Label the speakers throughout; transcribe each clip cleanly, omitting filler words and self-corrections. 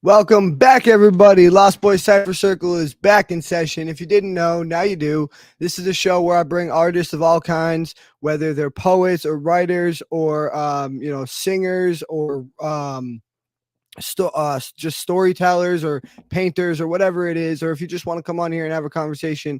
Speaker 1: Welcome back, everybody. Lost Boys Cypher Circle is back in session. If you didn't know, now you do. This is a show where I bring artists of all kinds, whether they're poets or writers or singers or just storytellers or painters or whatever it is, or if you just want to come on here and have a conversation,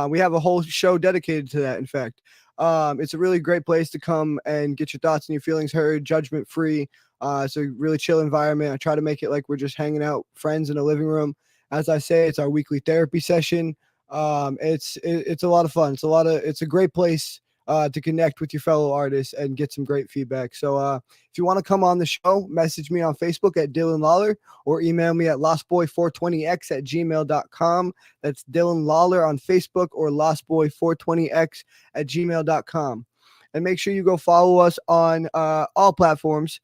Speaker 1: we have a whole show dedicated to that. In fact, it's a really great place to come and get your thoughts and your feelings heard, judgment free. It's a really chill environment. I try to make it like we're just hanging out, friends in a living room. As I say, it's our weekly therapy session. It's a lot of fun. It's a great place to connect with your fellow artists and get some great feedback. So if you want to come on the show, message me on Facebook at Dylan Lawler or email me at lostboy420x@gmail.com. That's Dylan Lawler on Facebook or lostboy420x@gmail.com. And make sure you go follow us on all platforms.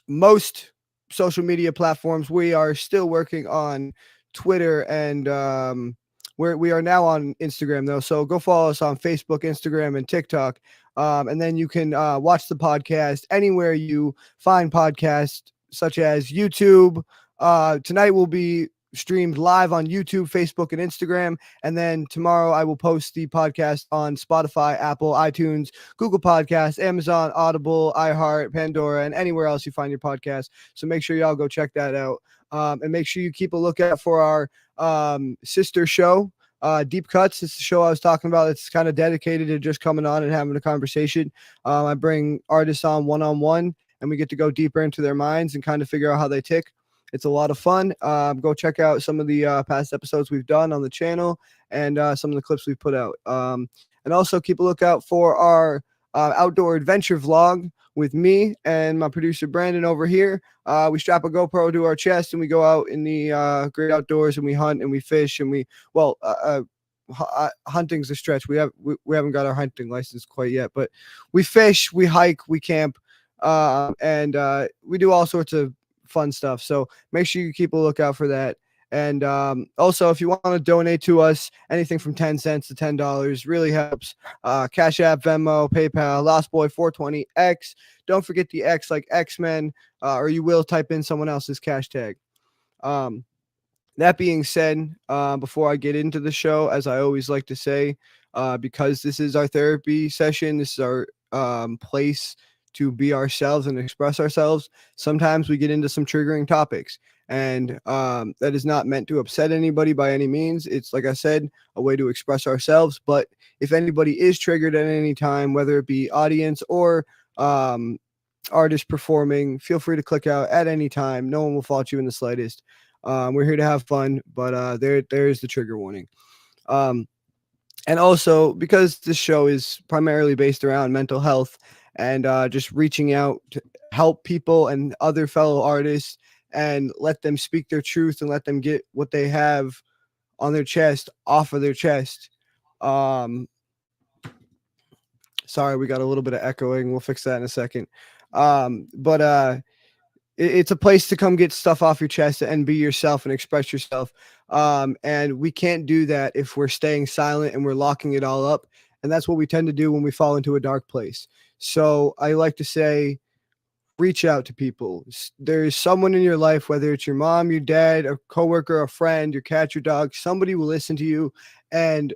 Speaker 1: Most social media platforms. We are still working on Twitter and we are now on Instagram though. So go follow us on Facebook, Instagram, and TikTok. And then you can watch the podcast anywhere you find podcasts, such as YouTube. Tonight will be streamed live on YouTube, Facebook, and Instagram. And then tomorrow I will post the podcast on Spotify, Apple, iTunes, Google Podcasts, Amazon, Audible, iHeart, Pandora, and anywhere else you find your podcast. So make sure y'all go check that out. And make sure you keep a lookout for our sister show, Deep Cuts. It's the show I was talking about. It's kind of dedicated to just coming on and having a conversation. I bring artists on one-on-one, and we get to go deeper into their minds and kind of figure out how they tick. It's a lot of fun. Go check out some of the past episodes we've done on the channel and some of the clips we've put out. And also keep a lookout for our outdoor adventure vlog with me and my producer Brandon over here. We strap a GoPro to our chest and we go out in the great outdoors and we hunt and we fish and hunting's a stretch. We haven't got our hunting license quite yet, but we fish, we hike, we camp, and we do all sorts of fun stuff. So make sure you keep a lookout for that. And also, if you want to donate to us, anything from 10 cents to $10 really helps. Cash App, Venmo, PayPal, LostBoy420X. Don't forget the X like X-Men, or you will type in someone else's cash tag. That being said, before I get into the show, as I always like to say, because this is our therapy session, this is our place to be ourselves and express ourselves. Sometimes we get into some triggering topics, and that is not meant to upset anybody by any means. It's, like I said, a way to express ourselves. But if anybody is triggered at any time, whether it be audience or artist performing, feel free to click out at any time. No one will fault you in the slightest. We're here to have fun, but there is the trigger warning. And also, because this show is primarily based around mental health and just reaching out to help people and other fellow artists and let them speak their truth and let them get what they have on their chest off of their chest. Sorry, we got a little bit of echoing. We'll fix that in a second. It's a place to come get stuff off your chest and be yourself and express yourself. And we can't do that if we're staying silent and we're locking it all up. And that's what we tend to do when we fall into a dark place. So I like to say, reach out to people. There's someone in your life, whether it's your mom, your dad, a coworker, a friend, your cat, your dog, somebody will listen to you, and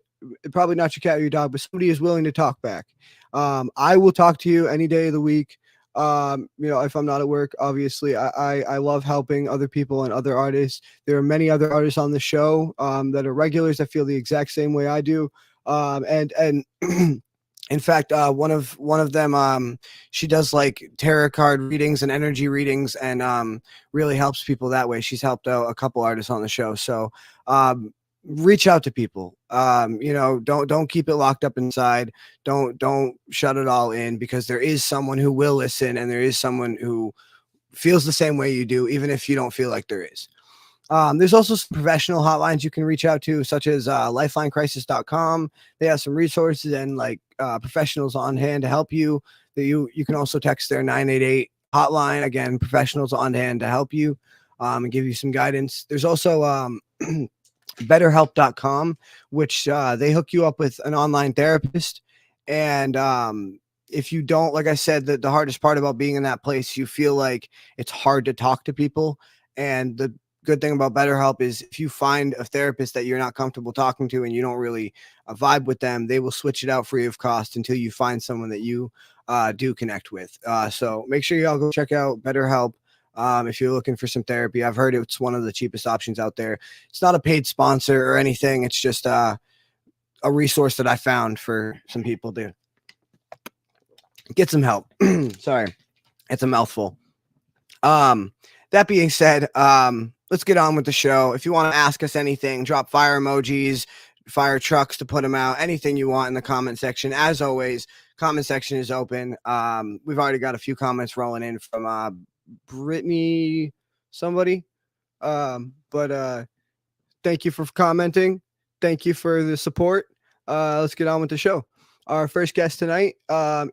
Speaker 1: probably not your cat or your dog, but somebody is willing to talk back. I will talk to you any day of the week. If I'm not at work, obviously I love helping other people and other artists. There are many other artists on the show, that are regulars that feel the exact same way I do. And in fact, one of them, she does like tarot card readings and energy readings, and really helps people that way. She's helped out a couple artists on the show. So reach out to people. Don't keep it locked up inside. Don't shut it all in, because there is someone who will listen, and there is someone who feels the same way you do, even if you don't feel like there is. There's also some professional hotlines you can reach out to, such as lifelinecrisis.com. They have some resources and professionals on hand to help you. That you can also text their 988 hotline. Again, professionals on hand to help you and give you some guidance. There's also betterhelp.com, which they hook you up with an online therapist, and if you don't, like I said, the hardest part about being in that place, you feel like it's hard to talk to people. And the good thing about BetterHelp is if you find a therapist that you're not comfortable talking to and you don't really vibe with them, they will switch it out free of cost until you find someone that you do connect with. So make sure y'all go check out BetterHelp. If you're looking for some therapy, I've heard it's one of the cheapest options out there. It's not a paid sponsor or anything. It's just a resource that I found for some people to get some help. Sorry, it's a mouthful. That being said, let's get on with the show. If you want to ask us anything, drop fire emojis, fire trucks to put them out, anything you want in the comment section. As always, comment section is open. We've already got a few comments rolling in from Brittany somebody. But thank you for commenting. Thank you for the support. Let's get on with the show. Our first guest tonight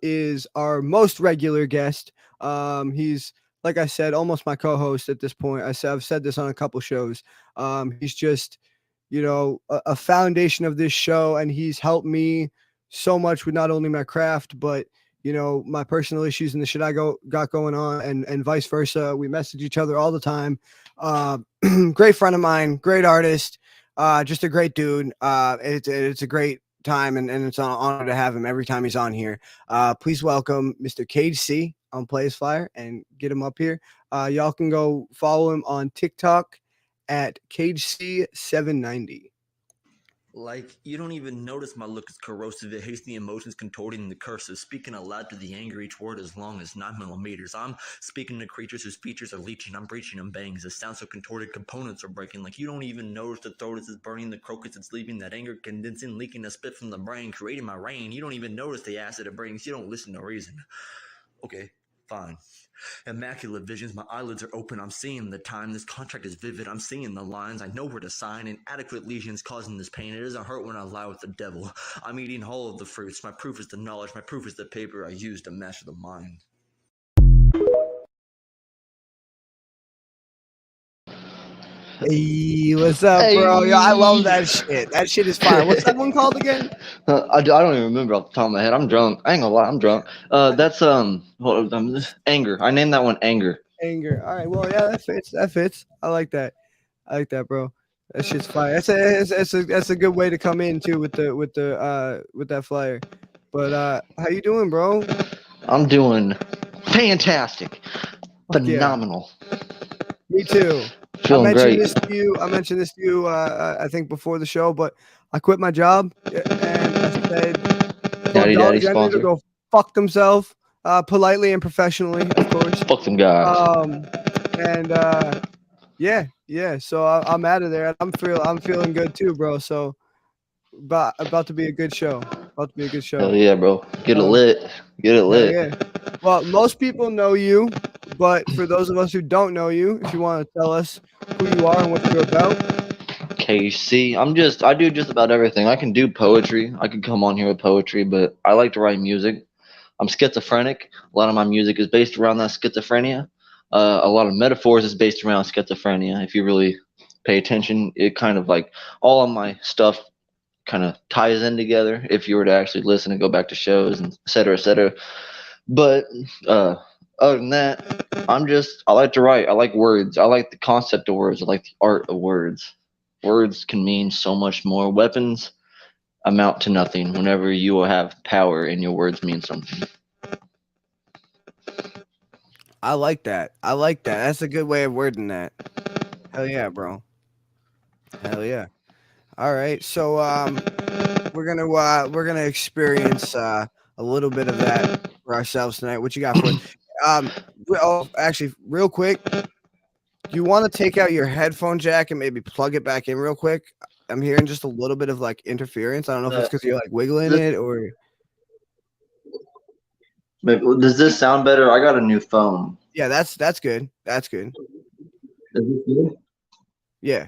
Speaker 1: is our most regular guest. He's, like I said, almost my co-host at this point. I've said this on a couple shows. He's just, a foundation of this show, and he's helped me so much with not only my craft, but my personal issues and the shit I got going on, and vice versa. We message each other all the time. Great friend of mine, great artist, just a great dude. It's a great time, and it's an honor to have him every time he's on here. Please welcome Mr. Cage C on Plays Flyer and get him up here. Y'all can go follow him on TikTok at CageC790.
Speaker 2: Like, you don't even notice my look is corrosive. It hates the emotions contorting the curses. Speaking aloud to the anger, each word as long as 9 millimeters. I'm speaking to creatures whose features are leeching. I'm breaching them bangs. The sound so contorted, components are breaking. Like, you don't even notice the throat is burning, the crocus it's leaving. That anger condensing, leaking a spit from the brain, creating my rain. You don't even notice the acid it brings. You don't listen to reason. Okay, fine. Immaculate visions, my eyelids are open, I'm seeing the time, this contract is vivid, I'm seeing the lines, I know where to sign, inadequate lesions causing this pain, it doesn't hurt when I lie with the devil, I'm eating all of the fruits, my proof is the knowledge, my proof is the paper I use to master the mind.
Speaker 1: Hey, what's up, bro? Yo, I love that shit. That shit is fire. What's that one called again?
Speaker 3: I don't even remember off the top of my head. I'm drunk. I ain't gonna lie, I'm drunk. That's Anger. I named that one Anger.
Speaker 1: Anger. All right. Well, yeah, that fits. That fits. I like that. Bro. That shit's fire. That's a good way to come in too with that flyer. But how you doing, bro?
Speaker 3: I'm doing fantastic. Phenomenal.
Speaker 1: Yeah. Me too.
Speaker 3: Feeling great.
Speaker 1: I mentioned this to you I think before the show, but I quit my job and I said
Speaker 3: Daddy sponsor.
Speaker 1: to go fuck themselves, politely and professionally, of course.
Speaker 3: Fuck them guys.
Speaker 1: Yeah. So I'm out of there. I'm feeling good too, bro. So about to be a good show.
Speaker 3: Hell yeah, bro. Get it lit.
Speaker 1: Yeah. Well, most people know you, but for those of us who don't know you, if you want to tell us who you are and what you're about.
Speaker 3: KC. I do just about everything. I can do poetry. I could come on here with poetry, but I like to write music. I'm schizophrenic. A lot of my music is based around that schizophrenia. A lot of metaphors is based around schizophrenia. If you really pay attention, it kind of like all of my stuff kind of ties in together if you were to actually listen and go back to shows and et cetera, et cetera. But other than that, I like to write. I like words. I like the concept of words. I like the art of words. Words can mean so much more. Weapons amount to nothing whenever you will have power and your words mean something.
Speaker 1: I like that. That's a good way of wording that. Hell yeah, bro. Hell yeah. All right. So we're gonna experience a little bit of that for ourselves tonight. What you got for us? Actually, real quick, do you want to take out your headphone jack and maybe plug it back in real quick? I'm hearing just a little bit of like interference. I don't know if it's because you're like wiggling it or.
Speaker 3: Maybe, does this sound better? I got a new phone.
Speaker 1: Yeah, that's good. That's good.
Speaker 3: Is this good?
Speaker 1: Yeah.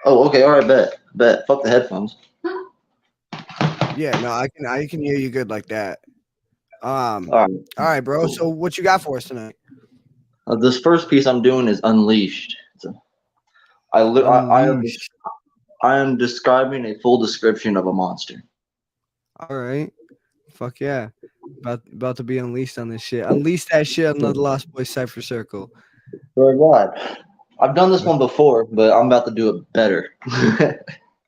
Speaker 3: Oh, okay. All right. Bet. Fuck the headphones.
Speaker 1: Yeah. No, I can hear you good like that.
Speaker 3: All
Speaker 1: right, bro. Cool. So what you got for us tonight?
Speaker 3: This first piece I'm doing is Unleashed. I am describing a full description of a monster.
Speaker 1: All right. Fuck yeah. About to be unleashed on this shit. Unleash that shit on the Lost Boys Cypher Circle.
Speaker 3: For God. I've done this one before, but I'm about to do it better.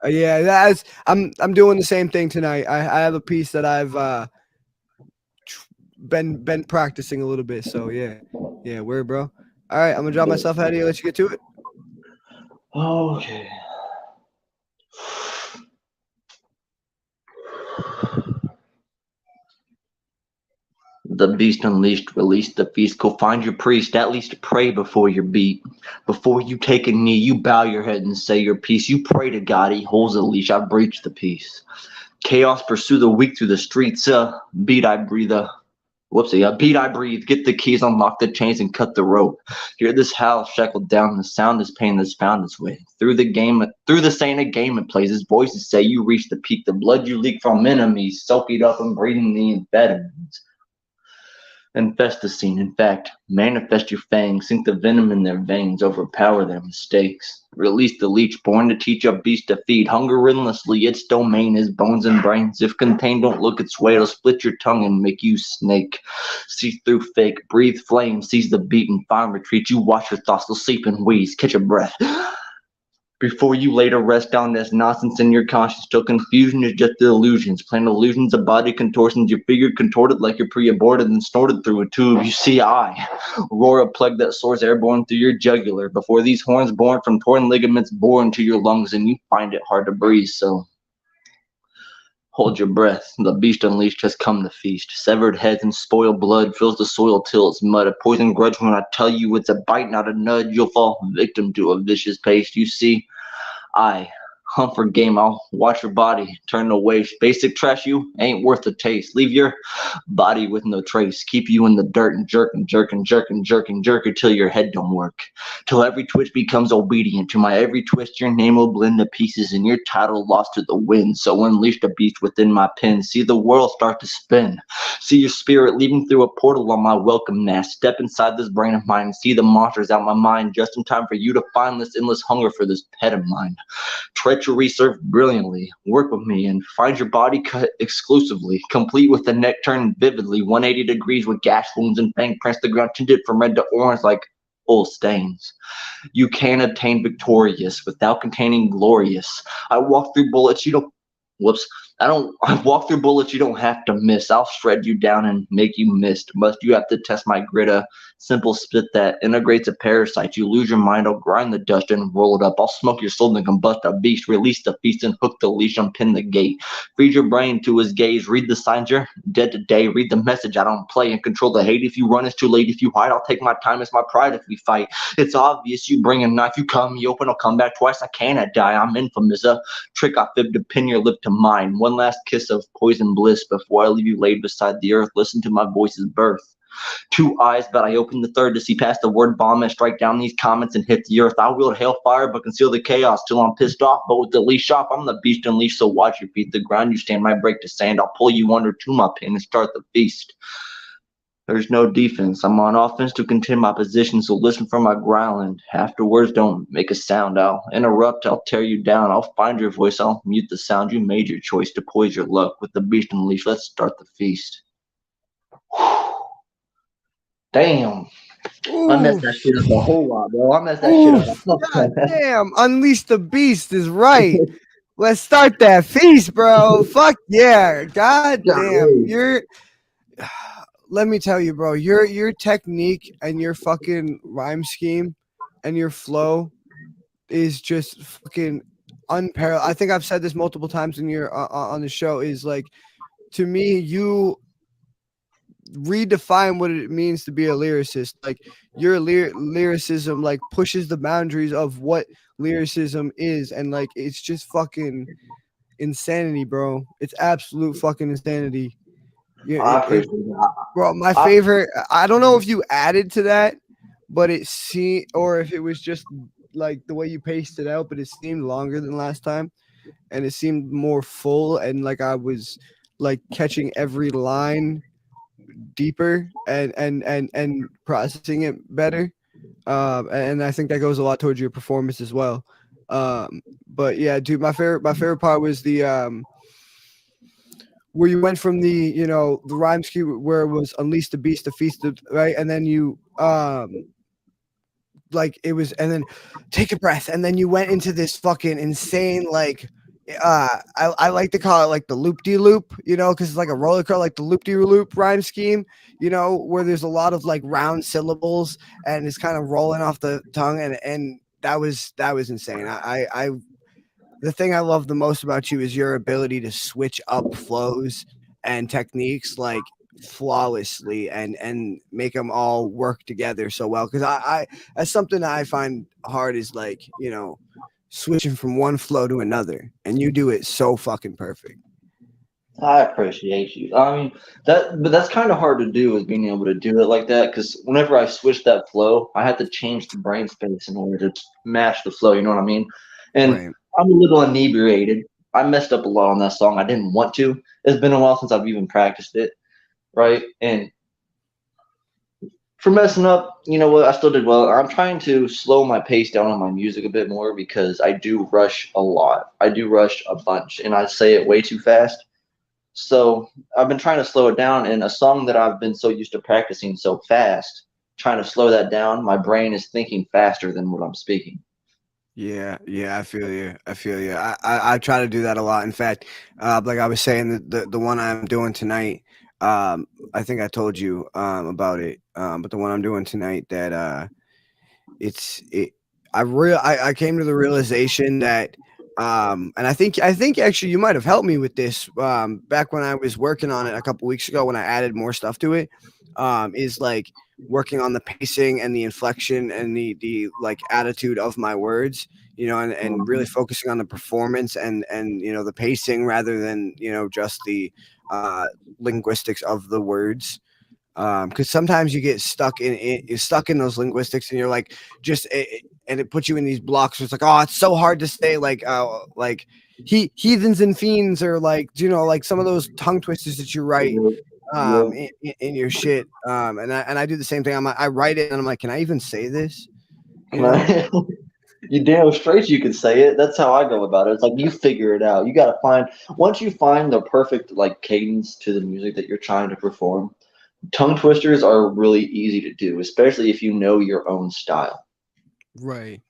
Speaker 1: Yeah, that's I'm doing the same thing tonight. I have a piece that I've been practicing a little bit. So yeah. Yeah, word, bro. All right, I'm gonna drop myself out of here. Let you get to it.
Speaker 3: Okay. The beast unleashed, release the feast. Go find your priest, at least pray before you're beat. Before you take a knee, you bow your head and say your piece. You pray to God, he holds the leash. I breach the peace. Chaos pursue the weak through the streets. Beat I breathe. Beat I breathe. Get the keys, unlock the chains, and cut the rope. Hear this howl shackled down. The sound is pain that's found its way through the sane a game it plays. His voices say you reach the peak. The blood you leak from enemies, soak it up and breathing the amphetamines. Infest the scene. In fact, manifest your fangs, sink the venom in their veins, overpower their mistakes. Release the leech, born to teach a beast to feed. Hunger relentlessly, its domain is bones and brains. If contained, don't look its way, it'll split your tongue and make you snake. See through fake, breathe flame, seize the beat and find retreat. You watch your thoughts, they'll sleep and wheeze, catch a breath. Before you later rest down this nonsense in your conscience till confusion is just the illusions. Plain illusions of body contortions, your figure contorted like you're pre-aborted and snorted through a tube. You see I roar a plague that soars airborne through your jugular. Before these horns born from torn ligaments bore into your lungs and you find it hard to breathe, so hold your breath. The beast unleashed has come to feast. Severed heads and spoiled blood fills the soil till it's mud. A poison grudge when I tell you it's a bite, not a nudge. You'll fall victim to a vicious pace. You see, I hunt for game. I'll watch your body turn to waste. Basic trash you ain't worth the taste. Leave your body with no trace. Keep you in the dirt and jerk and jerk and jerk and jerk and jerk until your head don't work. Till every twitch becomes obedient. To my every twist, your name will blend to pieces and your title lost to the wind. So unleash the beast within my pen. See the world start to spin. See your spirit leaving through a portal on my welcome mat. Step inside this brain of mine and see the monsters out my mind just in time for you to find this endless hunger for this pet of mine. Treachery served brilliantly. Work with me and find your body cut exclusively, complete with the neck turned vividly 180 degrees with gash wounds and fang prints, the ground tinted from red to orange like old stains. You can obtain victorious without containing glorious. I walk through bullets you don't. Whoops. I walk through bullets you don't have to miss. I'll shred you down and make you mist. Must you have to test my grit, a simple spit that integrates a parasite. You lose your mind, I'll grind the dust and roll it up. I'll smoke your soul and combust a beast. Release the feast and hook the leash, unpin the gate. Feed your brain to his gaze. Read the signs, you're dead today. Read the message, I don't play and control the hate. If you run, it's too late. If you hide, I'll take my time. It's my pride if we fight. It's obvious you bring a knife. You cut me open, I'll come back twice. I cannot die, I'm infamous. A trick I fib to pin your lip to mine. One last kiss of poison bliss before I leave you laid beside the earth. Listen to my voice's birth. Two eyes, but I open the third to see past the word bomb and strike down these comets and hit the earth. I wield hellfire but conceal the chaos till I'm pissed off. But with the leash off, I'm the beast unleashed. So watch your feet the ground. You stand my break to sand. I'll pull you under to my pin and start the feast. There's no defense. I'm on offense to contend my position, so listen for my growling. Afterwards, don't make a sound. I'll interrupt, I'll tear you down. I'll find your voice, I'll mute the sound. You made your choice to poise your luck. With the beast and leash, let's start the feast. Damn. I messed that shit up a whole lot, bro. I messed that shit up.
Speaker 1: God damn. Unleash the beast is right. Let's start that feast, bro. Fuck yeah. God damn. Let me tell you, bro, your technique and your fucking rhyme scheme and your flow is just fucking unparalleled. I think I've said this multiple times in your on the show. Is like, to me, you redefine what it means to be a lyricist. Like, your lyricism like pushes the boundaries of what lyricism is, and like it's just fucking insanity, bro. It's absolute fucking insanity. Yeah,
Speaker 3: I appreciate that.
Speaker 1: bro, my favorite. I don't know if you added to that, but it seemed, or if it was just like the way you paced it out, but it seemed longer than last time, and it seemed more full, and like I was like catching every line deeper and processing it better. And I think that goes a lot towards your performance as well. But yeah, dude, my favorite part was the where you went from the rhyme scheme where it was unleash the beast, the feast, right, and then you like it was, and then take a breath, and then you went into this fucking insane like I like to call it like the loop de loop, because it's like a roller coaster, like the loop de loop rhyme scheme, where there's a lot of like round syllables and it's kind of rolling off the tongue, and that was insane. I the thing I love the most about you is your ability to switch up flows and techniques like flawlessly and make them all work together so well. Because I that's something that I find hard is like switching from one flow to another, and you do it so fucking perfect.
Speaker 3: I appreciate you. I mean but that's kind of hard to do is being able to do it like that because whenever I switch that flow, I have to change the brain space in order to match the flow. You know what I mean? And
Speaker 1: Right.
Speaker 3: I'm a little inebriated. I messed up a lot on that song. I didn't want to. It's been a while since I've even practiced it, right? And for messing up, you know what? I still did well. I'm trying to slow my pace down on my music a bit more because I do rush a lot. I do rush a bunch, and I say it way too fast. So I've been trying to slow it down, and a song that I've been so used to practicing so fast, trying to slow that down, my brain is thinking faster than what I'm speaking.
Speaker 1: Yeah, yeah, I feel you. I feel you. I try to do that a lot. In fact, like I was saying, the one I'm doing tonight, I think I told you about it. But the one I'm doing tonight, that it's it. I came to the realization that, and I think actually you might have helped me with this back when I was working on it a couple weeks ago when I added more stuff to it. Is like working on the pacing and the inflection and the like attitude of my words, and really focusing on the performance and the pacing rather than just the uh linguistics of the words, because sometimes you get stuck in those linguistics and you're like and it puts you in these blocks where it's like, oh, it's so hard to say like heathens and fiends, or like like some of those tongue twisters that you write
Speaker 3: Yeah, yeah.
Speaker 1: in your shit, and I do the same thing. I write it and I'm like, can I even say this, you
Speaker 3: Can
Speaker 1: know
Speaker 3: I? You damn straight you can say it. That's how I go about it. It's like you figure it out. You got to find once you find the perfect like cadence to the music that you're trying to perform. Tongue twisters are really easy to do, especially if you know your own style.
Speaker 1: right.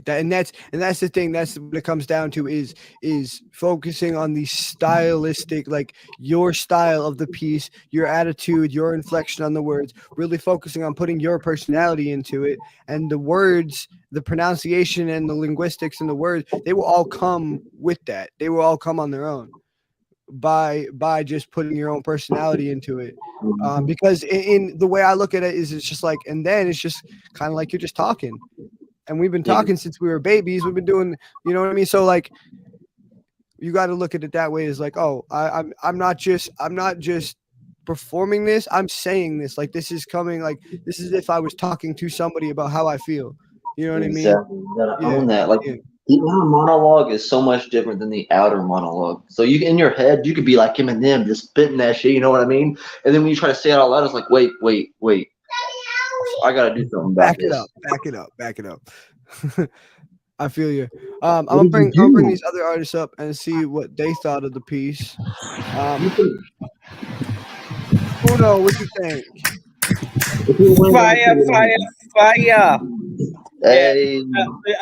Speaker 1: That's the thing. That's what it comes down to is focusing on the stylistic, like your style of the piece, your attitude, your inflection on the words, really focusing on putting your personality into it, and the words, the pronunciation and the linguistics and the words, they will all come with that. They will all come on their own by just putting your own personality into it.
Speaker 3: Mhm.
Speaker 1: Because in the way I look at it is, it's just like, and then it's just kind of like you're just talking, and we've been
Speaker 3: Ex-
Speaker 1: talking since we were babies. We've been doing, what I mean. So like, you got to look at it that way. Is like, oh, I'm not just performing this. I'm saying this. Like this is coming. Like this is if I was talking to somebody about how I feel. You know what I mean?
Speaker 3: Exactly. You gotta
Speaker 1: Yeah,
Speaker 3: own that. Like
Speaker 1: yeah,
Speaker 3: the inner monologue is so much different than the outer monologue. So you in your head, you could be like him and them, just spitting that shit. You know what I mean? And then when you try to say it out loud, it's like, wait, wait, wait. I gotta do something about
Speaker 1: back it up,
Speaker 3: this.
Speaker 1: back it up, back it up. I feel you.
Speaker 3: What did you
Speaker 1: I'm gonna bring these
Speaker 3: do?
Speaker 1: other artists up and see what they thought of the piece. Um,
Speaker 3: You could,
Speaker 1: Uno, what you think?
Speaker 3: if you win, let me
Speaker 4: Fire,
Speaker 3: see what
Speaker 4: fire,
Speaker 3: I'm
Speaker 4: fire. Yeah.
Speaker 3: Hey,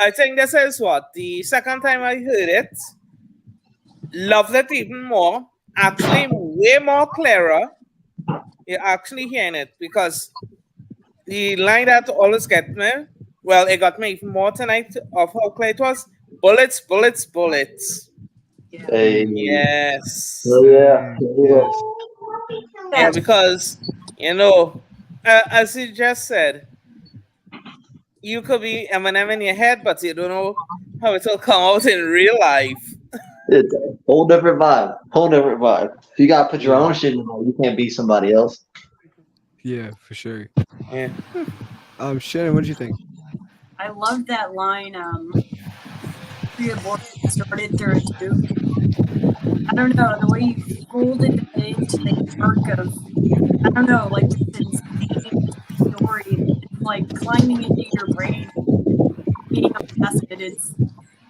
Speaker 4: I think this is what the second time I heard it. Loved it even more. Actually, way more clearer. You're actually hearing it because the line that always get me, well, it got me even more tonight of how clear it was. Bullets, bullets, bullets.
Speaker 3: hey,
Speaker 4: Yes.
Speaker 3: oh yeah.
Speaker 1: Yes.
Speaker 4: Yeah, because, as you just said, you could be Eminem in your head, but you don't know how it will come out in real life.
Speaker 3: It's a whole different vibe. Whole different vibe. You gotta put your
Speaker 1: Yeah.
Speaker 3: own shit in there. You can't be somebody else.
Speaker 1: Yeah, for sure.
Speaker 4: Yeah.
Speaker 1: Shannon, what did you think?
Speaker 5: I love that line. Your boy started through it too. I don't know the way you folded that into the arc of, I don't know, like this insane story. It's like climbing into your brain, being obsessed. It's,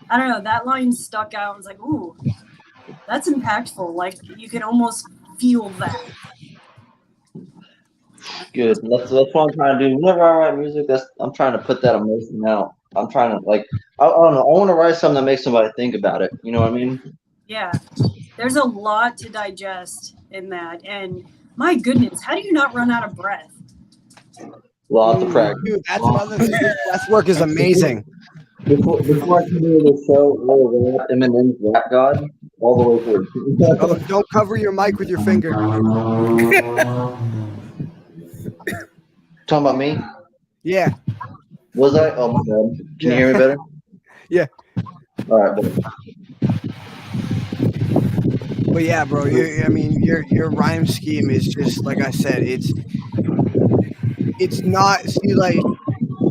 Speaker 5: I don't know, that line stuck out. I was like, ooh, that's impactful. Like you can almost feel that.
Speaker 3: Good. That's what I'm trying to do. Whenever I write music, I'm trying to put that emotion out. I'm trying to I don't know. I want to write something that makes somebody think about it. You know what I mean?
Speaker 5: Yeah, there's a lot to digest in that, and my goodness, how do you not run out of breath?
Speaker 3: Lots of practice.
Speaker 1: Dude, that's another thing. Breath work is amazing.
Speaker 3: Before I can do the show, Eminem's Rap God, all the way through.
Speaker 1: Oh, don't cover your mic with your finger.
Speaker 3: Talking about me?
Speaker 1: Yeah.
Speaker 3: Was I? Oh my god. Can you hear me better?
Speaker 1: Yeah.
Speaker 3: All right. Better.
Speaker 1: But yeah, bro, your rhyme scheme is just like I said. It's not. See, like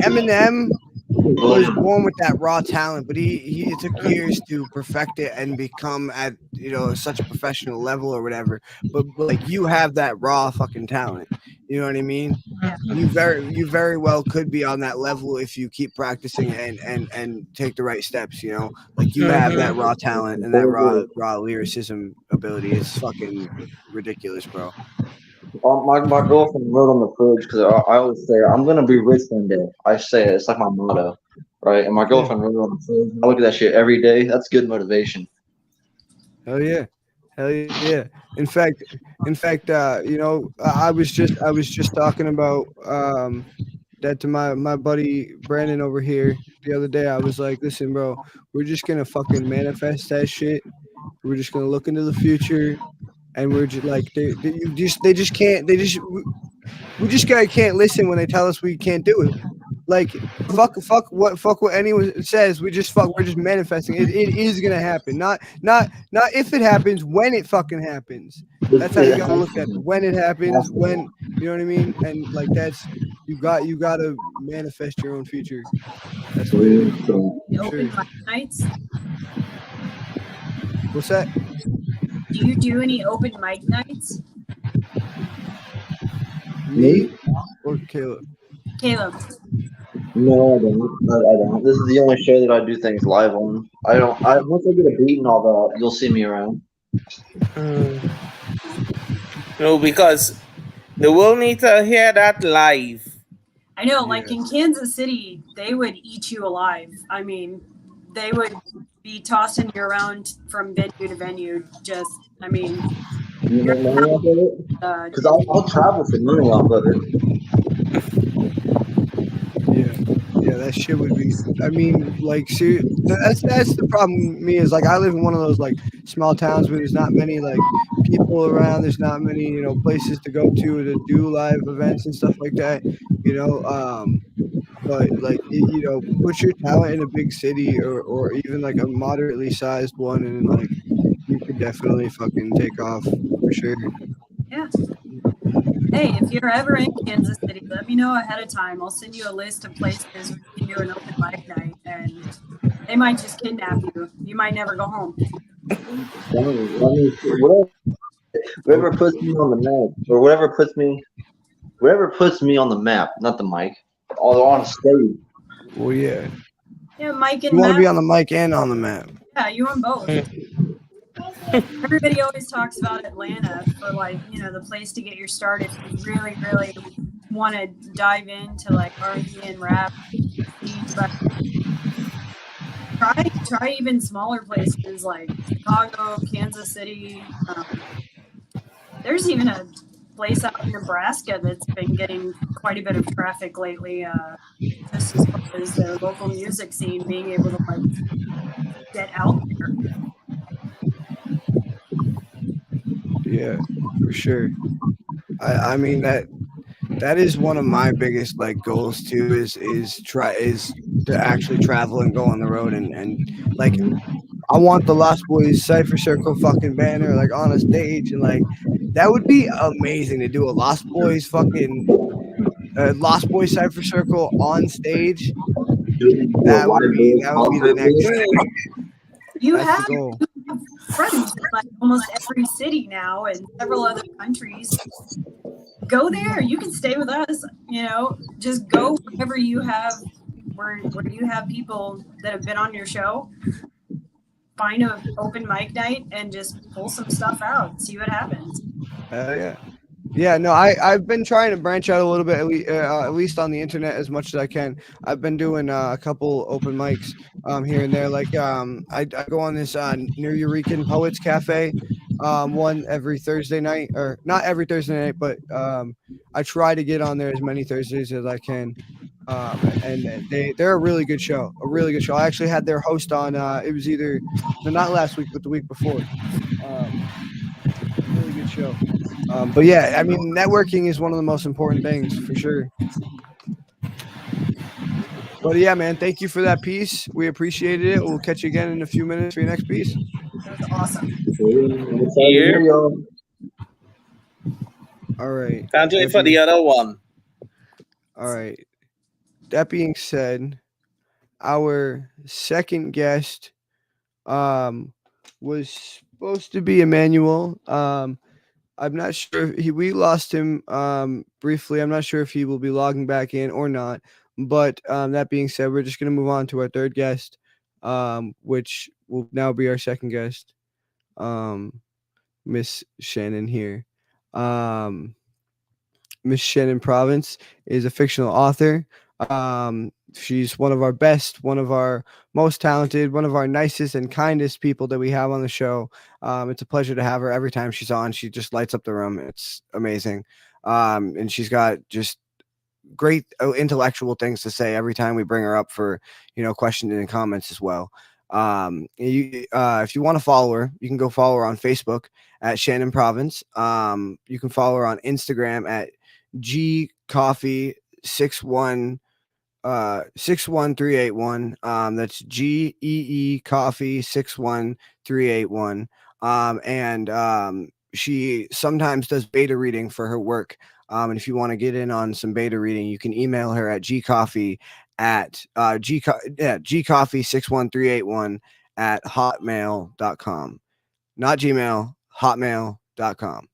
Speaker 1: Eminem was born with that raw talent, but it took years to perfect it and become at such a professional level or whatever. But like you have that raw fucking talent. You know what I mean?
Speaker 5: Yeah.
Speaker 1: You very well could be on that level if you keep practicing and take the right steps. Like you have that raw talent and that raw lyricism ability. It's fucking ridiculous, bro.
Speaker 3: My girlfriend wrote on the fridge because I always say I'm gonna be rich one day. I say it. It's like my motto, right? And my girlfriend wrote on the fridge. I look at that shit every day. That's good motivation.
Speaker 1: Hell yeah. In fact, I was just talking about that to my buddy Brandon over here the other day. I was like, listen, bro, we're just gonna fucking manifest that shit. We're just gonna look into the future, and we're just like we just can't listen when they tell us we can't do it. Like fuck what anyone says. We're just manifesting. It is gonna happen. Not if it happens, when it fucking happens. That's how you gotta look at it. When it happens, when you know what I mean? And like you gotta manifest your own future. That's what it is.
Speaker 5: Open mic nights.
Speaker 1: What's that?
Speaker 5: Do you do any open mic nights?
Speaker 1: Me or Caleb?
Speaker 5: Caleb.
Speaker 3: No, I don't. This is the only show that I do things live on. Once I get a beat and all that, you'll see me around.
Speaker 4: No, because the world need to hear that live.
Speaker 5: I know, like in Kansas City, they would eat you alive. I mean, they would be tossing you around from venue to venue.
Speaker 3: Because I'll travel for money off of it.
Speaker 1: Yeah, that shit would be. I mean, like, see, that's the problem with me is like I live in one of those like small towns where there's not many like people around. There's not many places to go to do live events and stuff like that. But like put your talent in a big city or even like a moderately sized one, and like you could definitely fucking take off for sure.
Speaker 5: Yeah. Hey, if you're ever in Kansas City, let me know ahead of time. I'll send you a list of places where you can do an open mic night, and they might just kidnap you. You might never go home.
Speaker 3: Whatever puts me on the map, or whatever puts me on the map, not the mic, or on stage.
Speaker 1: Well, yeah.
Speaker 5: Yeah, mic and
Speaker 1: you want to
Speaker 5: map.
Speaker 1: be on the mic and on the map.
Speaker 5: Yeah, you want both. Everybody always talks about Atlanta for like, the place to get your start if you really, really want to dive into like R&B and rap. But try even smaller places like Chicago, Kansas City. There's even a place out in Nebraska that's been getting quite a bit of traffic lately, just as far as the local music scene being able to like get out there.
Speaker 1: Yeah, for sure. I mean that is one of my biggest like goals too is to actually travel and go on the road and like I want the Lostboys Cypher Circle fucking banner like on a stage and like that would be amazing to do a Lostboys fucking Lostboys Cypher Circle on stage. That would be the next step.
Speaker 5: You
Speaker 1: That's
Speaker 5: have
Speaker 1: the goal.
Speaker 5: friends in like almost every city now and several other countries. Go there. You can stay with us. Just go wherever you have where you have people that have been on your show. Find an open mic night and just pull some stuff out. See what happens.
Speaker 1: Yeah. Yeah, no, I've been trying to branch out a little bit, at least on the internet as much as I can. I've been doing a couple open mics here and there. Like I go on this New Eurekan Poets Cafe, one every Thursday night, or not every Thursday night, but I try to get on there as many Thursdays as I can. And they're a really good show, a really good show. I actually had their host on. It was either no, not last week, but the week before. Really good show. But yeah, I mean, networking is one of the most important things for sure. But yeah, man, thank you for that piece. We appreciated it. We'll catch you again in a few minutes for your next piece.
Speaker 5: That was awesome.
Speaker 3: I'm excited to hear y'all.
Speaker 1: All right.
Speaker 4: Can't wait for the other one.
Speaker 1: All right. That being said, our second guest was supposed to be Emmanuel. I'm not sure we lost him briefly. I'm not sure if he will be logging back in or not. But that being said, we're just going to move on to our third guest, which will now be our second guest, Miss Shannon here. Miss Shannon Province is a fictional author. She's one of our best, one of our most talented, one of our nicest and kindest people that we have on the show. It's a pleasure to have her every time she's on. She just lights up the room. It's amazing. And she's got just great intellectual things to say every time we bring her up for, questions and comments as well. If you want to follow her, you can go follow her on Facebook at Shannon Province. You can follow her on Instagram at gcoffee61 61381. That's GEE Coffee 61381. And she sometimes does beta reading for her work. And if you want to get in on some beta reading, you can email her at gcoffee at gcoffee61381 at hotmail.com. Not Gmail, hotmail.com.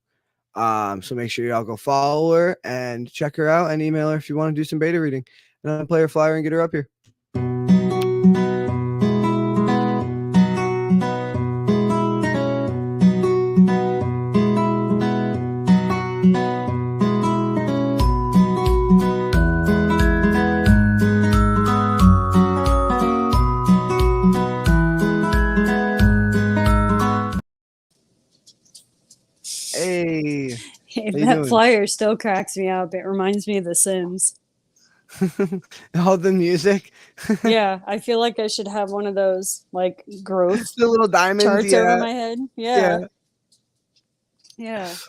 Speaker 1: So make sure y'all go follow her and check her out and email her if you want to do some beta reading. And I'll play her flyer and get her up here. Hey.
Speaker 5: That flyer still cracks me up. It reminds me of The Sims.
Speaker 1: All the music.
Speaker 5: Yeah, I feel like I should have one of those like growth
Speaker 1: the little diamonds
Speaker 5: charts over my head. Yeah.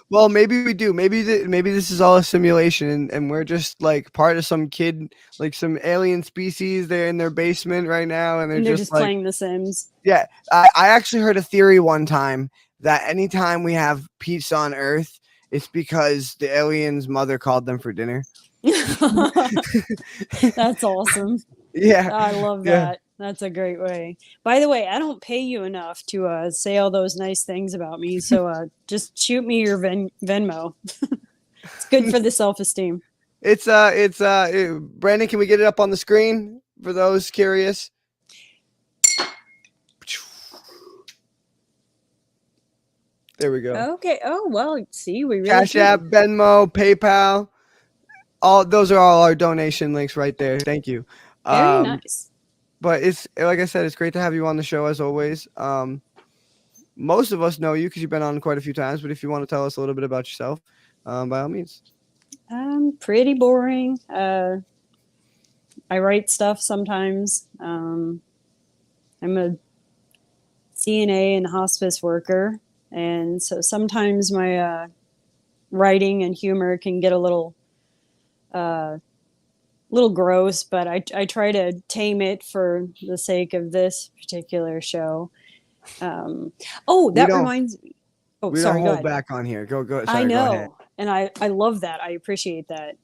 Speaker 1: Well, maybe we do. Maybe this is all a simulation, and we're just like part of some kid, like some alien species. They're in their basement right now, and they're just like,
Speaker 5: playing The Sims.
Speaker 1: Yeah, I actually heard a theory one time that anytime we have peace on Earth, it's because the aliens' mother called them for dinner.
Speaker 5: That's awesome.
Speaker 1: Yeah,
Speaker 5: I love that. That's a great way. By the way, I don't pay you enough to say all those nice things about me, so just shoot me your Venmo. It's good for the self-esteem.
Speaker 1: It's Brandon, can we get it up on the screen for those curious? There we go.
Speaker 5: Okay. Oh, well, see, we really
Speaker 1: Cash App, Venmo, PayPal. All those are all our donation links right there. Thank you.
Speaker 5: Very nice.
Speaker 1: But it's like I said, it's great to have you on the show as always. Most of us know you because you've been on quite a few times. But if you want to tell us a little bit about yourself, by all means.
Speaker 5: Pretty boring. I write stuff sometimes. I'm a CNA and hospice worker, and so sometimes my writing and humor can get a little gross, but I try to tame it for the sake of this particular show. That reminds me. Oh,
Speaker 1: we
Speaker 5: sorry.
Speaker 1: Don't hold back on here. Go. Sorry,
Speaker 5: I know,
Speaker 1: go ahead.
Speaker 5: and I love that. I appreciate that.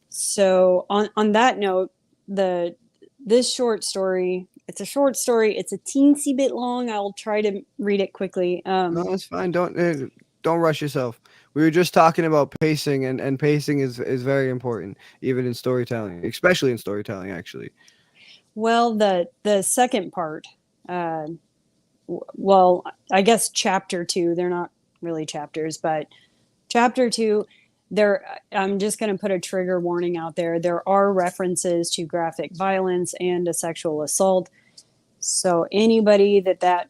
Speaker 5: So on that note, this short story. It's a short story. It's a teensy bit long. I'll try to read it quickly.
Speaker 1: No, that's fine. Don't rush yourself. We were just talking about pacing, and pacing is very important, even in storytelling, especially in storytelling, actually.
Speaker 5: Well, the second part, well, I guess chapter 2. They're not really chapters, but chapter 2, I'm just going to put a trigger warning out there. There are references to graphic violence and a sexual assault. So anybody that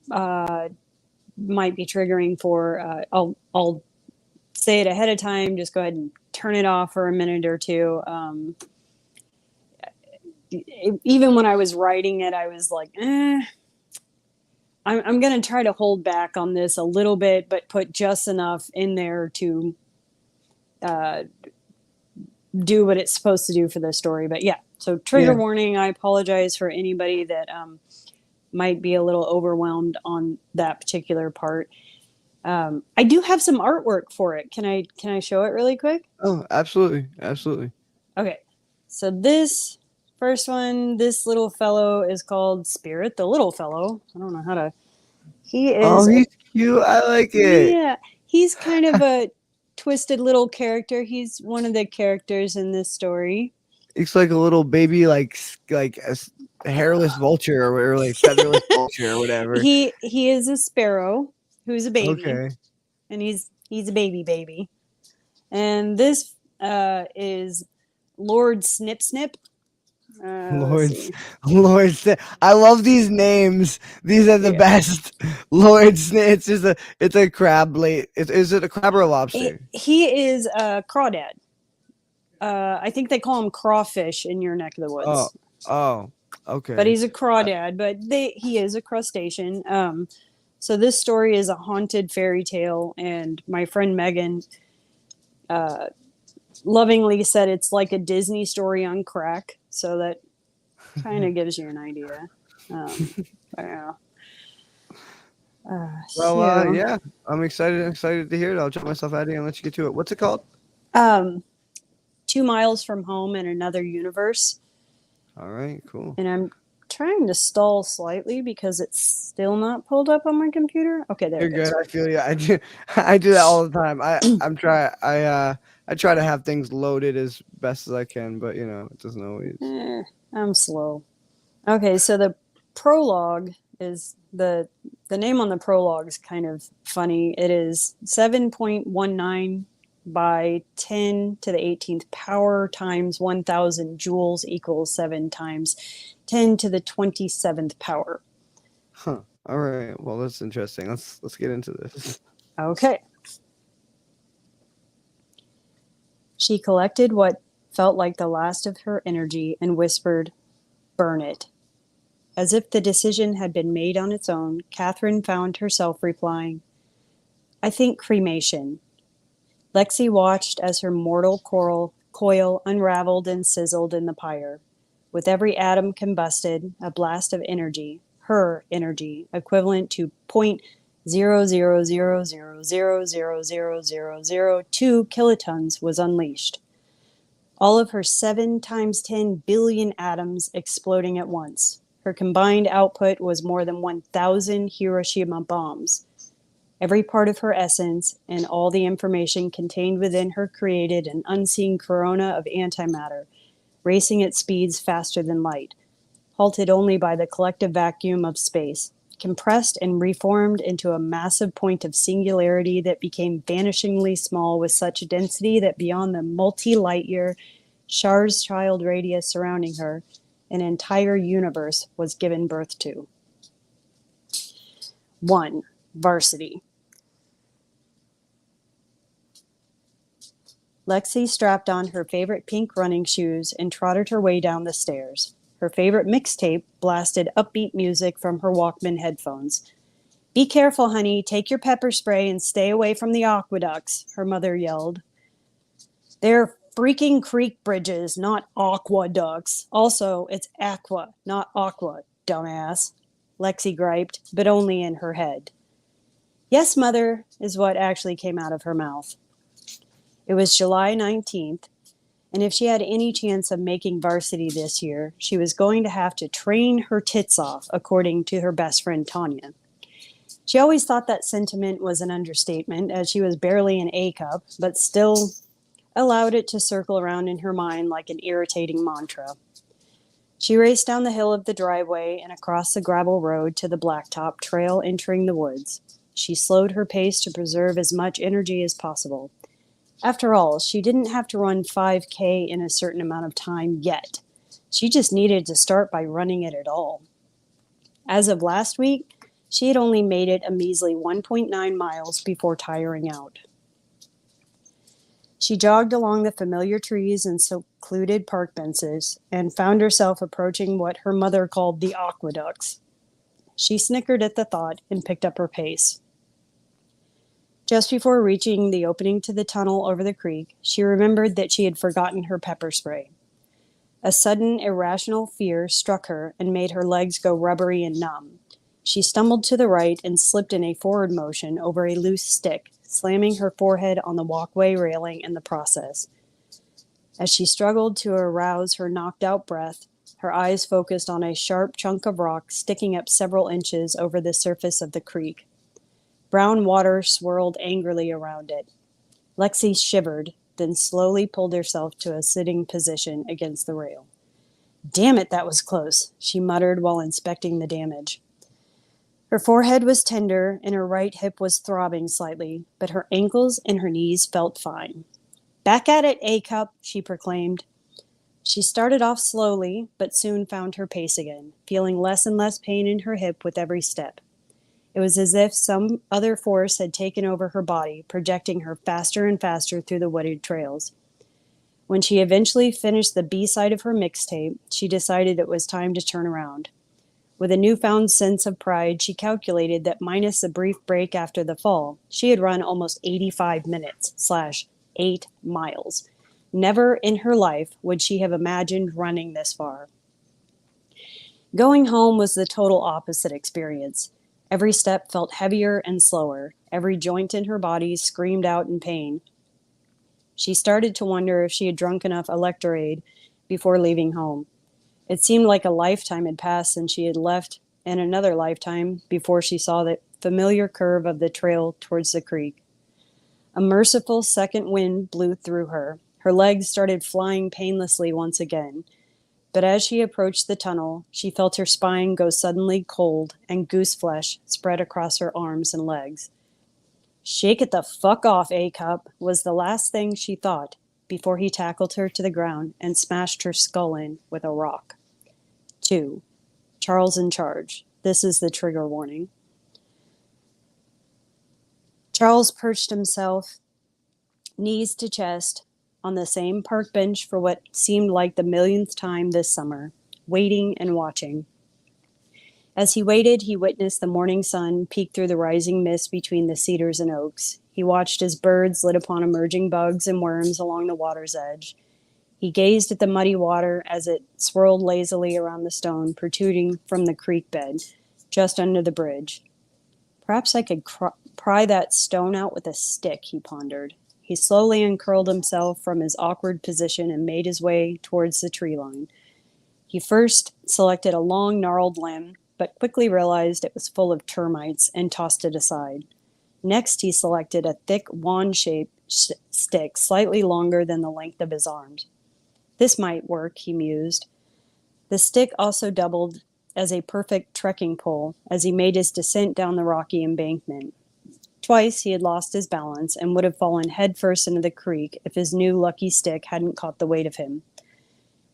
Speaker 5: might be triggering for, I'll say it ahead of time. Just go ahead and turn it off for a minute or two. Even when I was writing it, I was like, I'm going to try to hold back on this a little bit, but put just enough in there to do what it's supposed to do for the story. But yeah, so trigger warning. I apologize for anybody that might be a little overwhelmed on that particular part. I do have some artwork for it. Can I show it really quick?
Speaker 1: Oh, absolutely. Absolutely.
Speaker 5: Okay. So this first one, this little fellow is called Spirit, the little fellow. I don't know how to. He is.
Speaker 1: Oh, he's cute. I like it.
Speaker 5: Yeah. He's kind of a twisted little character. He's one of the characters in this story.
Speaker 1: It's like a little baby, like a hairless vulture or like featherless vulture or whatever.
Speaker 5: He is a sparrow who's a baby.
Speaker 1: Okay.
Speaker 5: And he's a baby. And this is Lord Snip Snip.
Speaker 1: Lord, I love these names. These are the best. Lord Snip. It's a crab. Is it a crab or a lobster?
Speaker 5: He is a crawdad. I think they call him crawfish in your neck of the woods.
Speaker 1: Oh, okay.
Speaker 5: But he's a crawdad. But he is a crustacean. So this story is a haunted fairy tale, and my friend Megan lovingly said it's like a Disney story on crack. So that kind of gives you an idea. Yeah.
Speaker 1: Yeah, I'm excited to hear it. I'll jump myself out of here and let you get to it. What's it called?
Speaker 5: 2 Miles from Home in Another Universe.
Speaker 1: All right, cool.
Speaker 5: And I'm trying to stall slightly because it's still not pulled up on my computer. Okay, there.
Speaker 1: You're good. I feel you. I do that all the time. I try to have things loaded as best as I can, but it doesn't always.
Speaker 5: I'm slow. Okay, so the prologue is the name on the prologue is kind of funny. It is 7.19 by 10 to the 18th power times 1,000 joules equals 7 times 10 to the 27th power.
Speaker 1: Huh. All right. Well, that's interesting. Let's get into this.
Speaker 5: Okay. She collected what felt like the last of her energy and whispered, "Burn it." As if the decision had been made on its own, Catherine found herself replying, "I think cremation." Lexi watched as her mortal coil unraveled and sizzled in the pyre. With every atom combusted, a blast of energy, her energy, equivalent to 0.00000000002 kilotons, was unleashed. All of her 7 times 10 billion atoms exploding at once. Her combined output was more than 1,000 Hiroshima bombs. Every part of her essence and all the information contained within her created an unseen corona of antimatter, racing at speeds faster than light, halted only by the collective vacuum of space, compressed and reformed into a massive point of singularity that became vanishingly small with such density that beyond the multi-light-year Schwarzschild radius surrounding her, an entire universe was given birth to. 1. Varsity. Lexi strapped on her favorite pink running shoes and trotted her way down the stairs. Her favorite mixtape blasted upbeat music from her Walkman headphones. "Be careful, honey. Take your pepper spray and stay away from the aqueducts," her mother yelled. "They're freaking creek bridges, not aqueducts. Also, it's aqua, not aqua, dumbass," Lexi griped, but only in her head. "Yes, mother," is what actually came out of her mouth. It was July 19th, and if she had any chance of making varsity this year, she was going to have to train her tits off, according to her best friend Tanya. She always thought that sentiment was an understatement, as she was barely an A cup, but still allowed it to circle around in her mind like an irritating mantra. She raced down the hill of the driveway and across the gravel road to the blacktop trail entering the woods.
Speaker 6: She slowed her pace to preserve as much energy as possible. After all, she didn't have to run 5K in a certain amount of time yet. She just needed to start by running it at all. As of last week, she had only made it a measly 1.9 miles before tiring out. She jogged along the familiar trees and secluded park benches and found herself approaching what her mother called the aqueducts. She snickered at the thought and picked up her pace. Just before reaching the opening to the tunnel over the creek, she remembered that she had forgotten her pepper spray. A sudden, irrational fear struck her and made her legs go rubbery and numb. She stumbled to the right and slipped in a forward motion over a loose stick, slamming her forehead on the walkway railing in the process. As she struggled to arouse her knocked-out breath, her eyes focused on a sharp chunk of rock sticking up several inches over the surface of the creek. Brown water swirled angrily around it. Lexi shivered, then slowly pulled herself to a sitting position against the rail. "Damn it, that was close," she muttered while inspecting the damage. Her forehead was tender and her right hip was throbbing slightly, but her ankles and her knees felt fine. "Back at it, A-Cup," she proclaimed. She started off slowly, but soon found her pace again, feeling less and less pain in her hip with every step. It was as if some other force had taken over her body, projecting her faster and faster through the wooded trails. When she eventually finished the B-side of her mixtape, she decided it was time to turn around. With a newfound sense of pride, she calculated that minus a brief break after the fall, she had run almost 85 minutes / 8 miles. Never in her life would she have imagined running this far. Going home was the total opposite experience. Every step felt heavier and slower. Every joint in her body screamed out in pain. She started to wonder if she had drunk enough Electorade before leaving home. It seemed like a lifetime had passed since she had left, and another lifetime before she saw the familiar curve of the trail towards the creek. A merciful second wind blew through her. Her legs started flying painlessly once again. But as she approached the tunnel, she felt her spine go suddenly cold and goose flesh spread across her arms and legs. "Shake it the fuck off, A-Cup," was the last thing she thought before he tackled her to the ground and smashed her skull in with a rock. 2. Charles in charge. This is the trigger warning. Charles perched himself, knees to chest, on the same park bench for what seemed like the millionth time this summer, waiting and watching. As he waited, he witnessed the morning sun peek through the rising mist between the cedars and oaks. He watched as birds lit upon emerging bugs and worms along the water's edge. He gazed at the muddy water as it swirled lazily around the stone protruding from the creek bed, just under the bridge. "Perhaps I could pry that stone out with a stick," he pondered. He slowly uncurled himself from his awkward position and made his way towards the tree line. He first selected a long, gnarled limb, but quickly realized it was full of termites and tossed it aside. Next, he selected a thick, wand-shaped stick slightly longer than the length of his arms. This might work, he mused. The stick also doubled as a perfect trekking pole as he made his descent down the rocky embankment. Twice he had lost his balance and would have fallen headfirst into the creek if his new lucky stick hadn't caught the weight of him.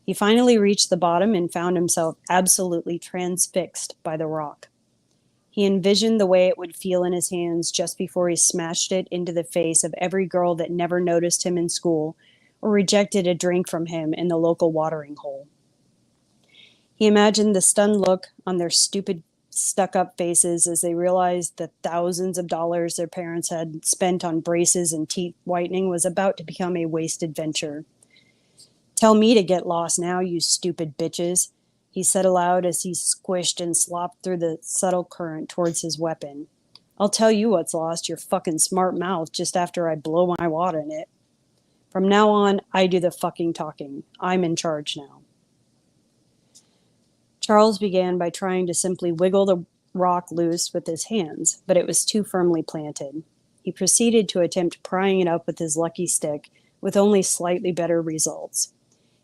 Speaker 6: He finally reached the bottom and found himself absolutely transfixed by the rock. He envisioned the way it would feel in his hands just before he smashed it into the face of every girl that never noticed him in school or rejected a drink from him in the local watering hole. He imagined the stunned look on their stupid, stuck-up faces as they realized the thousands of dollars their parents had spent on braces and teeth whitening was about to become a wasted venture. "Tell me to get lost now, you stupid bitches," he said aloud as he squished and slopped through the subtle current towards his weapon. "I'll tell you what's lost, your fucking smart mouth, just after I blow my wad in it. From now on, I do the fucking talking. I'm in charge now." Charles began by trying to simply wiggle the rock loose with his hands, but it was too firmly planted. He proceeded to attempt prying it up with his lucky stick, with only slightly better results.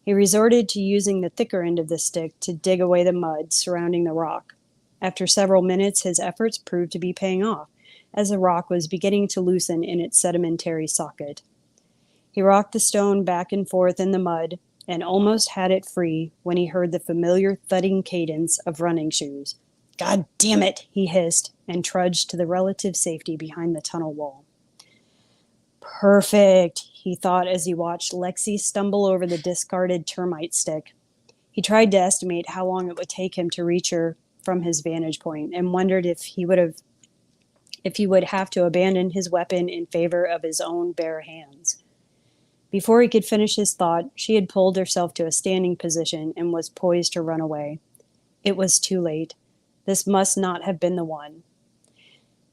Speaker 6: He resorted to using the thicker end of the stick to dig away the mud surrounding the rock. After several minutes, his efforts proved to be paying off. as the rock was beginning to loosen in its sedimentary socket. He rocked the stone back and forth in the mud and almost had it free when he heard the familiar thudding cadence of running shoes. "God damn it," he hissed, and trudged to the relative safety behind the tunnel wall. "Perfect," he thought as he watched Lexi stumble over the discarded termite stick. He tried to estimate how long it would take him to reach her from his vantage point and wondered if he would have to abandon his weapon in favor of his own bare hands. Before he could finish his thought, she had pulled herself to a standing position and was poised to run away. It was too late. This must not have been the one.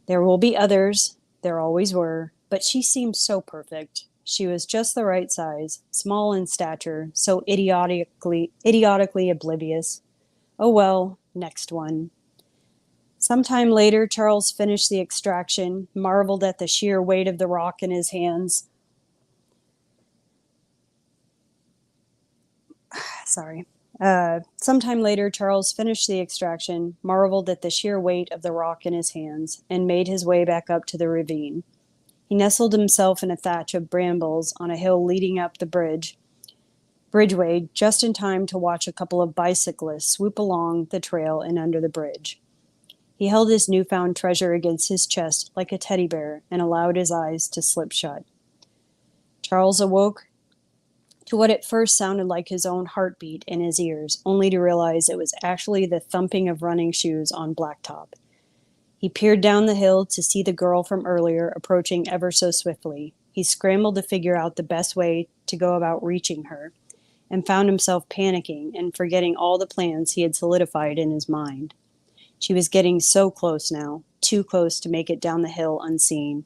Speaker 6: There will be others, there always were, but she seemed so perfect. She was just the right size, small in stature, so idiotically oblivious. Oh well, next one. Sometime later, Charles finished the extraction, marveled at the sheer weight of the rock in his hands. Sometime later, Charles finished the extraction, marveled at the sheer weight of the rock in his hands, and made his way back up to the ravine. He nestled himself in a thatch of brambles on a hill leading up the bridgeway, just in time to watch a couple of bicyclists swoop along the trail and under the bridge. He held his newfound treasure against his chest like a teddy bear and allowed his eyes to slip shut. Charles awoke to what at first sounded like his own heartbeat in his ears, only to realize it was actually the thumping of running shoes on blacktop. He peered down the hill to see the girl from earlier approaching ever so swiftly. He scrambled to figure out the best way to go about reaching her, and found himself panicking and forgetting all the plans he had solidified in his mind. She was getting so close now, too close to make it down the hill unseen.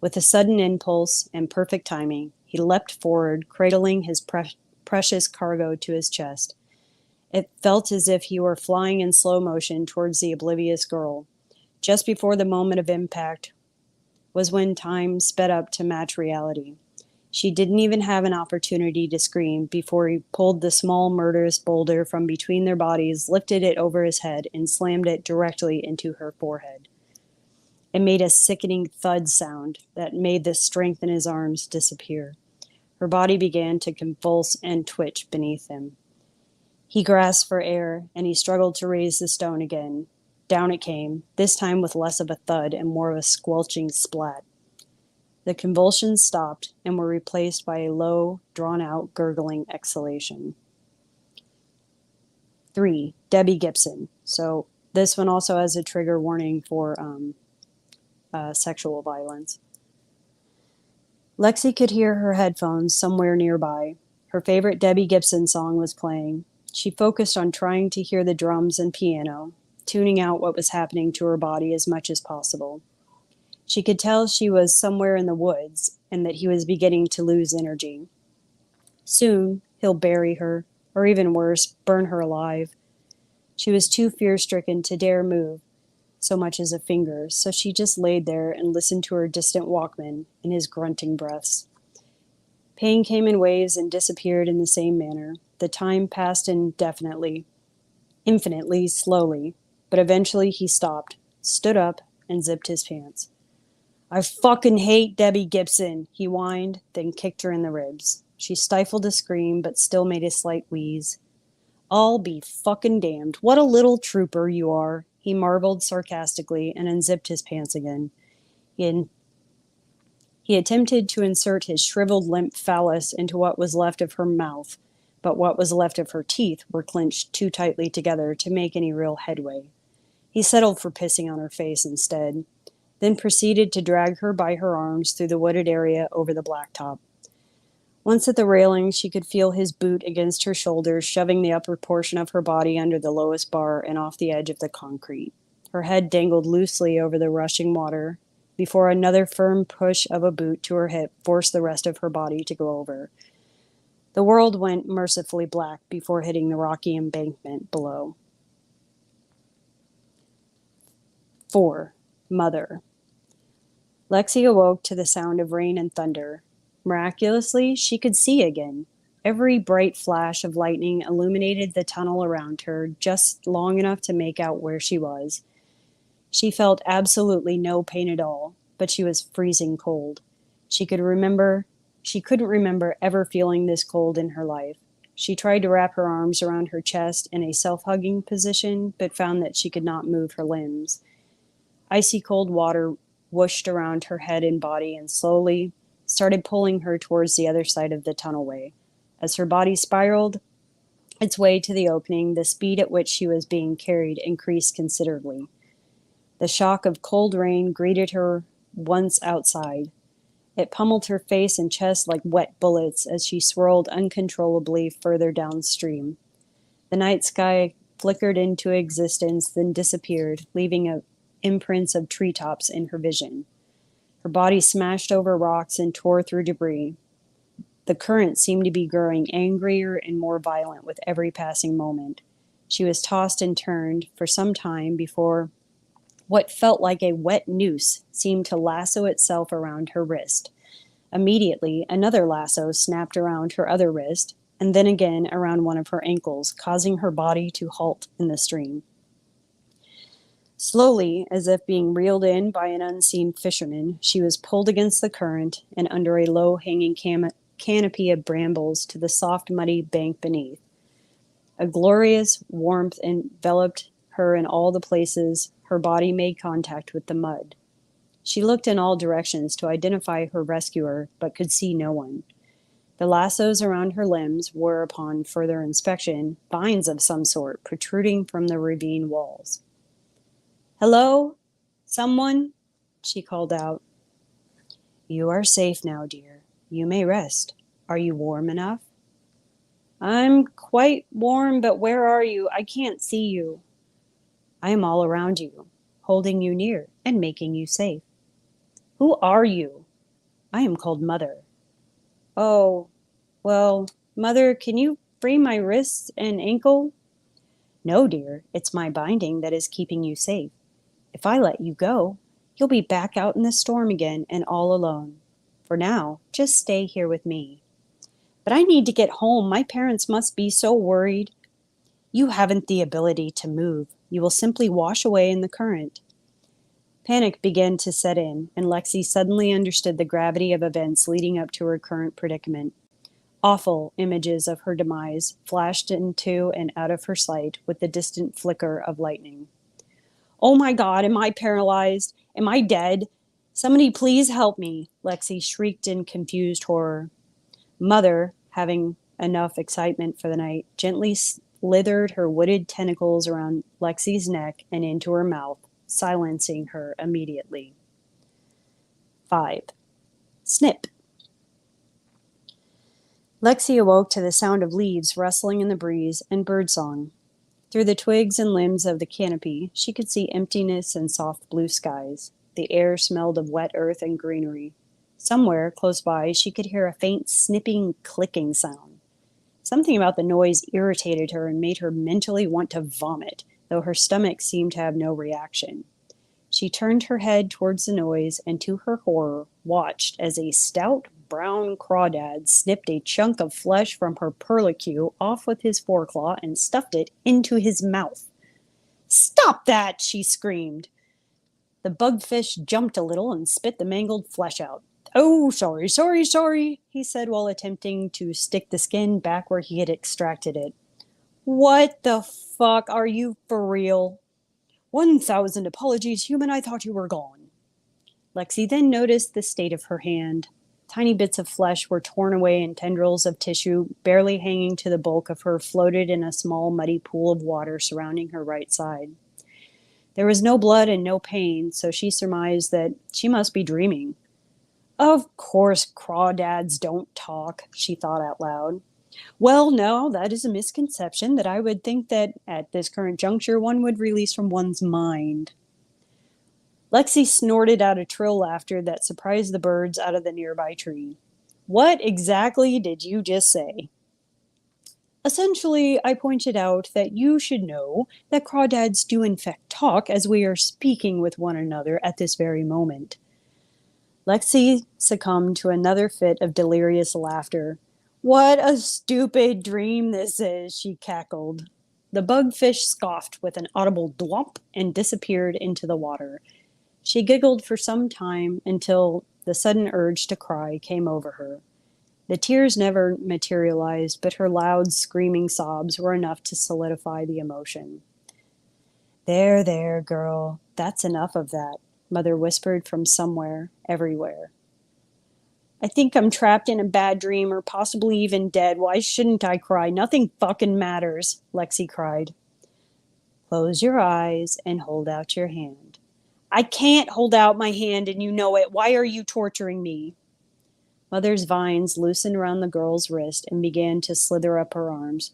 Speaker 6: With a sudden impulse and perfect timing, he leapt forward, cradling his precious cargo to his chest. It felt as if he were flying in slow motion towards the oblivious girl. Just before the moment of impact was when time sped up to match reality. She didn't even have an opportunity to scream before he pulled the small murderous boulder from between their bodies, lifted it over his head, and slammed it directly into her forehead. It made a sickening thud sound that made the strength in his arms disappear. Her body began to convulse and twitch beneath him. He grasped for air, and he struggled to raise the stone again. Down it came, this time with less of a thud and more of a squelching splat. The convulsions stopped and were replaced by a low, drawn-out, gurgling exhalation. 3. Debbie Gibson. So this one also has a trigger warning for sexual violence. Lexi could hear her headphones somewhere nearby. Her favorite Debbie Gibson song was playing. She focused on trying to hear the drums and piano, tuning out what was happening to her body as much as possible. She could tell she was somewhere in the woods and that he was beginning to lose energy. Soon, he'll bury her, or even worse, burn her alive. She was too fear-stricken to dare move so much as a finger, so she just laid there and listened to her distant Walkman and his grunting breaths. Pain came in waves and disappeared in the same manner. The time passed infinitely slowly, but eventually he stopped, stood up, and zipped his pants. "I fucking hate Debbie Gibson," he whined, then kicked her in the ribs. She stifled a scream, but still made a slight wheeze. "I'll be fucking damned. What a little trooper you are," he marveled sarcastically and unzipped his pants again. He attempted to insert his shriveled limp phallus into what was left of her mouth, but what was left of her teeth were clenched too tightly together to make any real headway. He settled for pissing on her face instead, then proceeded to drag her by her arms through the wooded area over the blacktop. Once at the railing, she could feel his boot against her shoulders, shoving the upper portion of her body under the lowest bar and off the edge of the concrete. Her head dangled loosely over the rushing water before another firm push of a boot to her hip forced the rest of her body to go over. The world went mercifully black before hitting the rocky embankment below. 4. Mother. Lexi awoke to the sound of rain and thunder. Miraculously, she could see again. Every bright flash of lightning illuminated the tunnel around her just long enough to make out where she was. She felt absolutely no pain at all, but she was freezing cold. She couldn't remember ever feeling this cold in her life. She tried to wrap her arms around her chest in a self-hugging position, but found that she could not move her limbs. Icy cold water whooshed around her head and body and slowly started pulling her towards the other side of the tunnelway. As her body spiraled its way to the opening, the speed at which she was being carried increased considerably. The shock of cold rain greeted her once outside. It pummeled her face and chest like wet bullets as she swirled uncontrollably further downstream. The night sky flickered into existence, then disappeared, leaving imprints of treetops in her vision. Her body smashed over rocks and tore through debris. The current seemed to be growing angrier and more violent with every passing moment. She was tossed and turned for some time before what felt like a wet noose seemed to lasso itself around her wrist. Immediately, another lasso snapped around her other wrist, and then again around one of her ankles, causing her body to halt in the stream. Slowly, as if being reeled in by an unseen fisherman, she was pulled against the current and under a low-hanging canopy of brambles to the soft, muddy bank beneath. A glorious warmth enveloped her in all the places her body made contact with the mud. She looked in all directions to identify her rescuer, but could see no one. The lassos around her limbs were, upon further inspection, vines of some sort protruding from the ravine walls. "Hello? Someone?" she called out. "You are safe now, dear. You may rest. Are you warm enough?" "I'm quite warm, but where are you? I can't see you." "I am all around you, holding you near and making you safe." "Who are you?" "I am called Mother." "Oh, well, Mother, can you free my wrists and ankle?" "No, dear, it's my binding that is keeping you safe. If I let you go, you'll be back out in the storm again and all alone. For now, just stay here with me." "But I need to get home. My parents must be so worried." "You haven't the ability to move. You will simply wash away in the current." Panic began to set in, and Lexi suddenly understood the gravity of events leading up to her current predicament. Awful images of her demise flashed into and out of her sight with the distant flicker of lightning. "Oh my God, am I paralyzed? Am I dead? Somebody please help me," Lexi shrieked in confused horror. Mother, having enough excitement for the night, gently slithered her wooded tentacles around Lexi's neck and into her mouth, silencing her immediately. 5. Snip. Lexi awoke to the sound of leaves rustling in the breeze and birdsong. Through the twigs and limbs of the canopy, she could see emptiness and soft blue skies. The air smelled of wet earth and greenery. Somewhere close by, she could hear a faint snipping, clicking sound. Something about the noise irritated her and made her mentally want to vomit, though her stomach seemed to have no reaction. She turned her head towards the noise and, to her horror, watched as a stout brown crawdad snipped a chunk of flesh from her perlicue off with his foreclaw and stuffed it into his mouth. "Stop that!" she screamed. The bugfish jumped a little and spit the mangled flesh out. "Oh, sorry," he said while attempting to stick the skin back where he had extracted it. "What the fuck? Are you for real?" 1,000 apologies, human. I thought you were gone." Lexi then noticed the state of her hand. Tiny bits of flesh were torn away and tendrils of tissue, barely hanging to the bulk of her, floated in a small muddy pool of water surrounding her right side. There was no blood and no pain, so she surmised that she must be dreaming. "Of course crawdads don't talk," she thought out loud. "Well, no, that is a misconception that I would think that at this current juncture one would release from one's mind." Lexi snorted out a trill laughter that surprised the birds out of the nearby tree. "What exactly did you just say?" "Essentially, I pointed out that you should know that crawdads do in fact talk as we are speaking with one another at this very moment." Lexi succumbed to another fit of delirious laughter. "What a stupid dream this is," she cackled. The bugfish scoffed with an audible dwomp and disappeared into the water. She giggled for some time until the sudden urge to cry came over her. The tears never materialized, but her loud, screaming sobs were enough to solidify the emotion. There, there, girl, that's enough of that, Mother whispered from somewhere, everywhere. I think I'm trapped in a bad dream or possibly even dead. Why shouldn't I cry? Nothing fucking matters, Lexi cried. Close your eyes and hold out your hand. I can't hold out my hand and you know it. Why are you torturing me? Mother's vines loosened around the girl's wrist and began to slither up her arms.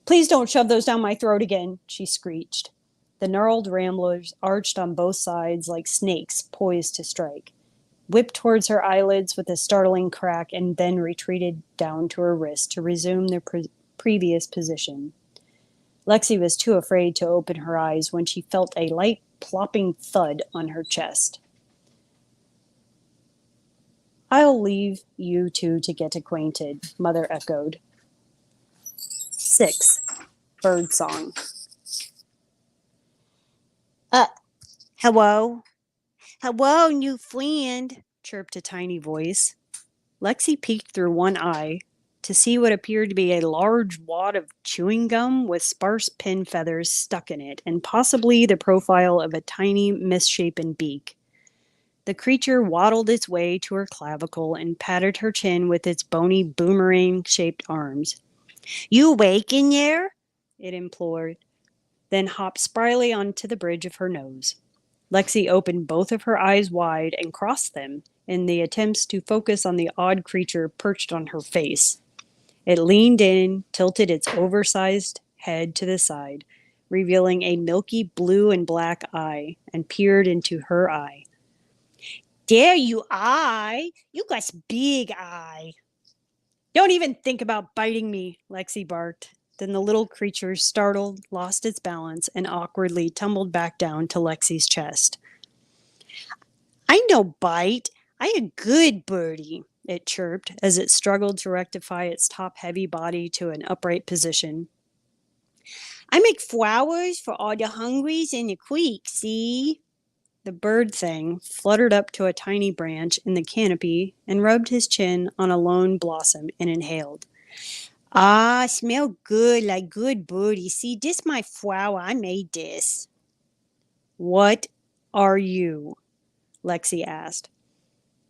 Speaker 6: Please don't shove those down my throat again, she screeched. The gnarled ramblers arched on both sides like snakes poised to strike, whipped towards her eyelids with a startling crack, and then retreated down to her wrist to resume their previous position. Lexi was too afraid to open her eyes when she felt a light plopping thud on her chest. I'll leave you two to get acquainted, Mother echoed. 6. Bird Song. Hello? Hello, new friend, chirped a tiny voice. Lexi peeked through one eye to see what appeared to be a large wad of chewing gum with sparse pin feathers stuck in it, and possibly the profile of a tiny, misshapen beak. The creature waddled its way to her clavicle and patted her chin with its bony boomerang-shaped arms. You awake in there? It implored, then hopped spryly onto the bridge of her nose. Lexi opened both of her eyes wide and crossed them in the attempts to focus on the odd creature perched on her face. It leaned in, tilted its oversized head to the side, revealing a milky blue and black eye, and peered into her eye. There you eye! You got big eye! Don't even think about biting me, Lexi barked. Then the little creature, startled, lost its balance, and awkwardly tumbled back down to Lexi's chest. I no bite. I a good birdie, it chirped as it struggled to rectify its top-heavy body to an upright position. I make flowers for all the hungries in the creek, see? The bird thing fluttered up to a tiny branch in the canopy and rubbed his chin on a lone blossom and inhaled. Ah, smell good like good birdie. See, this my flower. I made this. What are you? Lexi asked.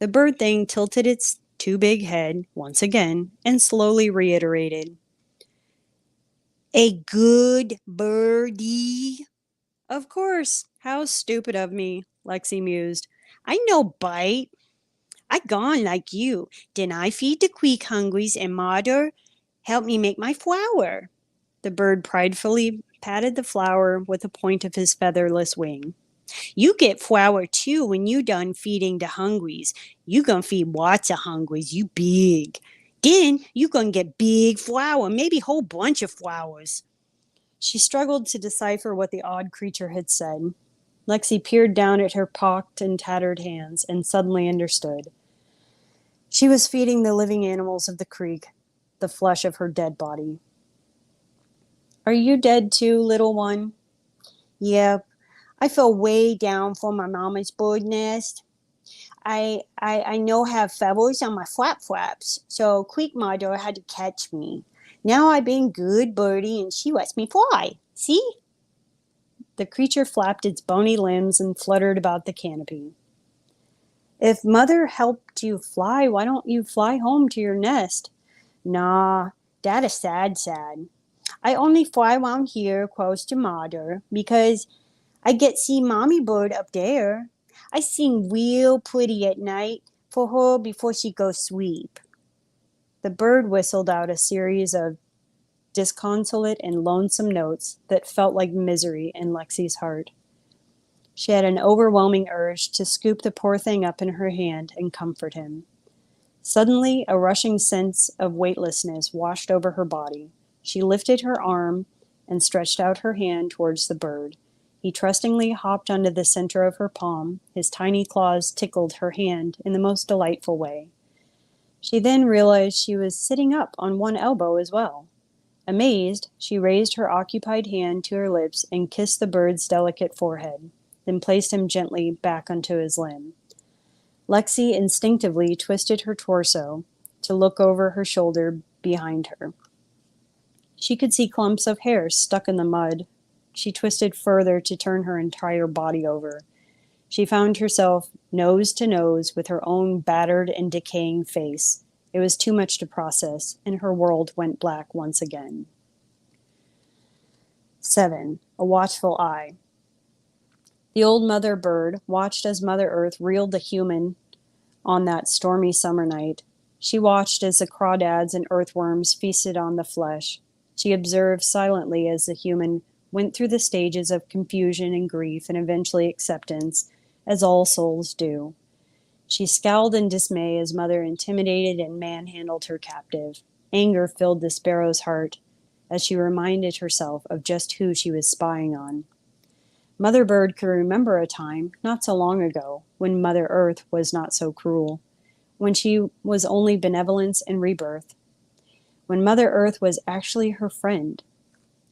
Speaker 6: The bird thing tilted its too big head once again and slowly reiterated. A good birdie. Of course. How stupid of me, Lexi mused. I no bite. I gone like you. Then I feed the creek hungries and mother help me make my flower. The bird pridefully patted the flower with the point of his featherless wing. You get flour too when you done feeding the hungries. You gonna feed lots of hungries, you big. Then you gonna get big flour, maybe whole bunch of flowers. She struggled to decipher what the odd creature had said. Lexi peered down at her pocked and tattered hands and suddenly understood. She was feeding the living animals of the creek the flesh of her dead body. Are you dead too, little one? Yep. I fell way down from my mama's bird nest. I no have feathers on my flaps, so Creek Mother had to catch me. Now I been good birdie and she lets me fly. See? The creature flapped its bony limbs and fluttered about the canopy. If Mother helped you fly, why don't you fly home to your nest? Nah, that is sad. I only fly around here close to Mother because I get see Mommy Bird up there. I sing real pretty at night for her before she goes sleep. The bird whistled out a series of disconsolate and lonesome notes that felt like misery in Lexi's heart. She had an overwhelming urge to scoop the poor thing up in her hand and comfort him. Suddenly, a rushing sense of weightlessness washed over her body. She lifted her arm and stretched out her hand towards the bird. He trustingly hopped onto the center of her palm. His tiny claws tickled her hand in the most delightful way. She then realized she was sitting up on one elbow as well. Amazed, she raised her occupied hand to her lips and kissed the bird's delicate forehead, then placed him gently back onto his limb. Lexi instinctively twisted her torso to look over her shoulder behind her. She could see clumps of hair stuck in the mud. She twisted further to turn her entire body over. She found herself nose to nose with her own battered and decaying face. It was too much to process, and her world went black once again. 7. A watchful eye. The old mother bird watched as Mother Earth reeled the human on that stormy summer night. She watched as the crawdads and earthworms feasted on the flesh. She observed silently as the human went through the stages of confusion and grief and eventually acceptance, as all souls do. She scowled in dismay as Mother intimidated and manhandled her captive. Anger filled the sparrow's heart as she reminded herself of just who she was spying on. Mother Bird could remember a time, not so long ago, when Mother Earth was not so cruel, when she was only benevolence and rebirth, when Mother Earth was actually her friend.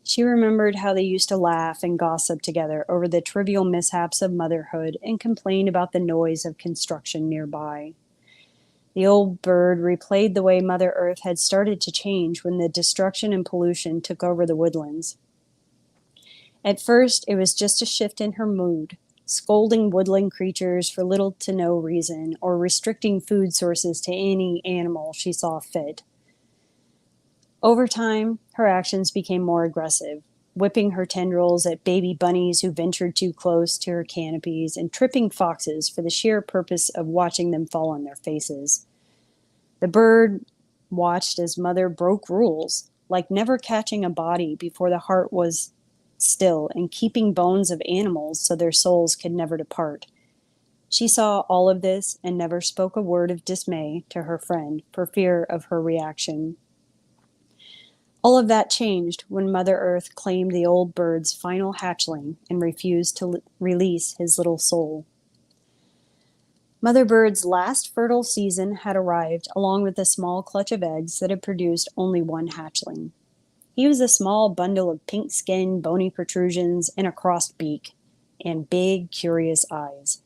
Speaker 6: She remembered how they used to laugh and gossip together over the trivial mishaps of motherhood and complain about the noise of construction nearby. The old bird replayed the way Mother Earth had started to change when the destruction and pollution took over the woodlands. At first, it was just a shift in her mood, scolding woodland creatures for little to no reason or restricting food sources to any animal she saw fit. Over time, her actions became more aggressive, whipping her tendrils at baby bunnies who ventured too close to her canopies and tripping foxes for the sheer purpose of watching them fall on their faces. The bird watched as Mother broke rules, like never catching a body before the heart was still and keeping bones of animals so their souls could never depart. She saw all of this and never spoke a word of dismay to her friend for fear of her reaction. All of that changed when Mother Earth claimed the old bird's final hatchling and refused to release his little soul. Mother Bird's last fertile season had arrived, along with a small clutch of eggs that had produced only one hatchling. He was a small bundle of pink skin, bony protrusions, and a crossed beak, and big, curious eyes.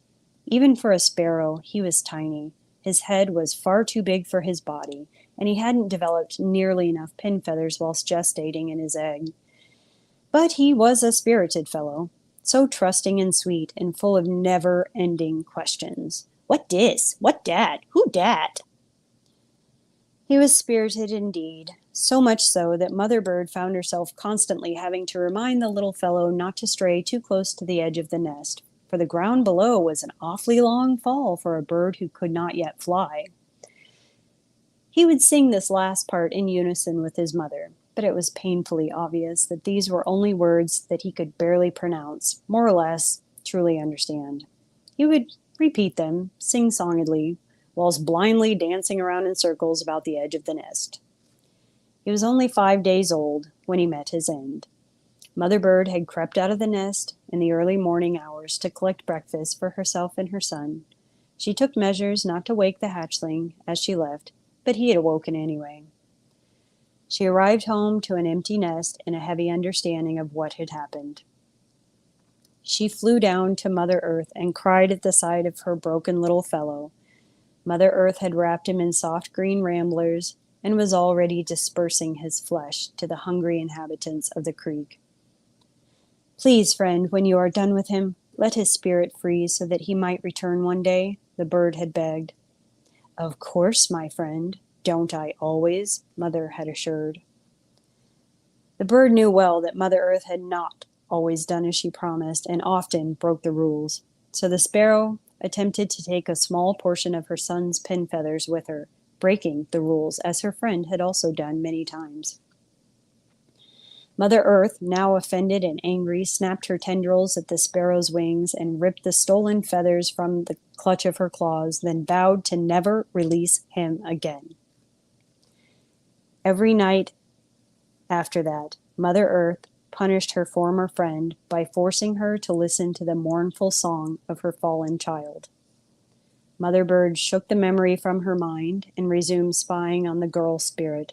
Speaker 6: Even for a sparrow, he was tiny. His head was far too big for his body, and he hadn't developed nearly enough pin feathers whilst gestating in his egg. But he was a spirited fellow, so trusting and sweet and full of never-ending questions. What dis? What dat? Who dat? He was spirited indeed, so much so that Mother Bird found herself constantly having to remind the little fellow not to stray too close to the edge of the nest, for the ground below was an awfully long fall for a bird who could not yet fly. He would sing this last part in unison with his mother, but it was painfully obvious that these were only words that he could barely pronounce, more or less truly understand. He would repeat them, sing-songedly, whilst blindly dancing around in circles about the edge of the nest. He was only 5 days old when he met his end. Mother Bird had crept out of the nest in the early morning hours to collect breakfast for herself and her son. She took measures not to wake the hatchling as she left, but he had awoken anyway. She arrived home to an empty nest and a heavy understanding of what had happened. She flew down to Mother Earth and cried at the sight of her broken little fellow. Mother Earth had wrapped him in soft green ramblers and was already dispersing his flesh to the hungry inhabitants of the creek. Please, friend, when you are done with him, let his spirit free so that he might return one day, the bird had begged. Of course, my friend. Don't I always? Mother had assured. The bird knew well that Mother Earth had not always done as she promised and often broke the rules. So the sparrow attempted to take a small portion of her son's pin feathers with her, breaking the rules as her friend had also done many times. Mother Earth, now offended and angry, snapped her tendrils at the sparrow's wings and ripped the stolen feathers from the clutch of her claws, then vowed to never release him again. Every night after that, Mother Earth punished her former friend by forcing her to listen to the mournful song of her fallen child. Mother Bird shook the memory from her mind and resumed spying on the girl spirit.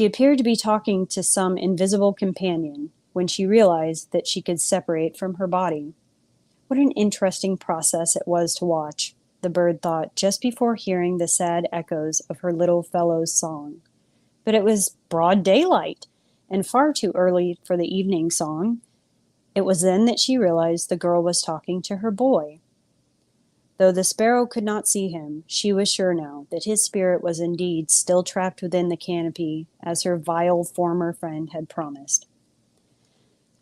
Speaker 6: She appeared to be talking to some invisible companion when she realized that she could separate from her body. What an interesting process it was to watch, the bird thought just before hearing the sad echoes of her little fellow's song. But it was broad daylight, and far too early for the evening song. It was then that she realized the girl was talking to her boy. Though the sparrow could not see him, she was sure now that his spirit was indeed still trapped within the canopy, as her vile former friend had promised.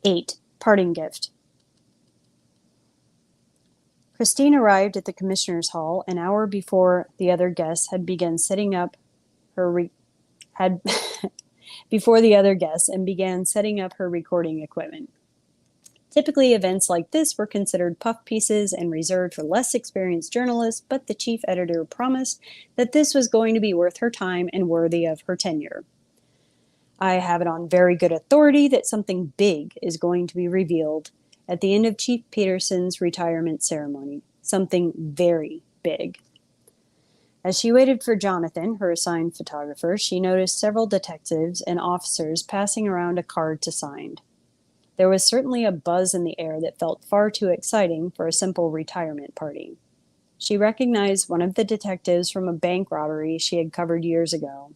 Speaker 6: 8. Parting gift. Christine arrived at the commissioner's hall an hour before the other guests and began setting up her recording equipment. Typically, events like this were considered puff pieces and reserved for less experienced journalists, but the chief editor promised that this was going to be worth her time and worthy of her tenure. I have it on very good authority that something big is going to be revealed at the end of Chief Peterson's retirement ceremony. Something very big. As she waited for Jonathan, her assigned photographer, she noticed several detectives and officers passing around a card to sign. There was certainly a buzz in the air that felt far too exciting for a simple retirement party. She recognized one of the detectives from a bank robbery she had covered years ago.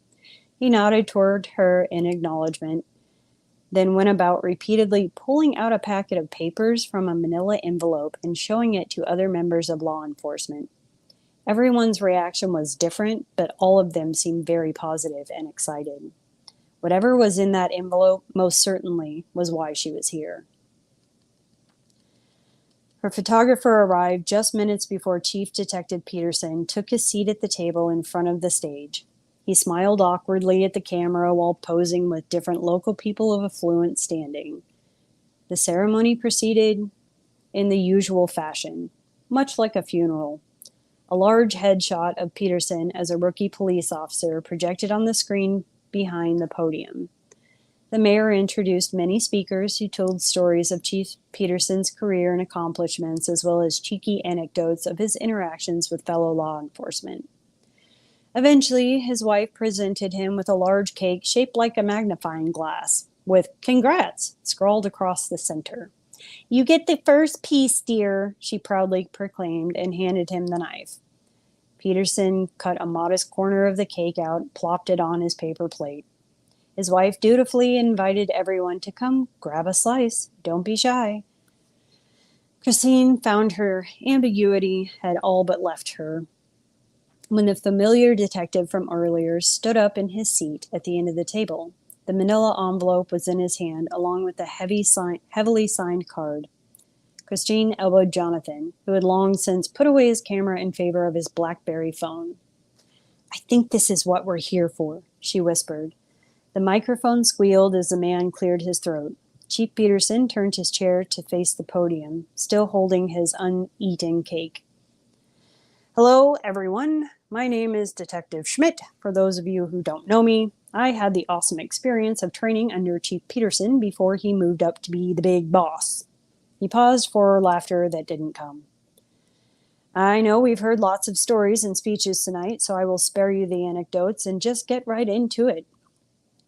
Speaker 6: He nodded toward her in acknowledgement, then went about repeatedly pulling out a packet of papers from a manila envelope and showing it to other members of law enforcement. Everyone's reaction was different, but all of them seemed very positive and excited. Whatever was in that envelope most certainly was why she was here. Her photographer arrived just minutes before Chief Detective Peterson took his seat at the table in front of the stage. He smiled awkwardly at the camera while posing with different local people of affluent standing. The ceremony proceeded in the usual fashion, much like a funeral. A large headshot of Peterson as a rookie police officer projected on the screen behind the podium. The mayor introduced many speakers who told stories of Chief Peterson's career and accomplishments, as well as cheeky anecdotes of his interactions with fellow law enforcement. Eventually, his wife presented him with a large cake shaped like a magnifying glass, with "Congrats" scrawled across the center. "You get the first piece, dear," she proudly proclaimed and handed him the knife. Peterson cut a modest corner of the cake out, plopped it on his paper plate. His wife dutifully invited everyone to come grab a slice. Don't be shy. Christine found her ambiguity had all but left her when the familiar detective from earlier stood up in his seat at the end of the table. The manila envelope was in his hand, along with a heavily signed card. Christine elbowed Jonathan, who had long since put away his camera in favor of his BlackBerry phone. "I think this is what we're here for," she whispered. The microphone squealed as the man cleared his throat. Chief Peterson turned his chair to face the podium, still holding his uneaten cake. "Hello, everyone. My name is Detective Schmidt. For those of you who don't know me, I had the awesome experience of training under Chief Peterson before he moved up to be the big boss." He paused for laughter that didn't come. "I know we've heard lots of stories and speeches tonight, so I will spare you the anecdotes and just get right into it.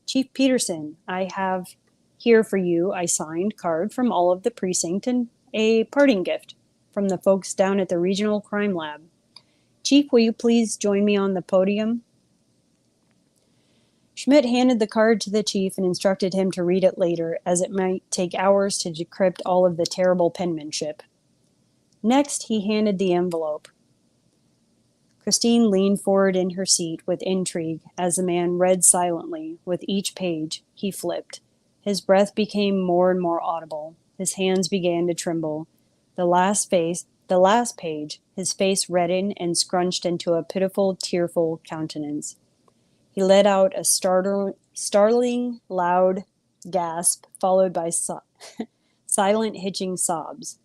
Speaker 6: Chief Peterson, I have here for you a signed card from all of the precinct and a parting gift from the folks down at the Regional Crime Lab. Chief, will you please join me on the podium?" Schmidt handed the card to the chief and instructed him to read it later, as it might take hours to decrypt all of the terrible penmanship. Next, he handed the envelope. Christine leaned forward in her seat with intrigue as the man read silently with each page he flipped. His breath became more and more audible. His hands began to tremble. The last page, his face reddened and scrunched into a pitiful, tearful countenance. He let out a startling, loud gasp, followed by silent, hitching sobs.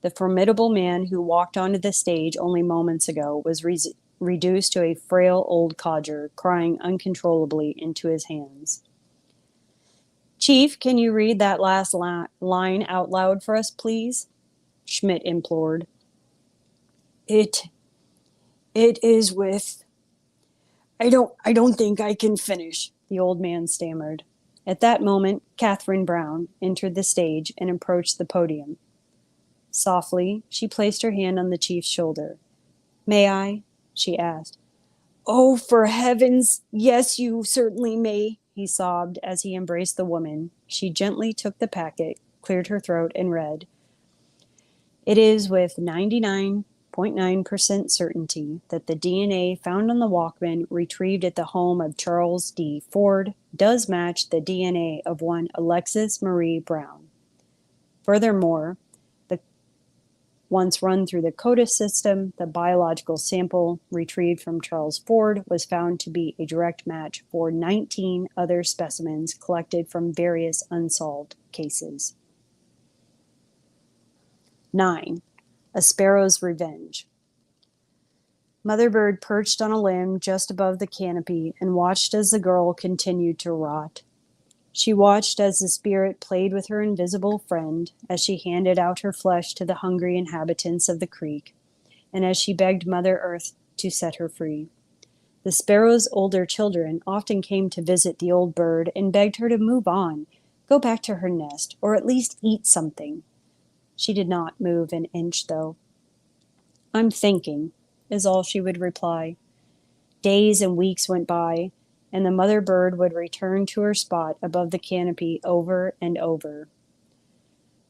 Speaker 6: The formidable man who walked onto the stage only moments ago was reduced to a frail old codger, crying uncontrollably into his hands. "Chief, can you read that last line out loud for us, please?" Schmidt implored. It is with... I don't think I can finish," the old man stammered. At that moment, Catherine Brown entered the stage and approached the podium. Softly, she placed her hand on the chief's shoulder. "May I?" she asked. "Oh, for heavens, yes, you certainly may," he sobbed as he embraced the woman. She gently took the packet, cleared her throat, and read, "It is with 99.9% certainty that the DNA found on the Walkman retrieved at the home of Charles D. Ford does match the DNA of one Alexis Marie Brown. Furthermore, once run through the CODIS system, the biological sample retrieved from Charles Ford was found to be a direct match for 19 other specimens collected from various unsolved cases." 9. A Sparrow's Revenge. Mother Bird perched on a limb just above the canopy and watched as the girl continued to rot. She watched as the spirit played with her invisible friend, as she handed out her flesh to the hungry inhabitants of the creek, and as she begged Mother Earth to set her free. The sparrow's older children often came to visit the old bird and begged her to move on, go back to her nest, or at least eat something. She did not move an inch, though. "I'm thinking," is all she would reply. Days and weeks went by, and the mother bird would return to her spot above the canopy over and over.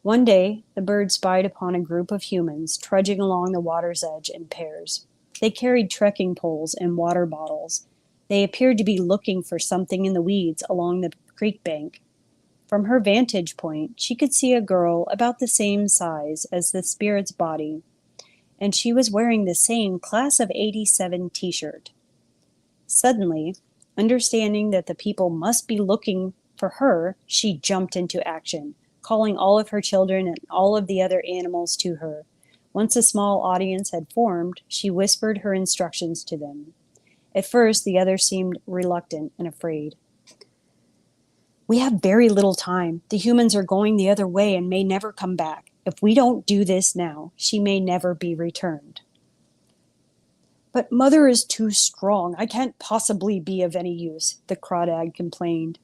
Speaker 6: One day, the bird spied upon a group of humans trudging along the water's edge in pairs. They carried trekking poles and water bottles. They appeared to be looking for something in the weeds along the creek bank. From her vantage point, she could see a girl about the same size as the spirit's body, and she was wearing the same Class of '87 t-shirt. Suddenly, understanding that the people must be looking for her, she jumped into action, calling all of her children and all of the other animals to her. Once a small audience had formed, she whispered her instructions to them. At first, the others seemed reluctant and afraid. "We have very little time. The humans are going the other way and may never come back. If we don't do this now, she may never be returned." "But Mother is too strong. I can't possibly be of any use," the crawdad complained.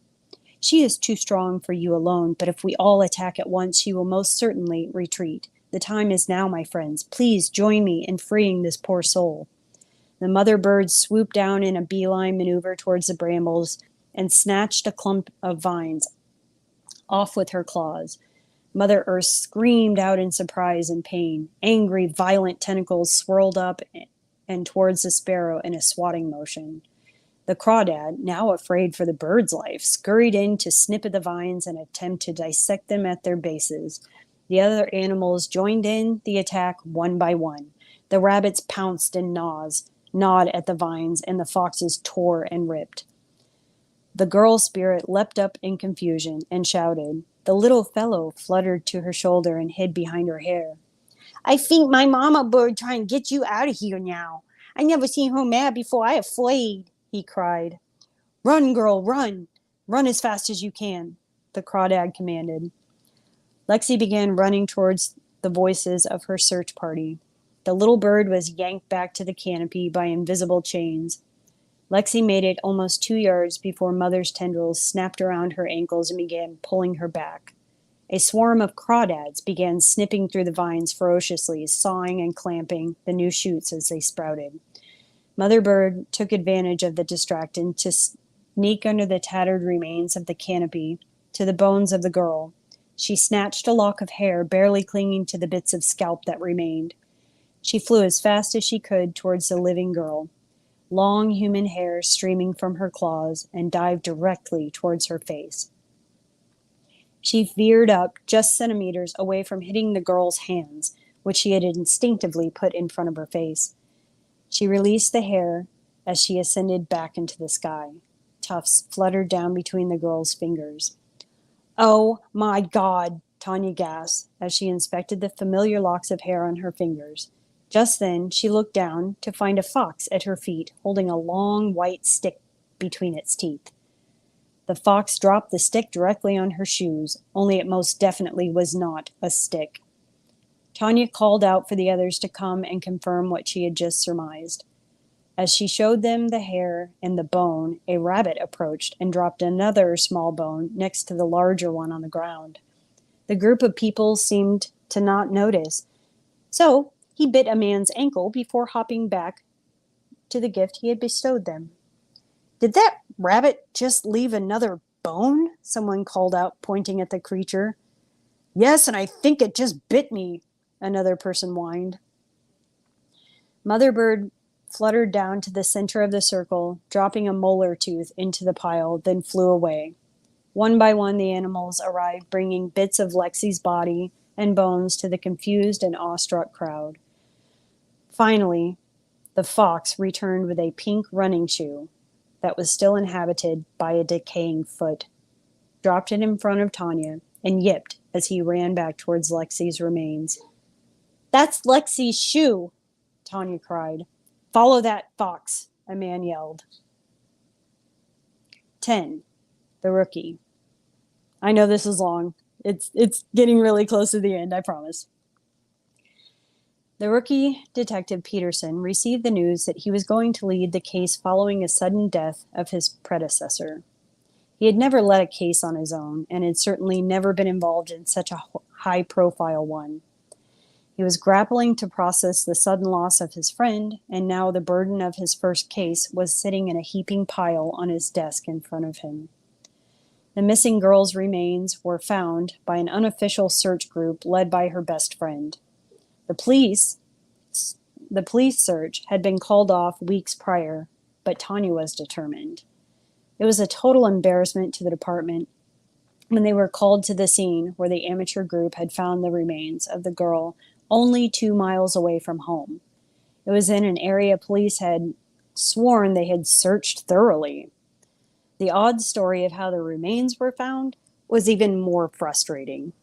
Speaker 6: "She is too strong for you alone, but if we all attack at once, she will most certainly retreat. The time is now, my friends. Please join me in freeing this poor soul." The mother bird swooped down in a beeline maneuver towards the brambles and snatched a clump of vines off with her claws. Mother Earth screamed out in surprise and pain. Angry, violent tentacles swirled up and towards the sparrow in a swatting motion. The crawdad, now afraid for the bird's life, scurried in to snip at the vines and attempt to dissect them at their bases. The other animals joined in the attack one by one. The rabbits pounced and gnawed at the vines, and the foxes tore and ripped. The girl spirit leapt up in confusion and shouted. The little fellow fluttered to her shoulder and hid behind her hair. "I think my mama bird trying to get you out of here now. I never seen her mad before. I afraid," he cried. "Run, girl, run! Run as fast as you can," the crawdad commanded. Lexi began running towards the voices of her search party. The little bird was yanked back to the canopy by invisible chains. Lexi made it almost 2 yards before Mother's tendrils snapped around her ankles and began pulling her back. A swarm of crawdads began snipping through the vines ferociously, sawing and clamping the new shoots as they sprouted. Mother Bird took advantage of the distraction to sneak under the tattered remains of the canopy to the bones of the girl. She snatched a lock of hair, barely clinging to the bits of scalp that remained. She flew as fast as she could towards the living girl, long human hair streaming from her claws, and dived directly towards her face. She veered up just centimeters away from hitting the girl's hands, which she had instinctively put in front of her face. She released the hair as she ascended back into the sky. Tufts fluttered down between the girl's fingers. "Oh my God," Tanya gasped as she inspected the familiar locks of hair on her fingers. Just then, she looked down to find a fox at her feet, holding a long white stick between its teeth. The fox dropped the stick directly on her shoes, only it most definitely was not a stick. Tanya called out for the others to come and confirm what she had just surmised. As she showed them the hair and the bone, a rabbit approached and dropped another small bone next to the larger one on the ground. The group of people seemed to not notice, so he bit a man's ankle before hopping back to the gift he had bestowed them. "Did that rabbit just leave another bone?" someone called out, pointing at the creature. "Yes, and I think it just bit me," another person whined. Mother Bird fluttered down to the center of the circle, dropping a molar tooth into the pile, then flew away. One by one, the animals arrived, bringing bits of Lexi's body and bones to the confused and awestruck crowd. Finally, the fox returned with a pink running shoe that was still inhabited by a decaying foot, dropped it in front of Tanya, and yipped as he ran back towards Lexi's remains. "That's Lexi's shoe," Tanya cried. "Follow that fox," a man yelled. 10. The Rookie. I know this is long. It's getting really close to the end, I promise. The rookie detective Peterson received the news that he was going to lead the case following a sudden death of his predecessor. He had never led a case on his own and had certainly never been involved in such a high-profile one. He was grappling to process the sudden loss of his friend, and now the burden of his first case was sitting in a heaping pile on his desk in front of him. The missing girl's remains were found by an unofficial search group led by her best friend. The police search had been called off weeks prior, but Tanya was determined. It was a total embarrassment to the department when they were called to the scene where the amateur group had found the remains of the girl only 2 miles away from home. It was in an area police had sworn they had searched thoroughly. The odd story of how the remains were found was even more frustrating.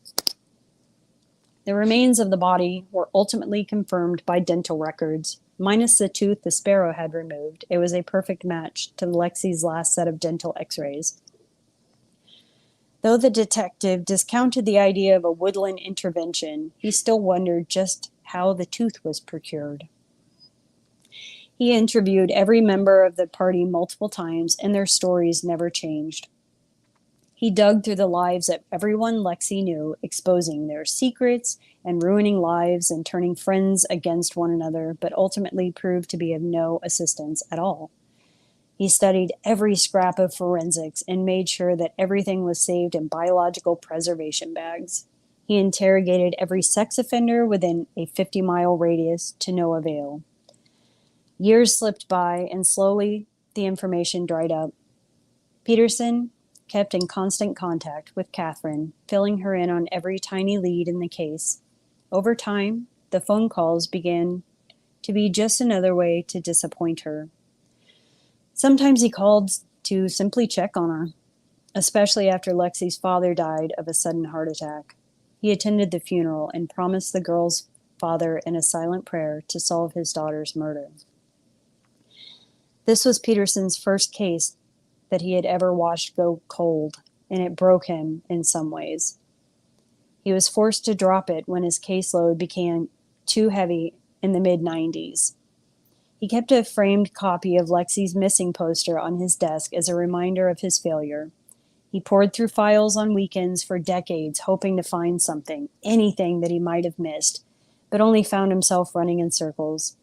Speaker 6: The remains of the body were ultimately confirmed by dental records. Minus the tooth the sparrow had removed, it was a perfect match to Lexi's last set of dental x-rays. Though the detective discounted the idea of a woodland intervention, he still wondered just how the tooth was procured. He interviewed every member of the party multiple times, and their stories never changed. He dug through the lives of everyone Lexi knew, exposing their secrets and ruining lives and turning friends against one another, but ultimately proved to be of no assistance at all. He studied every scrap of forensics and made sure that everything was saved in biological preservation bags. He interrogated every sex offender within a 50-mile radius to no avail. Years slipped by, and slowly the information dried up. Peterson kept in constant contact with Catherine, filling her in on every tiny lead in the case. Over time, the phone calls began to be just another way to disappoint her. Sometimes he called to simply check on her, especially after Lexi's father died of a sudden heart attack. He attended the funeral and promised the girl's father in a silent prayer to solve his daughter's murder. This was Peterson's first case that he had ever watched go cold, and it broke him in some ways. He was forced to drop it when his caseload became too heavy in the mid-90s. He kept a framed copy of Lexi's missing poster on his desk as a reminder of his failure. He pored through files on weekends for decades, hoping to find something, anything that he might have missed, but only found himself running in circles.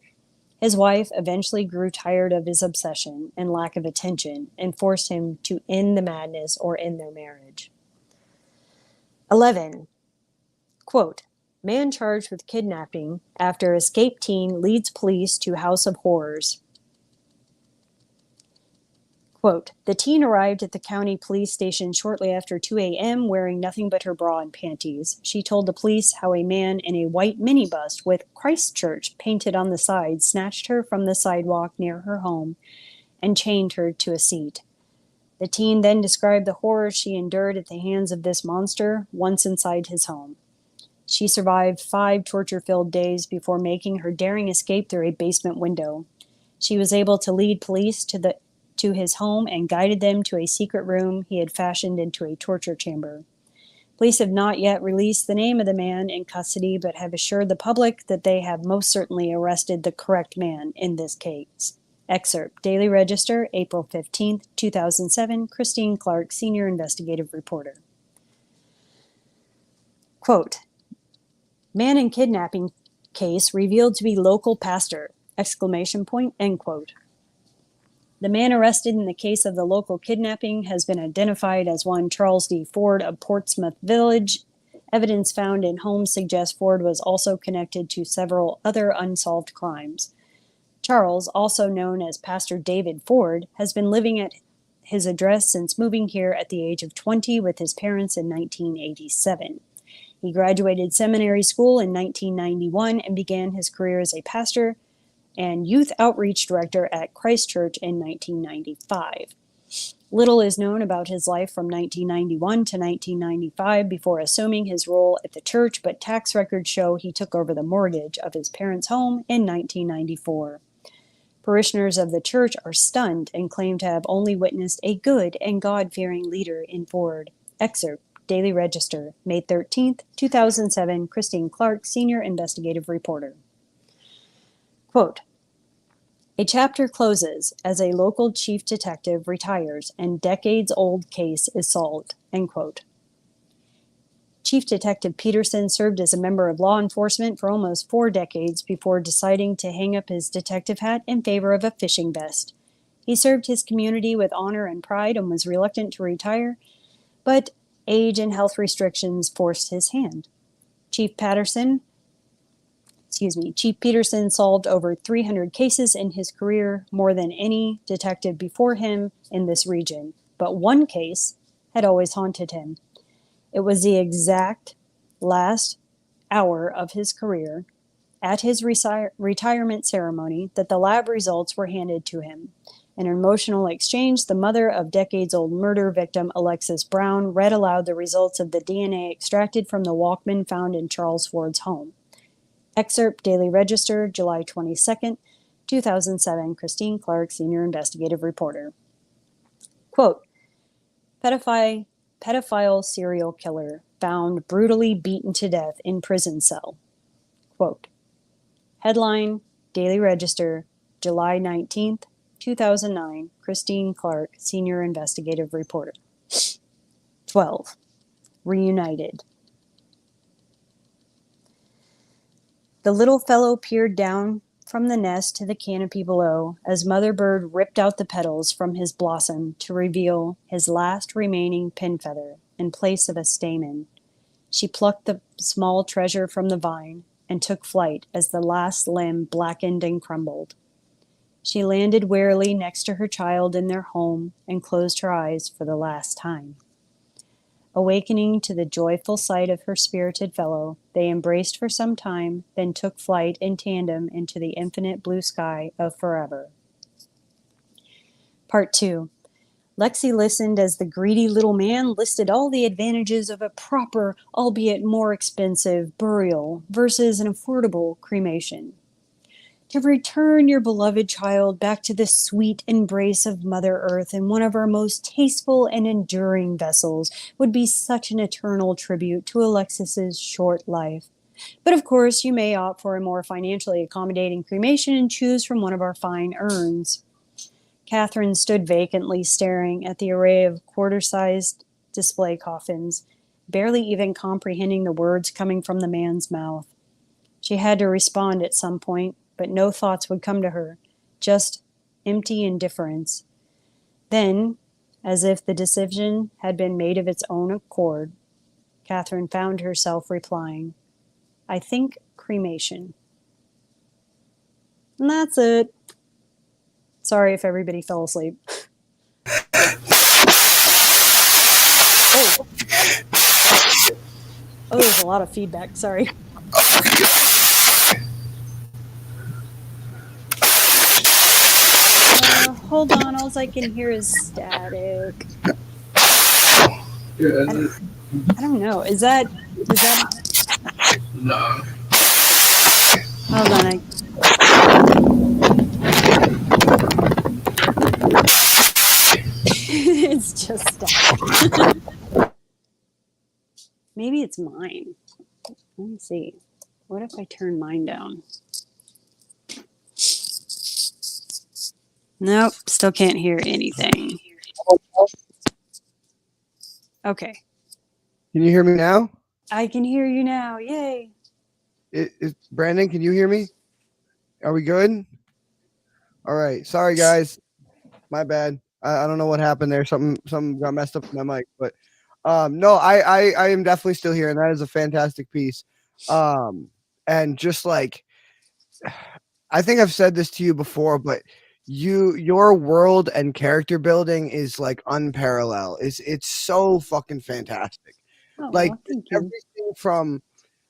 Speaker 6: His wife eventually grew tired of his obsession and lack of attention and forced him to end the madness or end their marriage. 11. Quote, man charged with kidnapping after escaped teen leads police to house of horrors. Quote, the teen arrived at the county police station shortly after 2 a.m. wearing nothing but her bra and panties. She told the police how a man in a white minibus with Christchurch painted on the side snatched her from the sidewalk near her home and chained her to a seat. The teen then described the horror she endured at the hands of this monster once inside his home. She survived 5 torture-filled days before making her daring escape through a basement window. She was able to lead police to his home and guided them to a secret room he had fashioned into a torture chamber. Police have not yet released the name of the man in custody, but have assured the public that they have most certainly arrested the correct man in this case. Excerpt, Daily Register, April 15th, 2007, Christine Clark, Senior Investigative Reporter. Quote, man in kidnapping case revealed to be local pastor, exclamation point, end quote. The man arrested in the case of the local kidnapping has been identified as one Charles D. Ford of Portsmouth Village. Evidence found in homes suggests Ford was also connected to several other unsolved crimes. Charles, also known as Pastor David Ford, has been living at his address since moving here at the age of 20 with his parents in 1987. He graduated seminary school in 1991 and began his career as a pastor and youth outreach director at Christ Church in 1995. Little is known about his life from 1991 to 1995 before assuming his role at the church, but tax records show he took over the mortgage of his parents' home in 1994. Parishioners of the church are stunned and claim to have only witnessed a good and God-fearing leader in Ford. Excerpt, Daily Register, May 13th, 2007, Christine Clark, Senior Investigative Reporter. Quote, a chapter closes as a local chief detective retires and decades-old case is solved, end quote. Chief Detective Peterson served as a member of law enforcement for almost 4 decades before deciding to hang up his detective hat in favor of a fishing vest. He served his community with honor and pride and was reluctant to retire, but age and health restrictions forced his hand. Chief Peterson solved over 300 cases in his career, more than any detective before him in this region. But one case had always haunted him. It was the exact last hour of his career, at his retirement ceremony, that the lab results were handed to him. In an emotional exchange, the mother of decades-old murder victim Alexis Brown read aloud the results of the DNA extracted from the Walkman found in Charles Ford's home. Excerpt, Daily Register, July 22nd, 2007, Christine Clark, Senior Investigative Reporter. Quote, pedophile serial killer found brutally beaten to death in prison cell. Quote, headline, Daily Register, July 19th, 2009, Christine Clark, Senior Investigative Reporter. 12. Reunited. The little fellow peered down from the nest to the canopy below as Mother Bird ripped out the petals from his blossom to reveal his last remaining pin feather in place of a stamen. She plucked the small treasure from the vine and took flight as the last limb blackened and crumbled. She landed wearily next to her child in their home and closed her eyes for the last time. Awakening to the joyful sight of her spirited fellow, they embraced for some time, then took flight in tandem into the infinite blue sky of forever. Part 2. Lexi listened as the greedy little man listed all the advantages of a proper, albeit more expensive, burial versus an affordable cremation. To return your beloved child back to the sweet embrace of Mother Earth in one of our most tasteful and enduring vessels would be such an eternal tribute to Alexis's short life. But of course, you may opt for a more financially accommodating cremation and choose from one of our fine urns. Catherine stood vacantly staring at the array of quarter-sized display coffins, barely even comprehending the words coming from the man's mouth. She had to respond at some point, but no thoughts would come to her, just empty indifference. Then, as if the decision had been made of its own accord, Catherine found herself replying, I think cremation. And that's it. Sorry if everybody fell asleep. Oh, there's a lot of feedback. Sorry. Hold on. All I can hear is static. I don't know. Is that?
Speaker 7: No.
Speaker 6: Hold on. It's just static. Maybe it's mine. Let me see. What if I turn mine down? Nope, still can't hear anything. Okay.
Speaker 1: Can you hear me now?
Speaker 6: I can hear you now. Yay.
Speaker 1: Brandon, can you hear me? Are we good? All right. Sorry, guys. My bad. I don't know what happened there. Something got messed up with my mic, but no, I am definitely still here, and that is a fantastic piece. And just like I think I've said this to you before, but your world and character building is like unparalleled. It's so fucking fantastic.
Speaker 6: Oh,
Speaker 1: Like
Speaker 6: thank you.
Speaker 1: everything from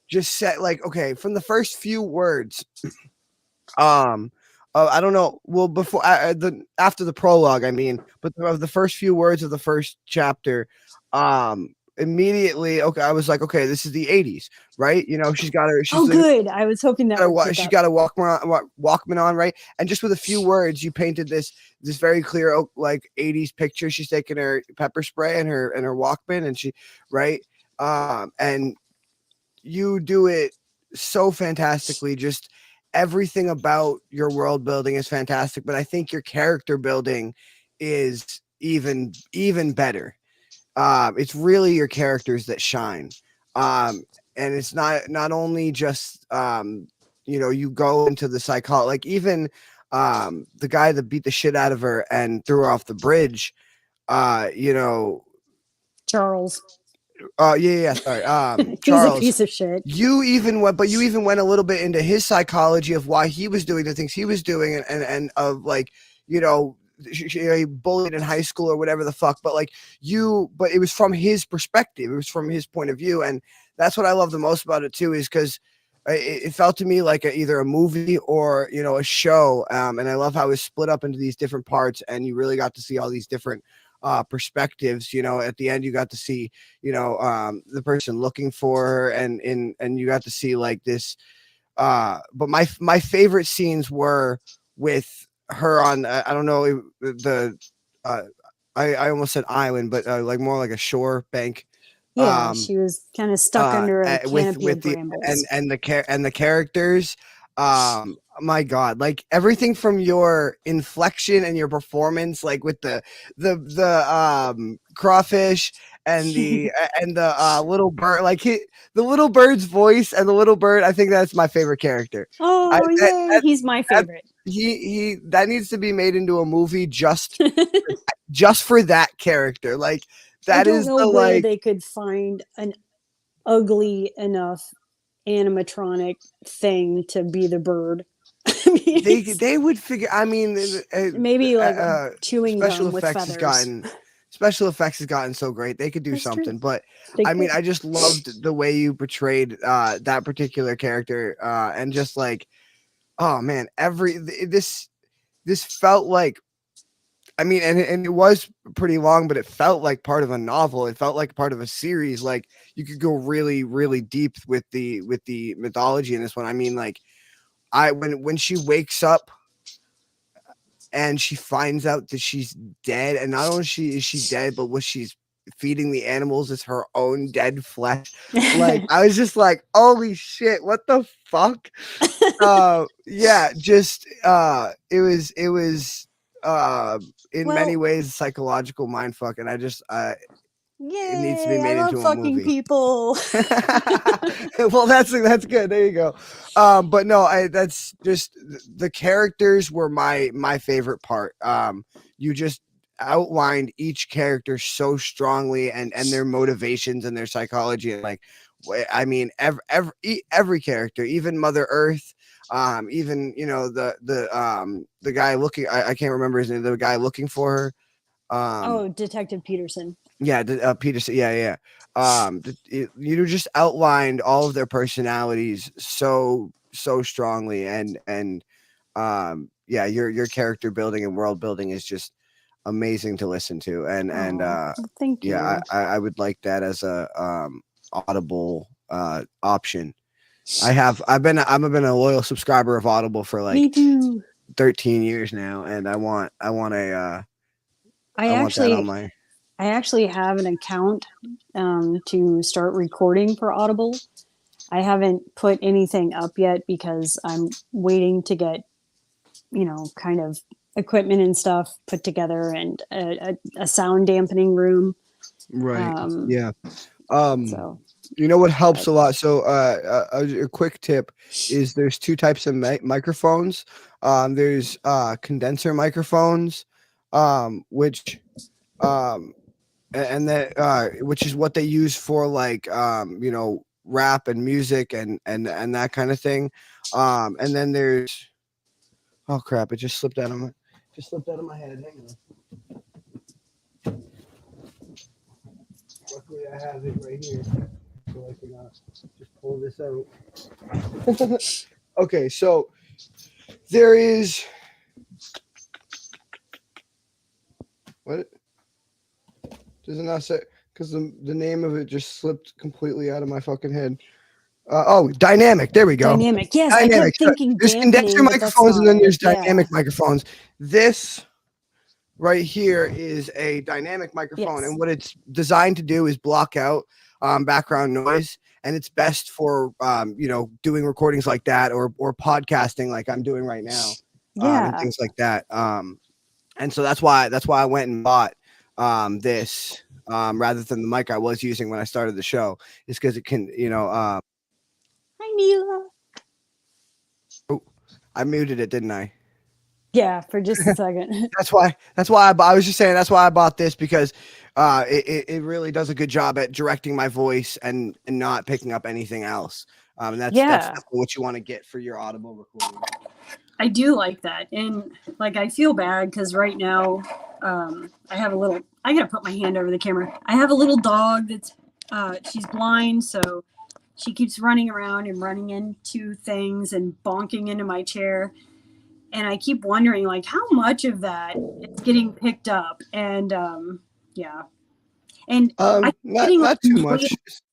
Speaker 1: just set like okay from the first few words I don't know well before the after the prologue I mean but of the first few words of the first chapter immediately okay I was like okay this is the 80s right you know she's
Speaker 6: Oh, good. I was hoping that would pick
Speaker 1: she's
Speaker 6: up.
Speaker 1: got a Walkman on right and just with a few words you painted this very clear like 80s picture. She's taking her pepper spray and her Walkman and she right and you do it so fantastically. Just everything about your world building is fantastic, but I think your character building is even better. It's really your characters that shine, and it's not only just you know you go into the psychology, like even the guy that beat the shit out of her and threw her off the bridge. You know,
Speaker 6: Charles.
Speaker 1: yeah, sorry.
Speaker 6: He's
Speaker 1: Charles,
Speaker 6: a piece of shit.
Speaker 1: you even went a little bit into his psychology of why he was doing the things he was doing and of like, you know, he bullied in high school or whatever the fuck, but like but it was from his perspective. It was from his point of view. And that's what I love the most about it too, is because it felt to me like either a movie or, you know, a show. And I love how it was split up into these different parts and you really got to see all these different perspectives. You know, at the end you got to see, you know, the person looking for her and you got to see like this but my favorite scenes were with her on I don't know the I almost said island but like more like a shore bank.
Speaker 6: Yeah, she was kind of stuck under a canopy of brambles.
Speaker 1: And the characters my god, like everything from your inflection and your performance, like with the crawfish and the little bird, like the little bird's voice and the little bird, I think that's my favorite character.
Speaker 6: Oh, he's my favorite.
Speaker 1: He that needs to be made into a movie just just for that character. Like that
Speaker 6: I don't
Speaker 1: is
Speaker 6: know
Speaker 1: the
Speaker 6: where
Speaker 1: like
Speaker 6: they could find an ugly enough animatronic thing to be the bird. I mean,
Speaker 1: they would figure. I mean,
Speaker 6: maybe like chewing
Speaker 1: special
Speaker 6: gum with
Speaker 1: effects
Speaker 6: feathers.
Speaker 1: Special effects has gotten so great. They could do
Speaker 6: That's
Speaker 1: something,
Speaker 6: true.
Speaker 1: but
Speaker 6: They
Speaker 1: I mean,
Speaker 6: could.
Speaker 1: I just loved the way you portrayed that particular character, and just like, oh man, this felt like. I mean, and it was pretty long, but it felt like part of a novel. It felt like part of a series. Like you could go really, really deep with the mythology in this one. I mean, like when she wakes up and she finds out that she's dead, and not only is she dead, but what she's feeding the animals is her own dead flesh. Like I was just like, holy shit, what the fuck? Yeah, just it was in many ways a psychological mindfuck, and I just it needs to be made
Speaker 6: I
Speaker 1: into
Speaker 6: love
Speaker 1: a
Speaker 6: fucking
Speaker 1: movie.
Speaker 6: people.
Speaker 1: Well, that's good. There you go. But no, that's just the characters were my favorite part. You just outlined each character so strongly and their motivations and their psychology and like, I mean, every character, even Mother Earth. Even you know the guy looking. I can't remember his name. The guy looking for her.
Speaker 6: Detective Peterson.
Speaker 1: Yeah, Peterson. Yeah. You just outlined all of their personalities so strongly, and yeah, your character building and world building is just amazing to listen to, and
Speaker 6: thank you.
Speaker 1: yeah, I would like that as a Audible option. I've been a loyal subscriber of Audible for
Speaker 6: Me
Speaker 1: like
Speaker 6: too.
Speaker 1: 13 years now, and I want a I want that on my.
Speaker 6: I actually have an account to start recording for Audible. I haven't put anything up yet because I'm waiting to get, you know, kind of equipment and stuff put together, and a sound dampening room.
Speaker 1: Right.
Speaker 6: Um,
Speaker 1: Yeah.
Speaker 6: So
Speaker 1: You know what helps a lot? So, a quick tip is there's two types of microphones. There's condenser microphones, which and that which is what they use for like rap and music and that kind of thing. And then there's oh crap! It just slipped out of my head. Hang on. Luckily, I have it right here, so I can just pull this out. Okay, so there is what does it not say? Because the name of it just slipped completely out of my fucking head. Dynamic. There we go.
Speaker 6: dynamic. Yes,
Speaker 1: Dynamic.
Speaker 6: I kept thinking
Speaker 1: There's
Speaker 6: dampening,
Speaker 1: condenser
Speaker 6: but that's
Speaker 1: microphones and
Speaker 6: not
Speaker 1: then there's
Speaker 6: it. Yeah.
Speaker 1: dynamic microphones. This right here is a dynamic microphone,
Speaker 6: Yes.
Speaker 1: and what it's designed to do is block out background noise, and it's best for doing recordings like that or podcasting like I'm doing right now, and
Speaker 6: Yeah.
Speaker 1: things like that. And so that's why I went and bought this rather than the mic I was using when I started the show, is because it can
Speaker 6: Hi, Neela.
Speaker 1: I muted it, didn't I?
Speaker 6: Yeah, for just a second.
Speaker 1: That's why I was just saying that's why I bought this, because it really does a good job at directing my voice and not picking up anything else. And that's definitely what you want to get for your audible recording.
Speaker 6: I do like that. And like, I feel bad because right now I have I gotta put my hand over the camera. I have a little dog that's she's blind, so she keeps running around and running into things and bonking into my chair. And I keep wondering, like, how much of that is getting picked up. And yeah. And I'm getting
Speaker 1: not too much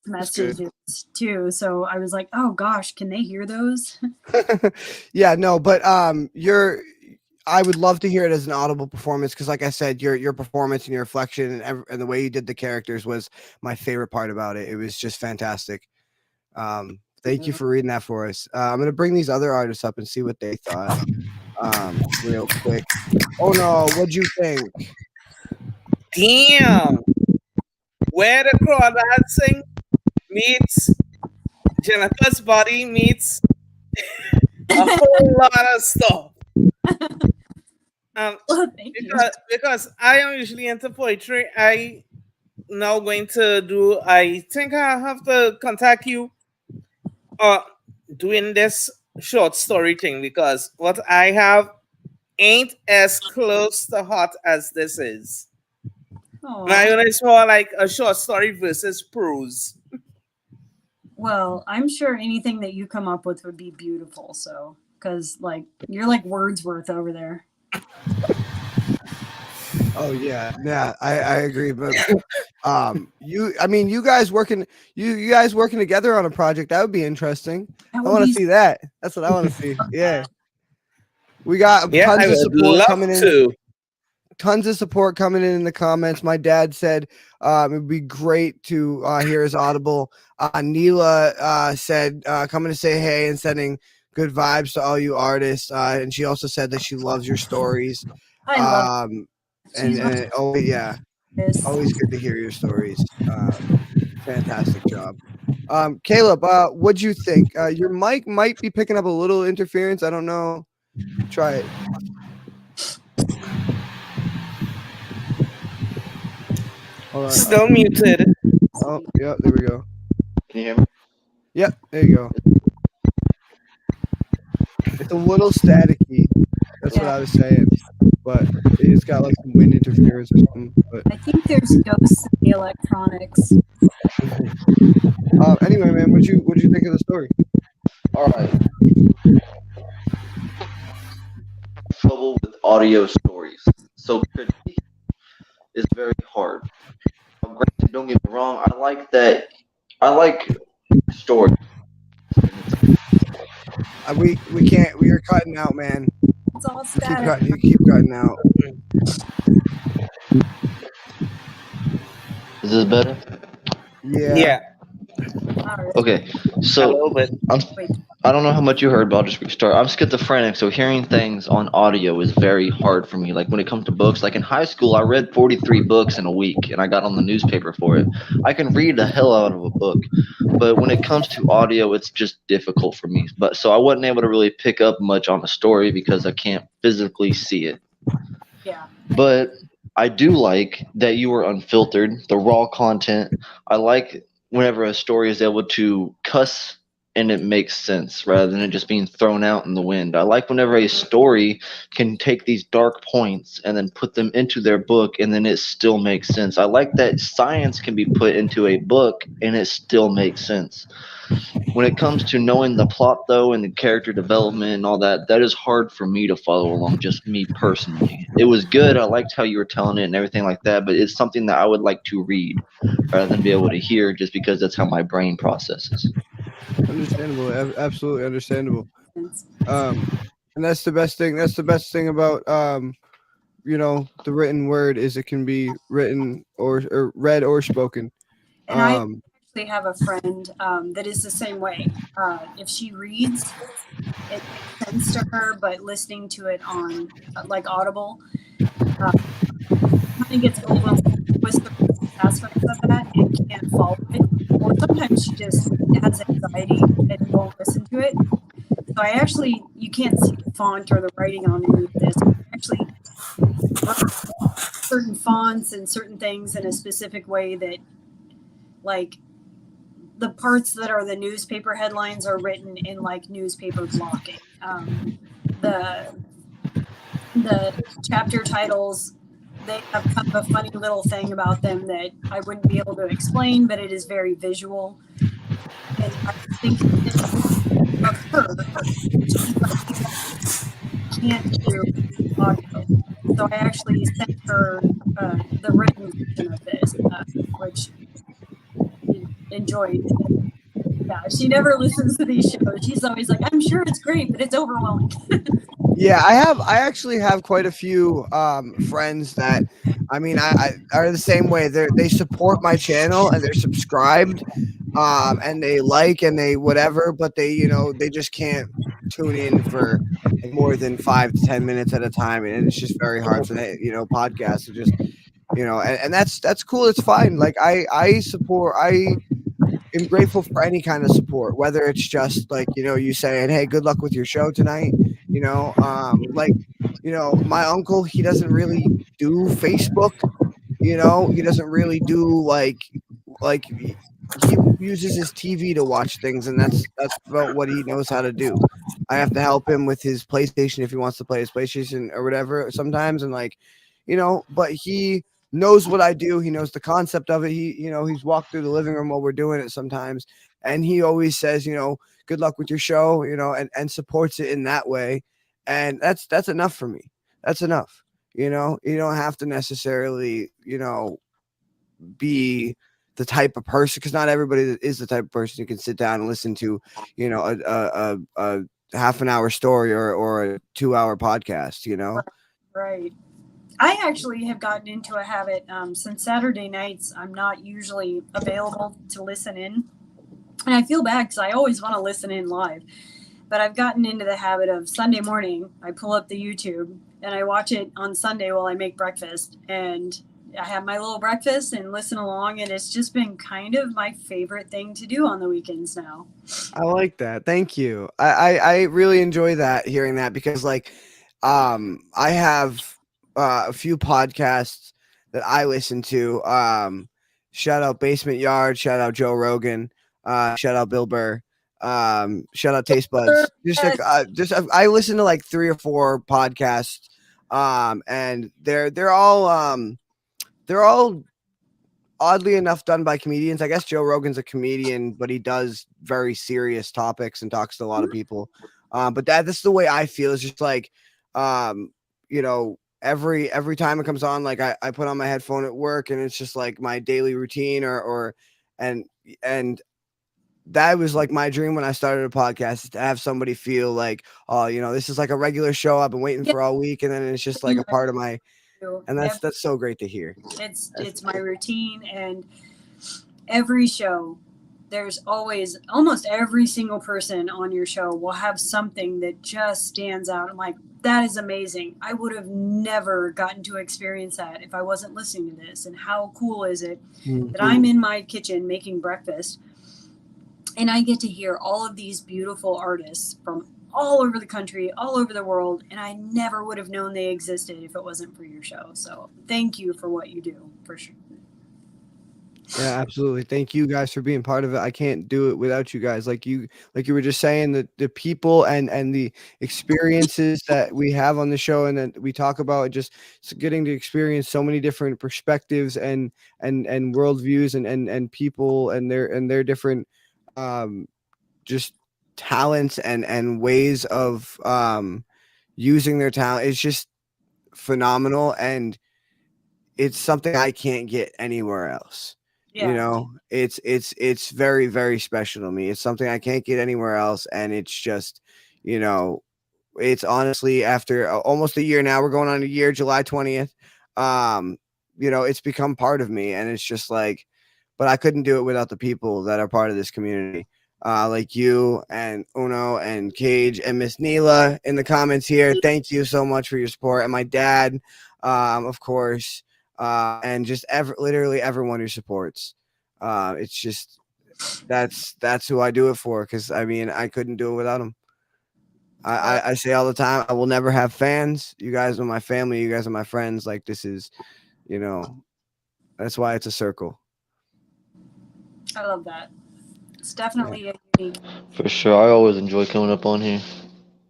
Speaker 6: messages too. So I was like, oh gosh, can they hear those?
Speaker 1: Yeah, no, but I would love to hear it as an audible performance, because like I said, your performance and your reflection and the way you did the characters was my favorite part about it. It was just fantastic. Thank you for reading that for us. I'm going to bring these other artists up and see what they thought real quick. Oh no, what'd you think?
Speaker 4: Damn. Where the crawdad sing meets Jennifer's body meets a whole lot of stuff. Because I am usually into poetry, I now going to do, I think I have to contact you doing this short story thing, because what I have ain't as close to hot as this is. My own is more like a short story versus prose.
Speaker 6: Well, I'm sure anything that you come up with would be beautiful. So, because like you're like Wordsworth over there.
Speaker 1: Oh yeah, I agree. But you guys working together on a project, that would be interesting. I want to see that. That's what I want to see. Yeah, we got tons of support coming in. Tons of support coming in the comments. My dad said it would be great to hear his audible. Neela said coming to say hey and sending good vibes to all you artists. And she also said that she loves your stories.
Speaker 6: I love
Speaker 1: and oh yeah, always good to hear your stories. Fantastic job. Caleb, what'd you think? Your mic might be picking up a little interference. I don't know. Try it.
Speaker 4: Still muted.
Speaker 1: Oh, yeah, there we go.
Speaker 3: Can you hear me?
Speaker 1: Yep, there you go. It's a little staticky. That's what I was saying. But it's got like some wind interference or something. But
Speaker 6: I think there's ghosts in the electronics.
Speaker 1: Anyway, man, what'd you think of the story?
Speaker 3: All right. Trouble with audio stories. So critique is very hard. Granted, don't get me wrong. I like that. I like stories.
Speaker 1: We can't. We are cutting out, man.
Speaker 6: It's all static.
Speaker 1: You keep cutting out.
Speaker 3: Is this better?
Speaker 1: Yeah.
Speaker 3: Okay. So I don't know how much you heard, but I'll just restart. I'm schizophrenic, so hearing things on audio is very hard for me. Like when it comes to books, like in high school, I read 43 books in a week, and I got on the newspaper for it. I can read the hell out of a book, but when it comes to audio, it's just difficult for me. But so I wasn't able to really pick up much on a story because I can't physically see it.
Speaker 5: Yeah.
Speaker 3: But I do like that you were unfiltered, the raw content. I like whenever a story is able to cuss and it makes sense rather than it just being thrown out in the wind. I like whenever a story can take these dark points and then put them into their book and then it still makes sense. I like that science can be put into a book and it still makes sense. When it comes to knowing the plot though and the character development and all that, that is hard for me to follow along, just me personally. It was good, I liked how you were telling it and everything like that, but it's something that I would like to read rather than be able to hear just because that's how my brain processes.
Speaker 1: Understandable, absolutely understandable. And that's the best thing. That's the best thing about the written word is it can be written or read or spoken.
Speaker 5: And I actually have a friend that is the same way. If she reads, it makes sense to her, but listening to it on like Audible, kind of gets overwhelmed with the aspects of that and can't follow it. Or sometimes she just has anxiety and won't listen to it. So you can't see the font or the writing on any of this. I actually write certain fonts and certain things in a specific way that, like, the parts that are the newspaper headlines are written in like newspaper blocking. The chapter titles, they have kind of a funny little thing about them that I wouldn't be able to explain, but it is very visual. And I think of her, she's like, can't do audio. So I actually sent her the written version of this, which enjoyed. Yeah, she never listens to these shows. She's always like, I'm sure it's great, but it's overwhelming.
Speaker 1: Yeah, I actually have quite a few friends that I are the same way. They support my channel and they're subscribed, and they like and they whatever, but they just can't tune in for like more than 5 to 10 minutes at a time, and it's just very hard for that podcasts to just and that's cool. It's fine. Like I support. I am grateful for any kind of support, whether it's just like you saying, hey, good luck with your show tonight. My uncle, he doesn't really do Facebook. He doesn't really do like he uses his TV to watch things, and that's about what he knows how to do. I have to help him with his PlayStation if he wants to play his PlayStation or whatever sometimes, and but he knows what I do. He knows the concept of it. He's walked through the living room while we're doing it sometimes, and he always says, good luck with your show, and supports it in that way, and that's enough for me. That's enough. You don't have to necessarily, be the type of person, because not everybody is the type of person who can sit down and listen to, a half an hour story or a 2 hour podcast.
Speaker 5: Right. I actually have gotten into a habit since Saturday nights. I'm not usually available to listen in. And I feel bad because I always want to listen in live. But I've gotten into the habit of Sunday morning, I pull up the YouTube and I watch it on Sunday while I make breakfast. And I have my little breakfast and listen along. And it's just been kind of my favorite thing to do on the weekends now.
Speaker 1: I like that. Thank you. I really enjoy that, hearing that, because I have a few podcasts that I listen to. Shout out Basement Yard, shout out Joe Rogan, shout out Bill Burr, shout out Taste Buds. I listen to like 3 or 4 podcasts, and they're all oddly enough done by comedians. I guess Joe Rogan's a comedian, but he does very serious topics and talks to a lot of people. But that's the way I feel. It's just like, every time it comes on, like I put on my headphone at work, and it's just like my daily routine and that was like my dream when I started a podcast, is to have somebody feel like, oh, this is like a regular show I've been waiting for all week. And then it's just like a part of my, and that's so great to hear.
Speaker 5: It's my routine, and every show
Speaker 6: there's always, almost every single person on your show will have something that just stands out. I'm like, that is amazing. I would have never gotten to experience that if I wasn't listening to this. And how cool is it that I'm in my kitchen making breakfast and I get to hear all of these beautiful artists from all over the country, all over the world, and I never would have known they existed if it wasn't for your show. So thank you for what you do, for sure.
Speaker 1: Yeah, absolutely. Thank you guys for being part of it. I can't do it without you guys. Like you were just saying, the people and the experiences that we have on the show and that we talk about, just getting to experience so many different perspectives and worldviews and people and their different just talents and ways of using their talent is just phenomenal, and it's something I can't get anywhere else.
Speaker 6: Yeah.
Speaker 1: You know, it's very, very special to me. It's something I can't get anywhere else, and it's just, you know, it's honestly, after almost a year now, we're going on a year, July 20th. You know, it's become part of me, and it's just like, but I couldn't do it without the people that are part of this community. Like you and Uno and Cage and Miss Neela in the comments here. Thank you so much for your support. And my dad, of course, and just literally everyone who supports. It's just, that's who I do it for. Cause I mean, I couldn't do it without them. I say all the time, I will never have fans. You guys are my family. You guys are my friends. Like, this is, you know, that's why it's a circle.
Speaker 6: I love that. It's definitely a unique.
Speaker 3: For sure. I always enjoy coming up on here.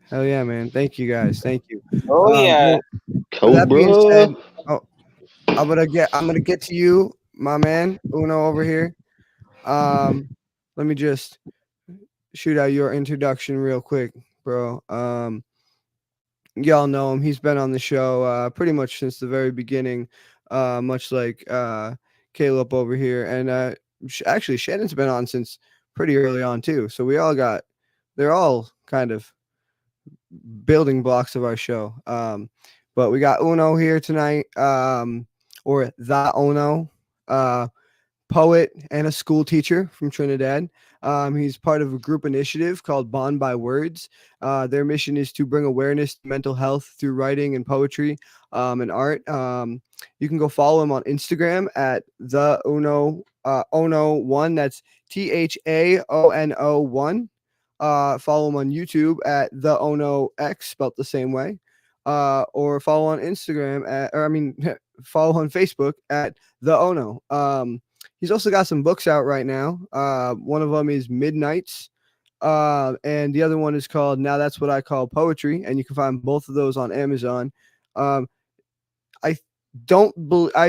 Speaker 1: Hell yeah, man. Thank you guys. Thank you.
Speaker 4: Oh yeah.
Speaker 1: With that being said,
Speaker 3: Cobra.
Speaker 1: I'm gonna get to you, my man, Uno over here. Let me just shoot out your introduction real quick, bro. Y'all know him. He's been on the show pretty much since the very beginning, much like Caleb over here. And actually, Shannon's been on since pretty early on too. So they're all kind of building blocks of our show. But we got Uno here tonight, or the Uno, poet and a school teacher from Trinidad. He's part of a group initiative called Bond by Words. Their mission is to bring awareness to mental health through writing and poetry and art. You can go follow him on Instagram at the Ono1. That's THAONO1. Follow him on YouTube at the Ono X, spelled the same way. Or follow on Instagram follow on Facebook at the Ono. He's also got some books out right now. One of them is Midnights, and the other one is called Now That's What I Call Poetry, and you can find both of those on Amazon. I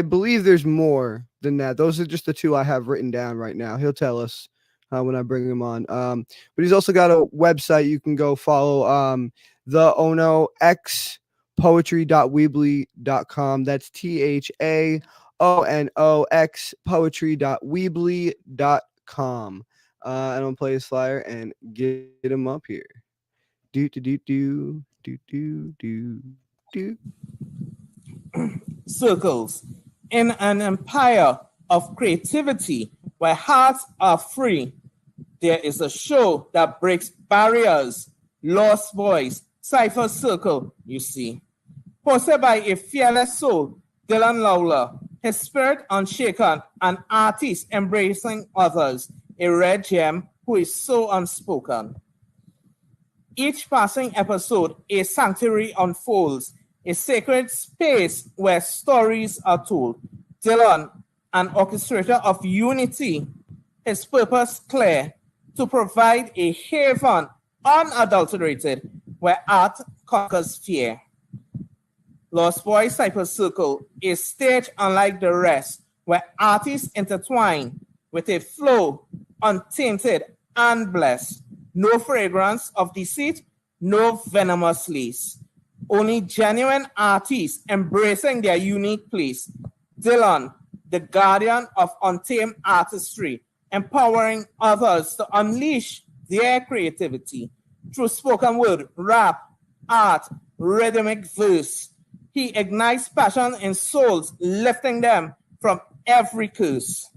Speaker 1: believe there's more than that. Those are just the two I have written down right now. He'll tell us when I bring him on. But he's also got a website you can go follow, the Ono X poetry.weebly.com. That's THAONOX poetry.weebly.com. And I'm gonna play his flyer and get him up here.
Speaker 4: Circles. In an empire of creativity where hearts are free, there is a show that breaks barriers. Lostboys, Cypher Circle, you see. Hosted by a fearless soul, Dylan Lawler, his spirit unshaken, an artist embracing others, a red gem who is so unspoken. Each passing episode, a sanctuary unfolds, a sacred space where stories are told. Dylan, an orchestrator of unity, his purpose clear, to provide a haven unadulterated where art conquers fear. Lostboys Cypher Circle, a stage unlike the rest where artists intertwine with a flow untainted and blessed. No fragrance of deceit, no venomous lace. Only genuine artists embracing their unique place. Dylan, the guardian of untamed artistry, empowering others to unleash their creativity through spoken word, rap, art, rhythmic verse. He ignites passion in souls, lifting them from every curse.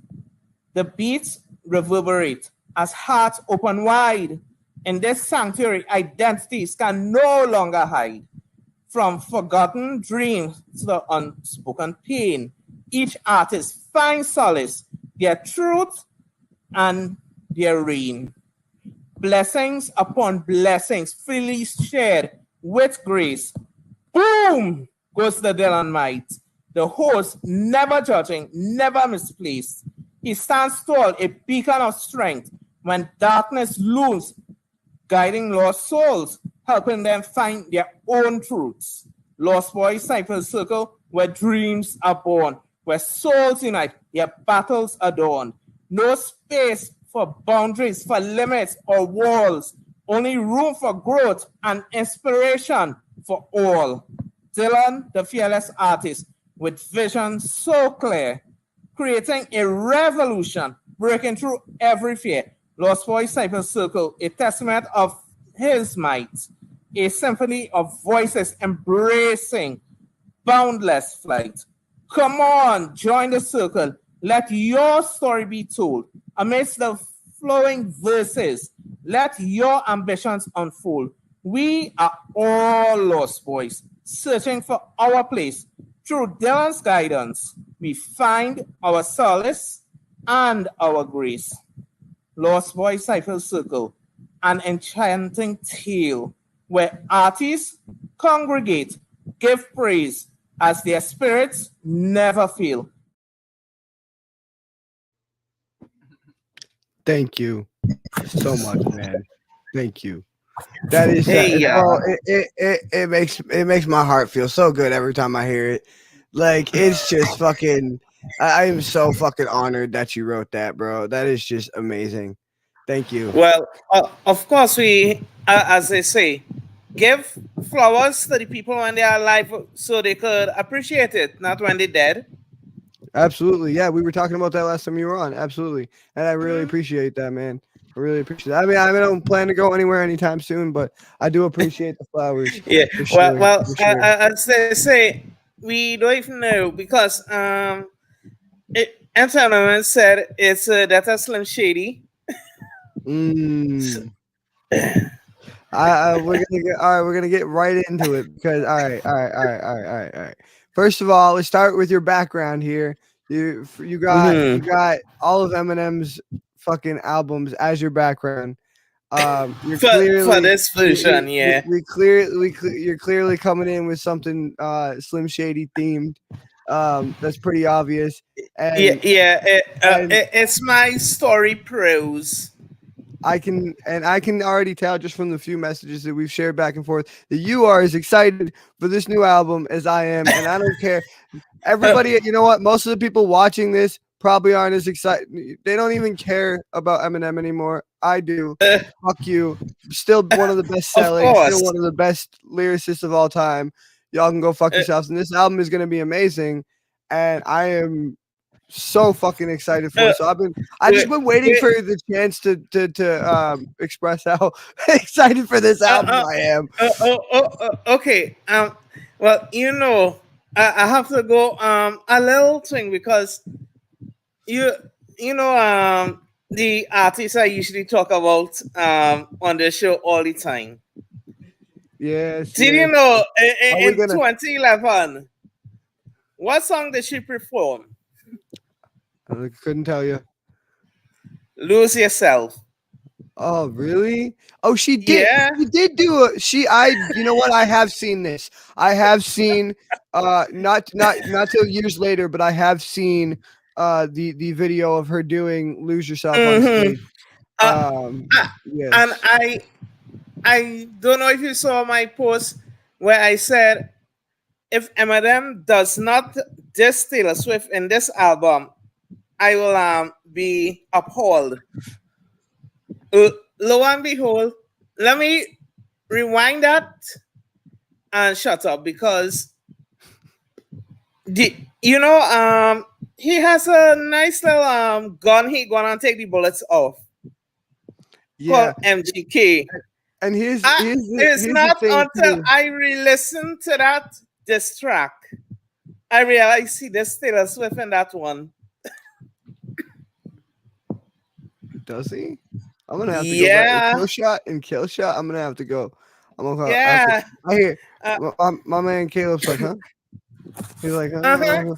Speaker 4: The beats reverberate, as hearts open wide. In this sanctuary, identities can no longer hide. From forgotten dreams to the unspoken pain, each artist finds solace, their truth and their reign. Blessings upon blessings freely shared with grace. Boom goes the Dylan might. The host, never judging, never misplaced. He stands tall, a beacon of strength when darkness looms, guiding lost souls, helping them find their own truths. Lostboys Cypher Circle, where dreams are born, where souls unite, their battles adorned. No space for boundaries, for limits or walls, only room for growth and inspiration for all. Dylan, the fearless artist, with vision so clear, creating a revolution, breaking through every fear. Lostboys Cypher Circle, a testament of his might, a symphony of voices embracing boundless flight. Come on, join the circle. Let your story be told. Amidst the flowing verses, let your ambitions unfold. We are all lost boys, searching for our place. Through Dylan's guidance, we find our solace and our grace. Lostboys Cypher Circle, an enchanting tale where artists congregate, give praise as their spirits never fail.
Speaker 1: Thank you so much, man. Thank you. That is,
Speaker 4: Hey,
Speaker 1: bro. It makes my heart feel so good every time I hear it. Like it's just fucking. I am so fucking honored that you wrote that, bro. That is just amazing. Thank you.
Speaker 4: Well, of course, we, as they say, give flowers to the people when they are alive so they could appreciate it, not when they're dead.
Speaker 1: Absolutely. Yeah, we were talking about that last time you were on. Absolutely. And I really appreciate that, man. I really appreciate that. I mean, I don't plan to go anywhere anytime soon, but I do appreciate the flowers.
Speaker 4: Yeah.
Speaker 1: For sure,
Speaker 4: Well,
Speaker 1: for sure.
Speaker 4: as they say, we don't even know because Antonin said it's Data Slim Shady.
Speaker 1: We're gonna get right into it because all right. First of all, let's start with your background here. You got all of Eminem's fucking albums as your background. You're
Speaker 4: for this version, yeah.
Speaker 1: You're clearly coming in with something Slim Shady themed. That's pretty obvious. And
Speaker 4: it's my story prose.
Speaker 1: I can already tell just from the few messages that we've shared back and forth that you are as excited for this new album as I am, and I don't care. Everybody, you know what? Most of the people watching this probably aren't as excited. They don't even care about Eminem anymore. I do. Fuck you. Still one of the best selling, still one of the best lyricists of all time. Y'all can go fuck yourselves. And this album is going to be amazing, and I am so fucking excited for it. So I just been waiting for the chance to express how excited for this album I am.
Speaker 4: Okay. Well, I have to go a little thing because the artists I usually talk about on the show all the time.
Speaker 1: Yes.
Speaker 4: Did you know in 2011 what song did she perform?
Speaker 1: I couldn't tell you.
Speaker 4: Lose Yourself.
Speaker 1: Oh, really? Oh, she did.
Speaker 4: Yeah.
Speaker 1: She did do you know what? I have seen this. I have seen not till years later, but I have seen the video of her doing Lose Yourself on stage. Yes.
Speaker 4: And I don't know if you saw my post where I said if Eminem does not diss Taylor Swift in this album, I will be appalled. Lo and behold, let me rewind that and shut up because he has a nice little gun he gonna take the bullets off.
Speaker 1: Yeah.
Speaker 4: Called MGK.
Speaker 1: And
Speaker 4: it's not until I re-listened to that diss track I realized there's Taylor Swift in that one.
Speaker 1: Does he? I'm gonna have to go back.
Speaker 4: Yeah,
Speaker 1: Kill shot. I'm gonna have to go.
Speaker 4: yeah.
Speaker 1: I hear
Speaker 4: Uh,
Speaker 1: my man Caleb's like, huh? He's like,
Speaker 4: uh-huh.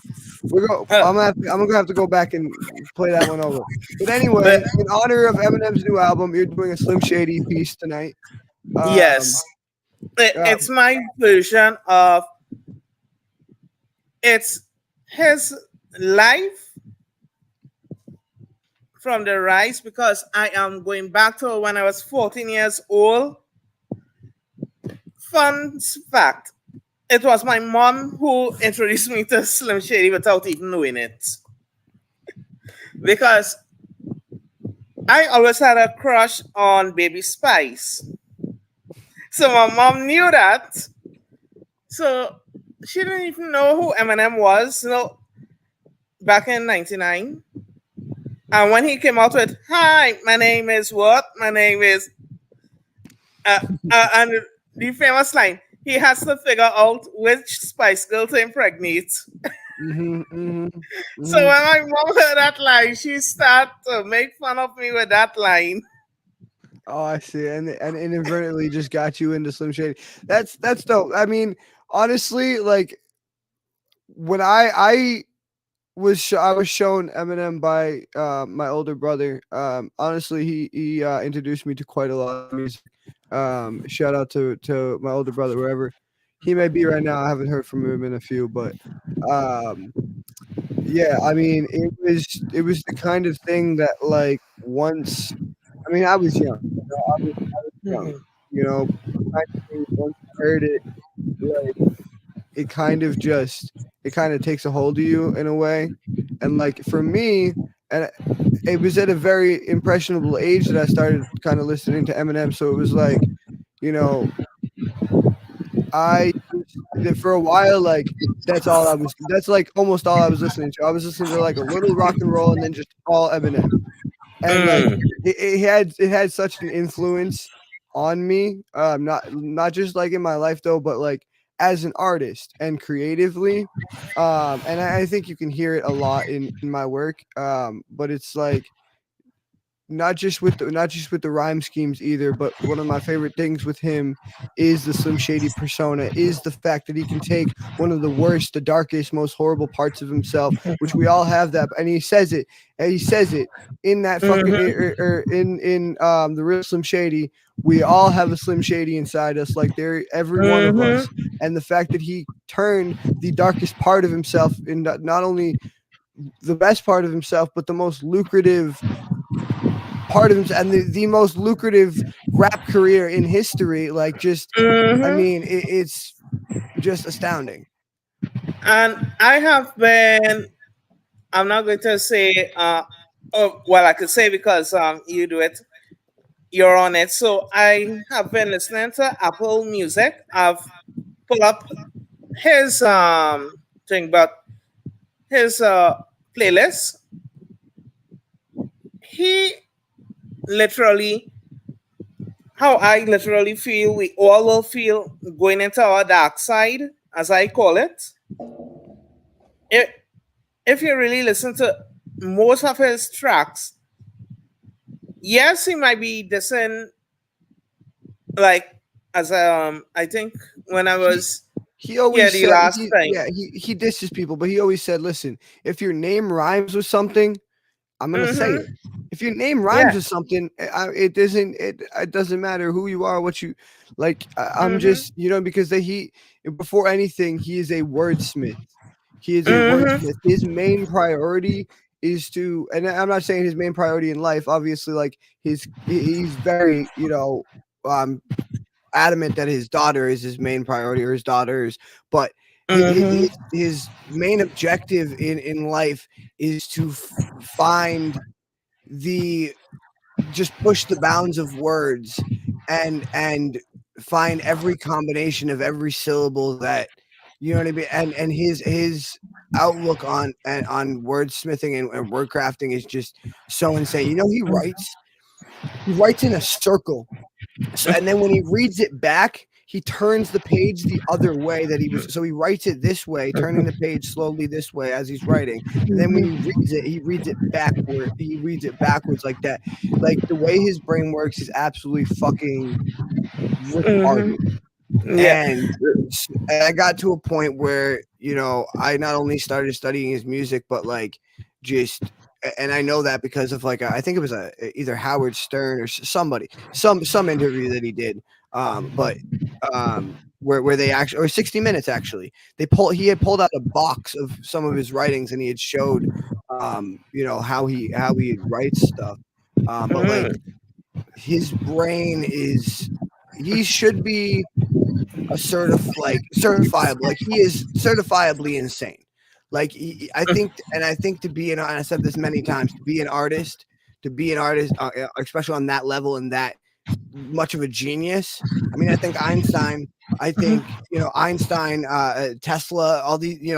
Speaker 1: I'm gonna have to go back and play that one over. But anyway,
Speaker 4: But
Speaker 1: in honor of Eminem's new album, you're doing a Slim Shady piece tonight.
Speaker 4: yes,
Speaker 1: Um,
Speaker 4: it's my version of it's his life from the rise, because I am going back to when I was 14 years old. Fun fact, it was my mom who introduced me to Slim Shady without even knowing it. Because I always had a crush on Baby Spice. So my mom knew that. So she didn't even know who Eminem was, back in 99. And when he came out with, "Hi, my name is what? My name is," and the famous line, he has to figure out which Spice Girl to impregnate. So when my mom heard that line, she started to make fun of me with that line.
Speaker 1: Oh, I see, and inadvertently just got you into Slim Shady. That's dope. I mean, honestly, like when I was shown Eminem by my older brother. Honestly, he introduced me to quite a lot of music. Shout out to my older brother wherever he may be right now. I haven't heard from him in a few, but yeah, I mean, it was the kind of thing that like once. I mean, I was young. I was young. Kind of thing, once I heard it, like it kind of takes a hold of you in a way. And like for me, and it was at a very impressionable age that I started kind of listening to Eminem. So it was like, you know, I for a while, like that's like almost all I was listening to. I was listening to like a little rock and roll and then just all Eminem. And like it had such an influence on me, not just like in my life though, but like as an artist and creatively. And I think you can hear it a lot in my work. But it's like not just with the rhyme schemes either, but one of my favorite things with him is the Slim Shady persona, is the fact that he can take one of the worst, the darkest, most horrible parts of himself, which we all have that, and he says it in that fucking in the real Slim Shady. We all have a Slim Shady inside us, like every one of us, and the fact that he turned the darkest part of himself in not only the best part of himself, but the most lucrative part of himself and the most lucrative rap career in history. Like, just, I mean, it's just astounding.
Speaker 4: And I have been, I'm not going to say, I could say because you do it, you're on it. So I have been listening to Apple Music. I've pulled up his thing, but his playlist. He literally, how I literally feel, we all will feel going into our dark side, as I call it. If you really listen to most of his tracks, yes, he might be dissing, like, as I think when I was
Speaker 1: he always
Speaker 4: the
Speaker 1: said
Speaker 4: last time.
Speaker 1: he disses people, but he always said, listen, if your name rhymes with something, I'm gonna say it. If your name rhymes with something, it doesn't matter who you are, what you like. I'm just, because before anything, he is a wordsmith. He is a wordsmith. His main priority is to, and I'm not saying his main priority in life, obviously, like he's very, adamant that his daughter is his main priority, or his daughters, but his main objective in life is to find just push the bounds of words and find every combination of every syllable that, you know what I mean, and his outlook on wordsmithing and word crafting is just so insane. He writes in a circle. So, and then when he reads it back, he turns the page the other way that he was. So he writes it this way, turning the page slowly this way as he's writing, and then when he reads it backward. He reads it backwards like that. Like the way his brain works is absolutely fucking retarded.
Speaker 4: Yeah.
Speaker 1: And I got to a point where, I not only started studying his music, but like just, and I know that because of like, I think it was either Howard Stern or somebody, some interview that he did. But where they actually, or 60 Minutes actually, he had pulled out a box of some of his writings and he had showed, how he writes stuff. But like his brain he should be certifiable. Like he is certifiably insane. Like I think to be and I said this many times, to be an artist, especially on that level and that much of a genius. I mean, I think Einstein, Tesla, all these,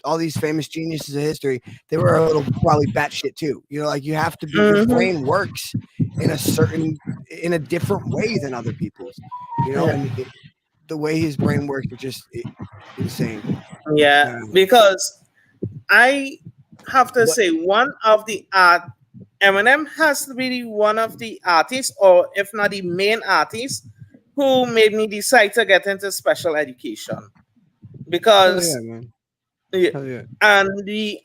Speaker 1: all these famous geniuses of history, they were a little probably batshit too. Like you have to be, your brain works in a different way than other people's, and the way his brain works is just insane.
Speaker 4: Yeah, because I have to say Eminem has to be one of the artists, or if not the main artist, who made me decide to get into special education. Because
Speaker 1: Hell yeah.
Speaker 4: and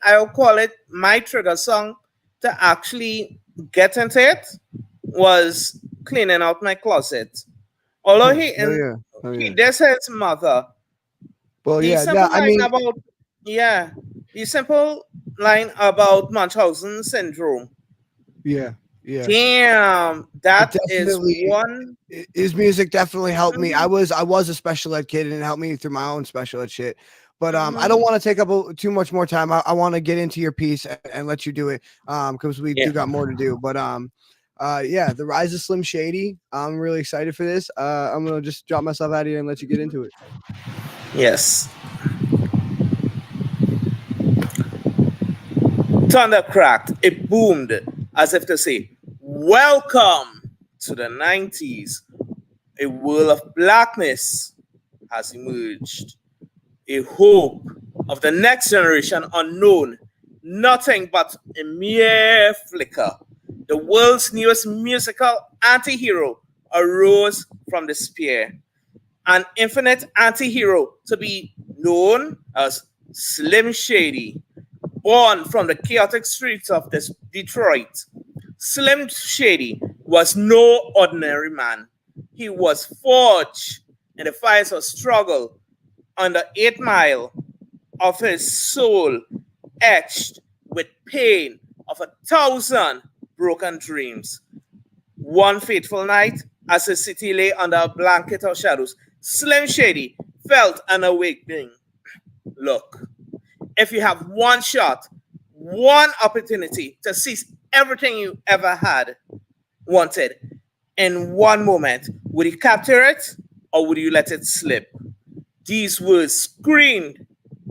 Speaker 4: I'll call it my trigger song to actually get into it was cleaning out my closet. Although he did his mother.
Speaker 1: Well,
Speaker 4: The simple line about Munchausen syndrome.
Speaker 1: Yeah.
Speaker 4: Damn, that is one.
Speaker 1: His music definitely helped me. I was a special ed kid and it helped me through my own special ed shit. But I don't want to take up too much more time. I want to get into your piece and let you do it because we do got more to do. But The Rise of Slim Shady. I'm really excited for this. I'm gonna just drop myself out of here and let you get into it.
Speaker 4: Yes. Thunder cracked. It boomed as if to say, "Welcome to the 90s. A world of blackness has emerged. A hope of the next generation unknown. Nothing but a mere flicker. The world's newest musical anti-hero arose from despair. An infinite anti-hero to be known as Slim Shady. Born from the chaotic streets of Detroit, Slim Shady was no ordinary man. He was forged in the fires of struggle on the 8 Mile of his soul, etched with pain of 1,000 broken dreams. One fateful night, as the city lay under a blanket of shadows, Slim Shady felt an awakening. Look, if you have one shot, one opportunity to seize everything you ever wanted, in one moment, would you capture it or would you let it slip? These words screamed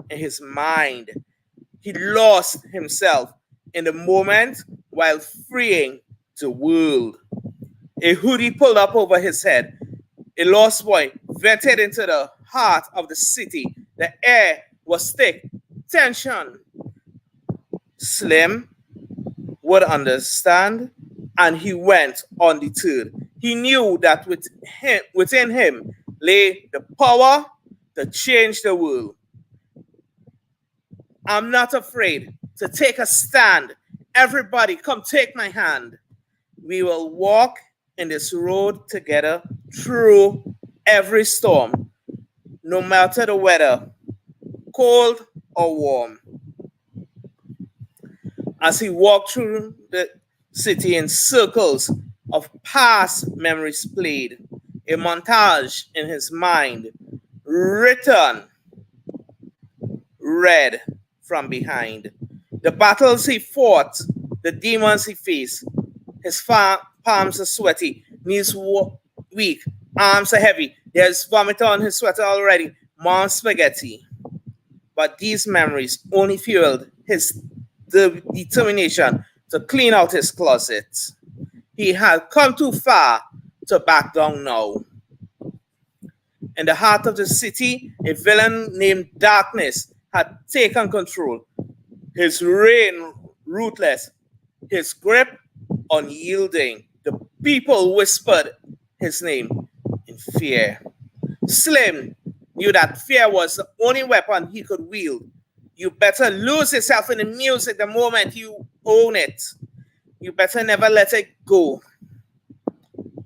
Speaker 4: in his mind. He lost himself in the moment while freeing the world. A hoodie pulled up over his head. A lost boy vented into the heart of the city. The air was thick. Tension. Slim would understand, and he went undeterred. He knew that within him lay the power to change the world. I'm not afraid to take a stand. Everybody, come take my hand. We will walk in this road together through every storm, no matter the weather, cold or warm. As he walked through the city in circles of past memories played, a montage in his mind, written, read from behind. The battles he fought, the demons he faced. His palms are sweaty, knees weak, arms are heavy. There's vomit on his sweater already, mom's spaghetti. But these memories only fueled his determination to clean out his closet. He had come too far to back down now. In the heart of the city, a villain named Darkness had taken control. His reign ruthless, his grip unyielding. The people whispered his name in fear. Slim knew that fear was the only weapon he could wield. You better lose yourself in the music the moment you own it. You better never let it go.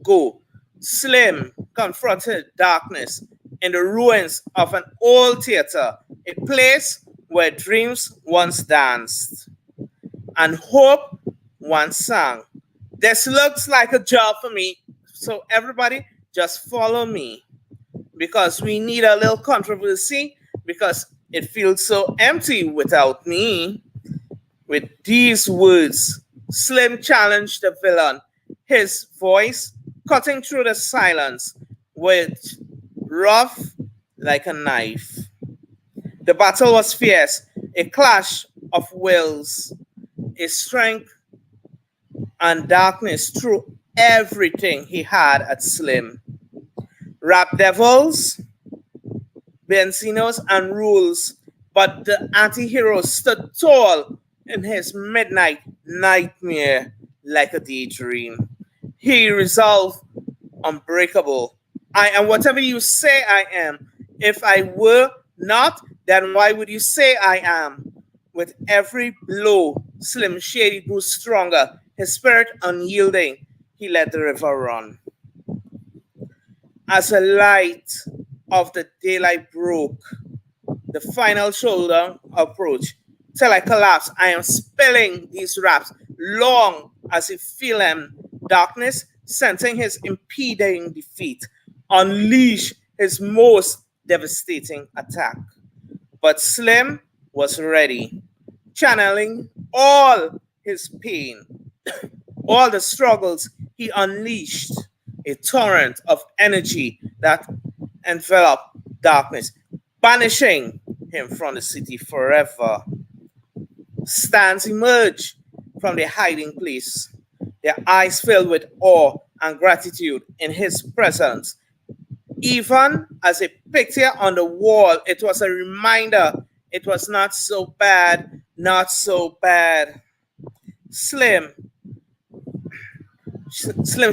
Speaker 4: Go. Slim confronted Darkness in the ruins of an old theater, a place where dreams once danced and hope once sang. This looks like a job for me, so everybody just follow me because we need a little controversy because it feels so empty without me. With these words, Slim challenged the villain, his voice cutting through the silence with rough like a knife. The battle was fierce, a clash of wills, a strength and Darkness threw everything he had at Slim. Rap devils, Benzinos, and rules, but the anti-hero stood tall in his midnight nightmare like a daydream. He resolved unbreakable. I am whatever you say I am. If I were not, then why would you say I am? With every blow, Slim Shady grew stronger, his spirit unyielding. He let the river run. As the light of the daylight broke, the final shoulder approached. Till I collapse, I am spilling these raps long as I feel them. Darkness, sensing his impending defeat, unleashed his most devastating attack. But Slim was ready, channeling all his pain, all the struggles he unleashed, a torrent of energy that enveloped Darkness, banishing him from the city forever. Stands emerged from their hiding place, their eyes filled with awe and gratitude in his presence. Even as a picture on the wall, it was a reminder it was not so bad, not so bad. Slim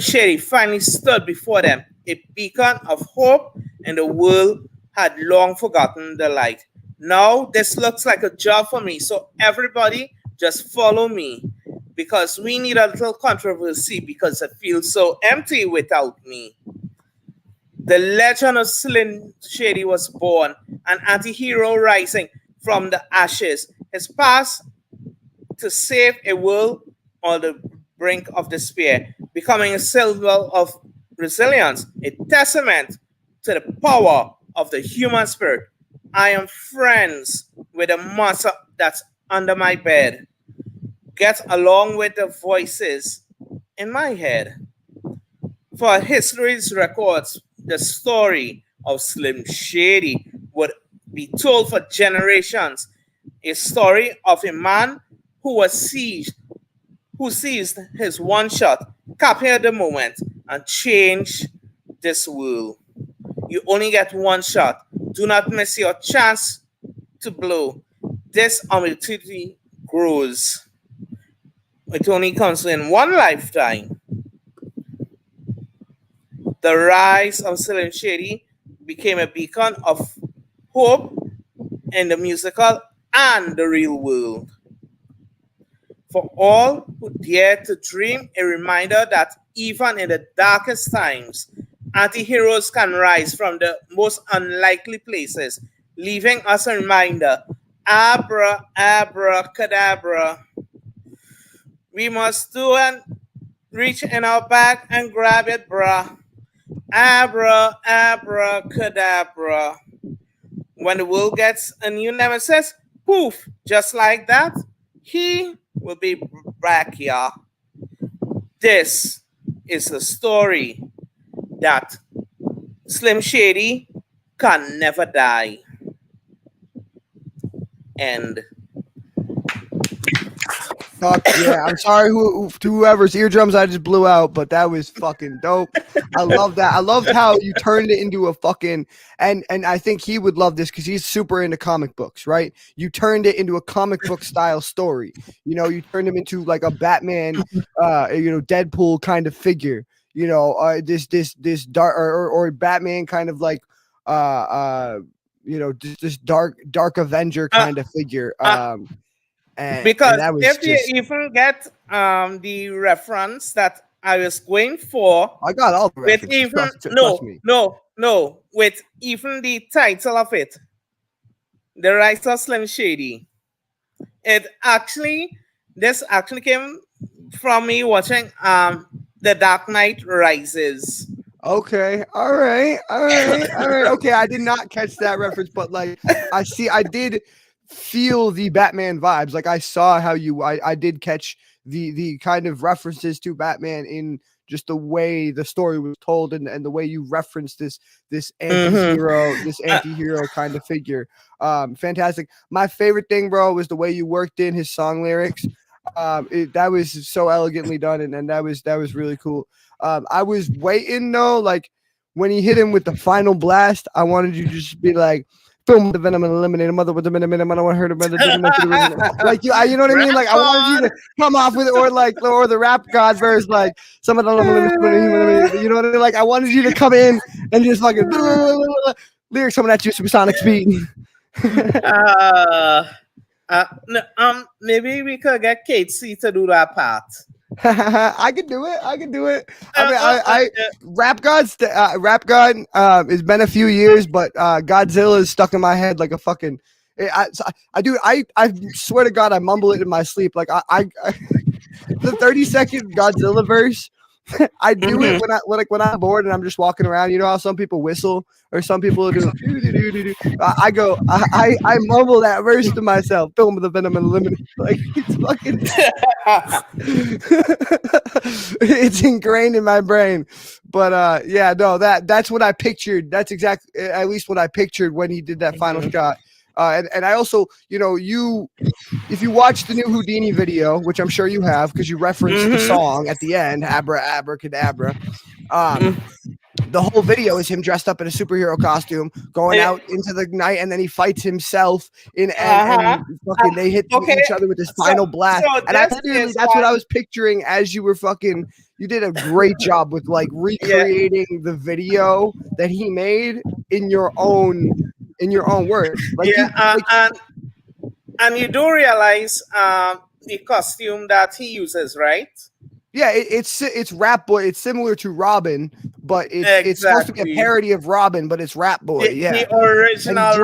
Speaker 4: Shady finally stood before them, a beacon of hope in the world had long forgotten the light. Now this looks like a job for me, so everybody just follow me because we need a little controversy because it feels so empty without me. The legend of Slim Shady was born, an anti-hero rising from the ashes, his past to save a world on the brink of despair, becoming a symbol of resilience, a testament to the power of the human spirit. I am friends with the monster that's under my bed. Get along with the voices in my head. For history's records, the story of Slim Shady would be told for generations. A story of a man who seized his one shot, captured the moment, and changed this world. You only get one shot. Do not miss your chance to blow. This opportunity grows. It only comes in one lifetime. The rise of Slim Shady became a beacon of hope in the musical and the real world. For all who dare to dream, a reminder that even in the darkest times, anti-heroes can rise from the most unlikely places, leaving us a reminder, abra, abracadabra. We must do and reach in our bag and grab it, brah. Abra, abracadabra. When the world gets a new nemesis, poof, just like that, he will be back here. This is the story that Slim Shady can never die. End.
Speaker 1: Fuck yeah! I'm sorry to whoever's eardrums I just blew out, but that was fucking dope. I love that. I loved how you turned it into a fucking and I think he would love this because he's super into comic books, right? You turned it into a comic book style story. You know, you turned him into like a Batman, Deadpool kind of figure. You know, this dark or Batman kind of like this dark Avenger kind of figure.
Speaker 4: Because
Speaker 1: that was
Speaker 4: if
Speaker 1: just,
Speaker 4: you even get the reference that I was going for,
Speaker 1: I got all the
Speaker 4: with
Speaker 1: references.
Speaker 4: even
Speaker 1: Trust me.
Speaker 4: no, with even the title of it, The Rise of Slim Shady. This actually came from me watching The Dark Knight Rises.
Speaker 1: Okay, all right. Okay, I did not catch that reference, but like I did feel the Batman vibes. Like I saw how I did catch the kind of references to Batman in just the way the story was told and the way you referenced this anti-hero, this anti-hero kind of figure. Fantastic. My favorite thing, bro, was the way you worked in his song lyrics. That was so elegantly done, and that was really cool. I was waiting though, like when he hit him with the final blast, I wanted you to just be like, "Film the venom and eliminate a mother with the minute. I don't want her to like you know what I mean? Like I wanted you to come off with it, or the rap god verse, like some of the you know what I mean? Like I wanted you to come in and just fucking lyrics coming at you, supersonic speed.
Speaker 4: Maybe we could get Kate C to do that part.
Speaker 1: I could do it. I mean, Rap God. It's been a few years, but Godzilla is stuck in my head like a fucking. I swear to God, I mumble it in my sleep. Like I the 30-second Godzilla verse. I do it when I'm bored and I'm just walking around. You know how some people whistle or some people do. I mumble that verse to myself. Film with the venom and eliminate. Like it's fucking. It's ingrained in my brain. But yeah, no, that's what I pictured. That's exactly at least what I pictured when he did that final shot. And I also, if you watch the new Houdini video, which I'm sure you have, because you referenced the song at the end, Abra Abracadabra. The whole video is him dressed up in a superhero costume, going out into the night, and then he fights himself and fucking they hit each other with this final blast. And that's what I was picturing as you were fucking. You did a great job with like recreating the video that he made in your own words. Like
Speaker 4: and you do realize the costume that he uses, right?
Speaker 1: Yeah, it's Rap Boy. It's similar to Robin, but it's supposed to be a parody of Robin, but it's Rap Boy.
Speaker 4: The original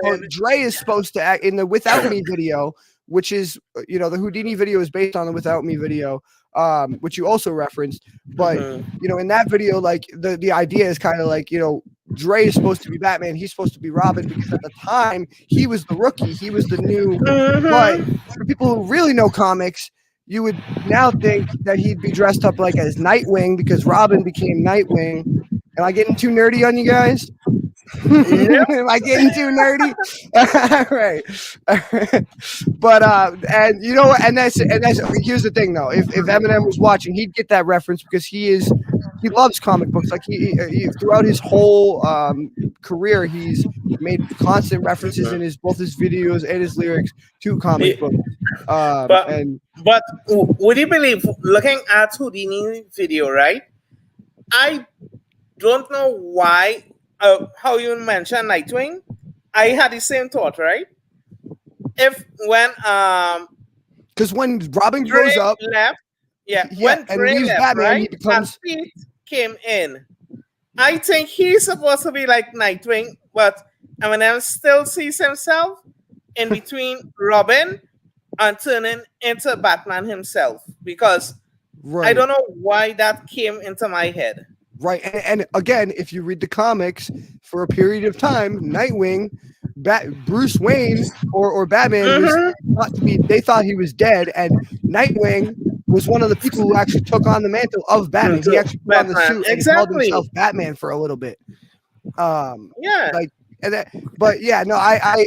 Speaker 1: and Dre is supposed to act in the Without Me video, which is the Houdini video is based on the Without Me video, which you also referenced. But in that video, like the idea is kind of like Dre is supposed to be Batman. He's supposed to be Robin because at the time he was the rookie. He was the new. But for people who really know comics, you would now think that he'd be dressed up like as Nightwing because Robin became Nightwing. Am I getting too nerdy on you guys? Am I getting too nerdy? All right. But and you know what? And that's here's the thing though. If Eminem was watching, he'd get that reference because he loves comic books. Like he throughout his whole career, he's made constant references in both his videos and his lyrics to comic books.
Speaker 4: But would you believe, looking at Houdini video, right? I don't know why. How you mentioned Nightwing, I had the same thought, right?
Speaker 1: Because when Robin grows up,
Speaker 4: left, when Dre left, Batman, right, he becomes. Pete came in. I think he's supposed to be like Nightwing, but Eminem still sees himself in between Robin and turning into Batman himself because I don't know why that came into my head.
Speaker 1: Right, and again, if you read the comics, for a period of time, Nightwing, Bruce Wayne, or Batman was thought to be. They thought he was dead, and Nightwing was one of the people who actually took on the mantle of Batman. He actually put on the suit and he called himself Batman for a little bit. But yeah, no, I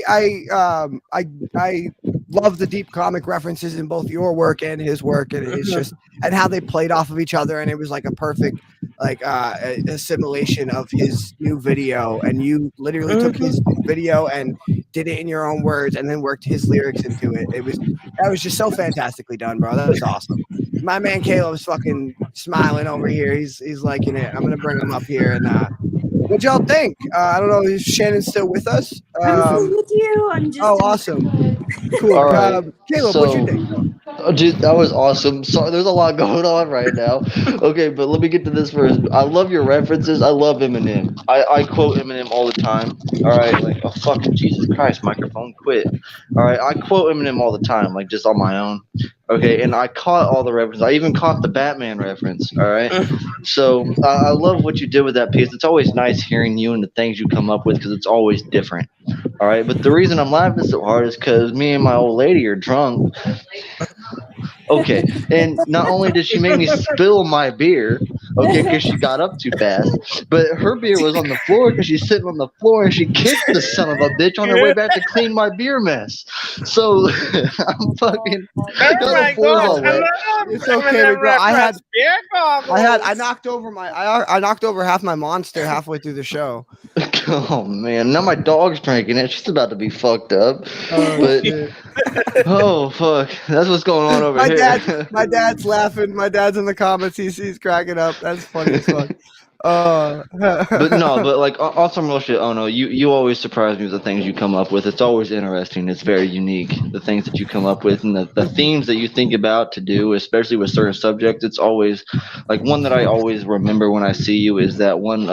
Speaker 1: love the deep comic references in both your work and his work, and it's just and how they played off of each other, and it was like a perfect like assimilation of his new video, and you literally took his video and did it in your own words, and then worked his lyrics into it. That was just so fantastically done, bro. That was awesome. My man Caleb's fucking smiling over here. He's liking it. I'm gonna bring him up here and what y'all think? I don't know. Is Shannon still with us?
Speaker 5: I'm still with you. I'm just.
Speaker 1: Oh, awesome. Cool.
Speaker 3: All right.
Speaker 1: Caleb,
Speaker 3: So-
Speaker 1: what you think?
Speaker 3: Oh, dude, that was awesome. So there's a lot going on right now. Okay, but let me get to this first. I love your references. I love Eminem. I quote Eminem all the time. All right, like oh fucking Jesus Christ, microphone, quit. All right, I quote Eminem all the time, like just on my own. Okay, and I caught all the references. I even caught the Batman reference. All right, so I love what you did with that piece. It's always nice hearing you and the things you come up with because it's always different. All right, but the reason I'm laughing so hard is because me and my old lady are drunk. Okay, and not only did she make me spill my beer, okay, because she got up too fast, but her beer was on the floor because she's sitting on the floor and she kicked the son of a bitch on her way back to clean my beer mess. So I'm fucking.
Speaker 4: Oh my
Speaker 3: all
Speaker 4: God!
Speaker 3: wet.
Speaker 1: It's okay, bro. I knocked over half my Monster halfway through the show.
Speaker 3: Oh man, now my dog's drinking it. She's about to be fucked up.
Speaker 1: Oh,
Speaker 3: But
Speaker 1: shit.
Speaker 3: oh fuck, that's what's going on over here.
Speaker 1: My dad's laughing. My dad's in the comments. He's cracking up. That's funny as fuck.
Speaker 3: But no, but like on some real shit. Oh no, you always surprise me with the things you come up with. It's always interesting. It's very unique. The things that you come up with and the themes that you think about to do, especially with certain subjects. It's always like one that I always remember when I see you is that one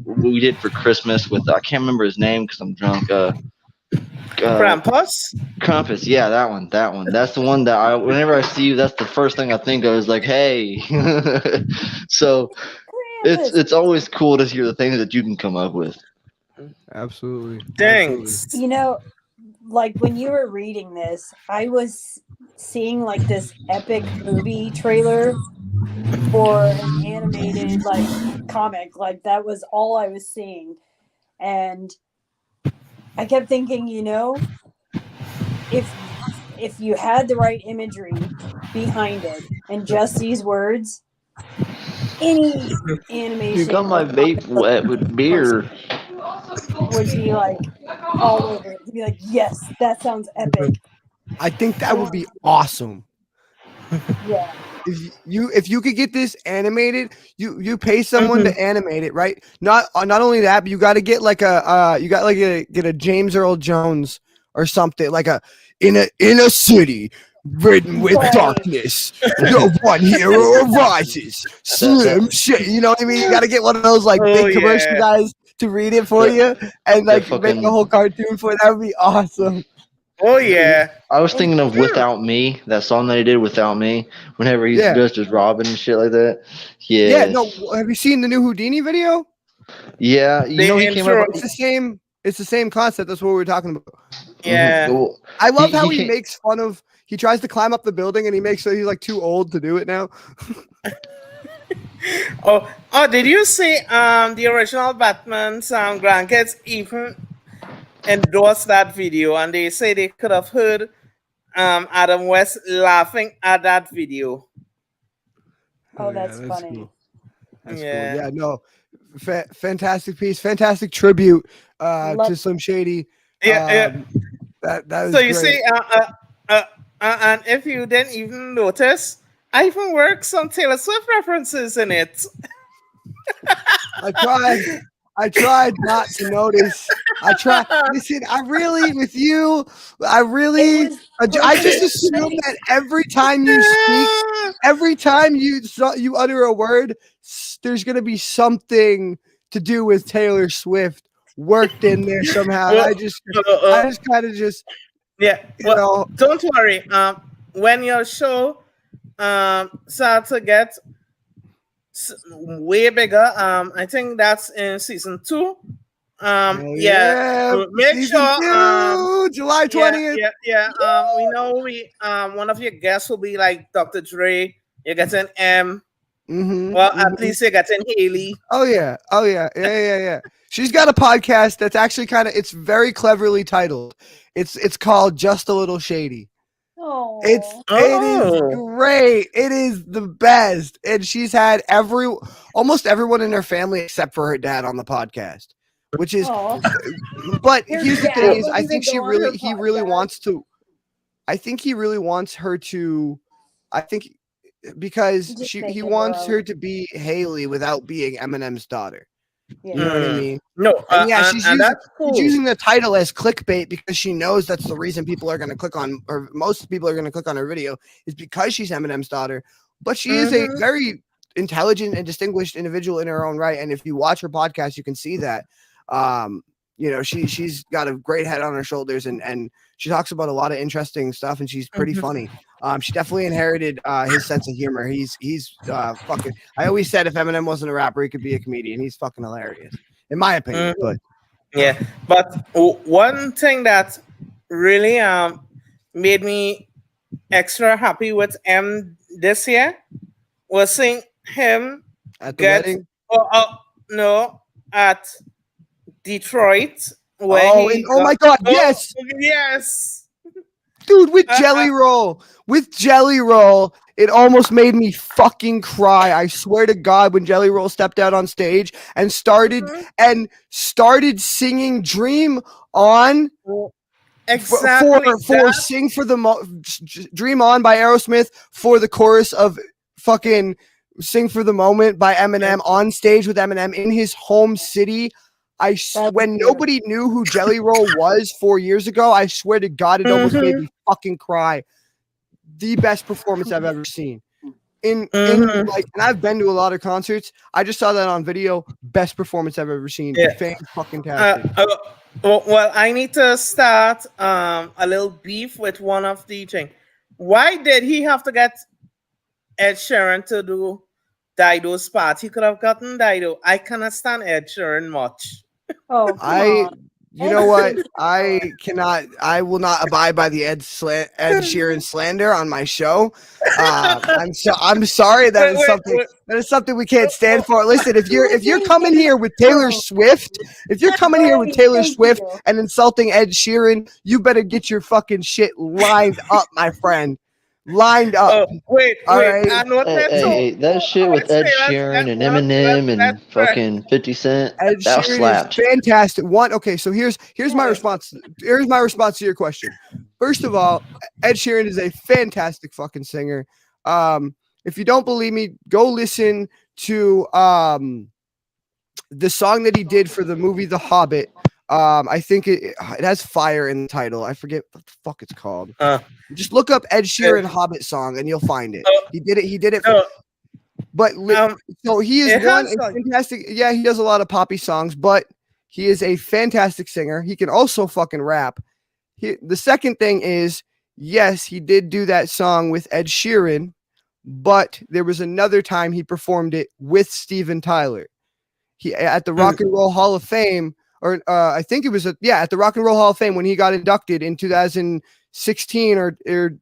Speaker 3: we did for Christmas with I can't remember his name because I'm drunk.
Speaker 4: Krampus?
Speaker 3: Krampus, yeah, that one. That's the one that whenever I see you, that's the first thing I think of is like, hey. So it's always cool to hear the things that you can come up with.
Speaker 1: Absolutely.
Speaker 4: Thanks.
Speaker 5: You know, like when you were reading this, I was seeing like this epic movie trailer for an animated like comic. Like that was all I was seeing. And I kept thinking, you know, if you had the right imagery behind it and just these words, any animation
Speaker 3: You got my
Speaker 5: or
Speaker 3: vape wet with beer.
Speaker 5: would be like all over it. To be like, yes, that sounds epic.
Speaker 1: I think that would be awesome.
Speaker 5: Yeah.
Speaker 1: If you could get this animated, you pay someone to animate it, right? Not only that, but you got to get like get a James Earl Jones or something like in a city ridden with darkness. No one hero arises. Slim shit. You know what I mean? You got to get one of those like big commercial guys to read it for you and like make a whole cartoon for it. That would be awesome.
Speaker 4: Oh yeah.
Speaker 3: I was thinking of Without Me, that song that he did Without Me, whenever he's dressed as Robin and shit like that. Yeah.
Speaker 1: Yeah, no, have you seen the new Houdini video?
Speaker 3: Yeah, you know he came up.
Speaker 1: It's the same concept. That's what we were talking about.
Speaker 4: Yeah.
Speaker 3: Mm-hmm.
Speaker 1: I love how he makes fun of. He tries to climb up the building and he makes sure he's like too old to do it now.
Speaker 4: Oh, did you see the original Batman's grandkids even endorsed that video, and they say they could have heard Adam West laughing at that video.
Speaker 5: Oh, that's funny.
Speaker 1: Cool. That's
Speaker 4: Yeah.
Speaker 1: cool. Yeah, no. Fantastic piece, fantastic tribute to Slim Shady.
Speaker 4: Yeah,
Speaker 1: That is
Speaker 4: so you
Speaker 1: great.
Speaker 4: see, and if you didn't even notice, I even worked some Taylor Swift references in it.
Speaker 1: I tried not to notice. Listen, I just assume that every time you speak, every time you utter a word, there's going to be something to do with Taylor Swift worked in there somehow.
Speaker 4: Well,
Speaker 1: I just kind of
Speaker 4: yeah. Well, don't worry. When your show starts to get way bigger, I think that's in season 2. Make sure
Speaker 1: July 20th.
Speaker 4: we know one of your guests will be like Dr. Dre. You're getting M. Well, at least you're getting Haley.
Speaker 1: Oh yeah. She's got a podcast that's actually it's very cleverly titled. It's called Just a Little Shady.
Speaker 5: Oh,
Speaker 1: It is great. It is the best, and she's had almost everyone in her family except for her dad on the podcast, which is. But here's the thing: is I think he really wants to. I think he really wants her to. I think because he wants her to be Haley without being Eminem's daughter.
Speaker 5: yeah.
Speaker 1: You know what I mean?
Speaker 4: No,
Speaker 1: And yeah, she's using the title as clickbait because she knows that's the reason people are going to click on, or most people are going to click on her video, is because she's Eminem's daughter. But she is a very intelligent and distinguished individual in her own right. And if you watch her podcast, you can see that. She's got a great head on her shoulders, and she talks about a lot of interesting stuff, and she's pretty funny. She definitely inherited his sense of humor. He's fucking. I always said if Eminem wasn't a rapper, he could be a comedian. He's fucking hilarious, in my opinion. But
Speaker 4: but one thing that really made me extra happy with this year was seeing him
Speaker 1: at the wedding.
Speaker 4: No, at Detroit.
Speaker 1: Oh my God!
Speaker 4: Yes.
Speaker 1: Dude, with Jelly Roll, it almost made me fucking cry. I swear to God, when Jelly Roll stepped out on stage and started singing "Dream On,"
Speaker 4: exactly
Speaker 1: for "Sing for the Dream On" by Aerosmith for the chorus of fucking "Sing for the Moment" by Eminem on stage with Eminem in his home city. When nobody knew who Jelly Roll was 4 years ago, I swear to God, it almost made me fucking cry. The best performance I've ever seen. And I've been to a lot of concerts. I just saw that on video. Best performance I've ever seen. Fan-fucking-tastic.
Speaker 4: Well, I need to start a little beef with one of the things. Why did he have to get Ed Sheeran to do Dido's part? He could have gotten Dido. I cannot stand Ed Sheeran much.
Speaker 1: You know what? I will not abide by the Ed Sheeran slander on my show. I'm sorry. That is something we can't stand for. Listen, if you're coming here with Taylor Swift, and insulting Ed Sheeran, you better get your fucking shit lined up, my friend. Lined up.
Speaker 4: Wait.
Speaker 1: Right?
Speaker 3: Hey, that shit with Ed Sheeran and Eminem and fucking 50 Cent.
Speaker 1: Ed
Speaker 3: that
Speaker 1: Sheeran
Speaker 3: slapped.
Speaker 1: is fantastic. Okay, so here's my response. Here's my response to your question. First of all, Ed Sheeran is a fantastic fucking singer. If you don't believe me, go listen to the song that he did for the movie The Hobbit. I think it has fire in the title. I forget what the fuck it's called. Just look up Ed Sheeran Hobbit song and you'll find it. He did it. So he is fantastic. Yeah, he does a lot of poppy songs, but he is a fantastic singer. He can also fucking rap. The second thing is, yes, he did do that song with Ed Sheeran, but there was another time he performed it with Steven Tyler. He at the Rock and Roll Hall of Fame. Or I think it was at the Rock and Roll Hall of Fame when he got inducted in 2016 or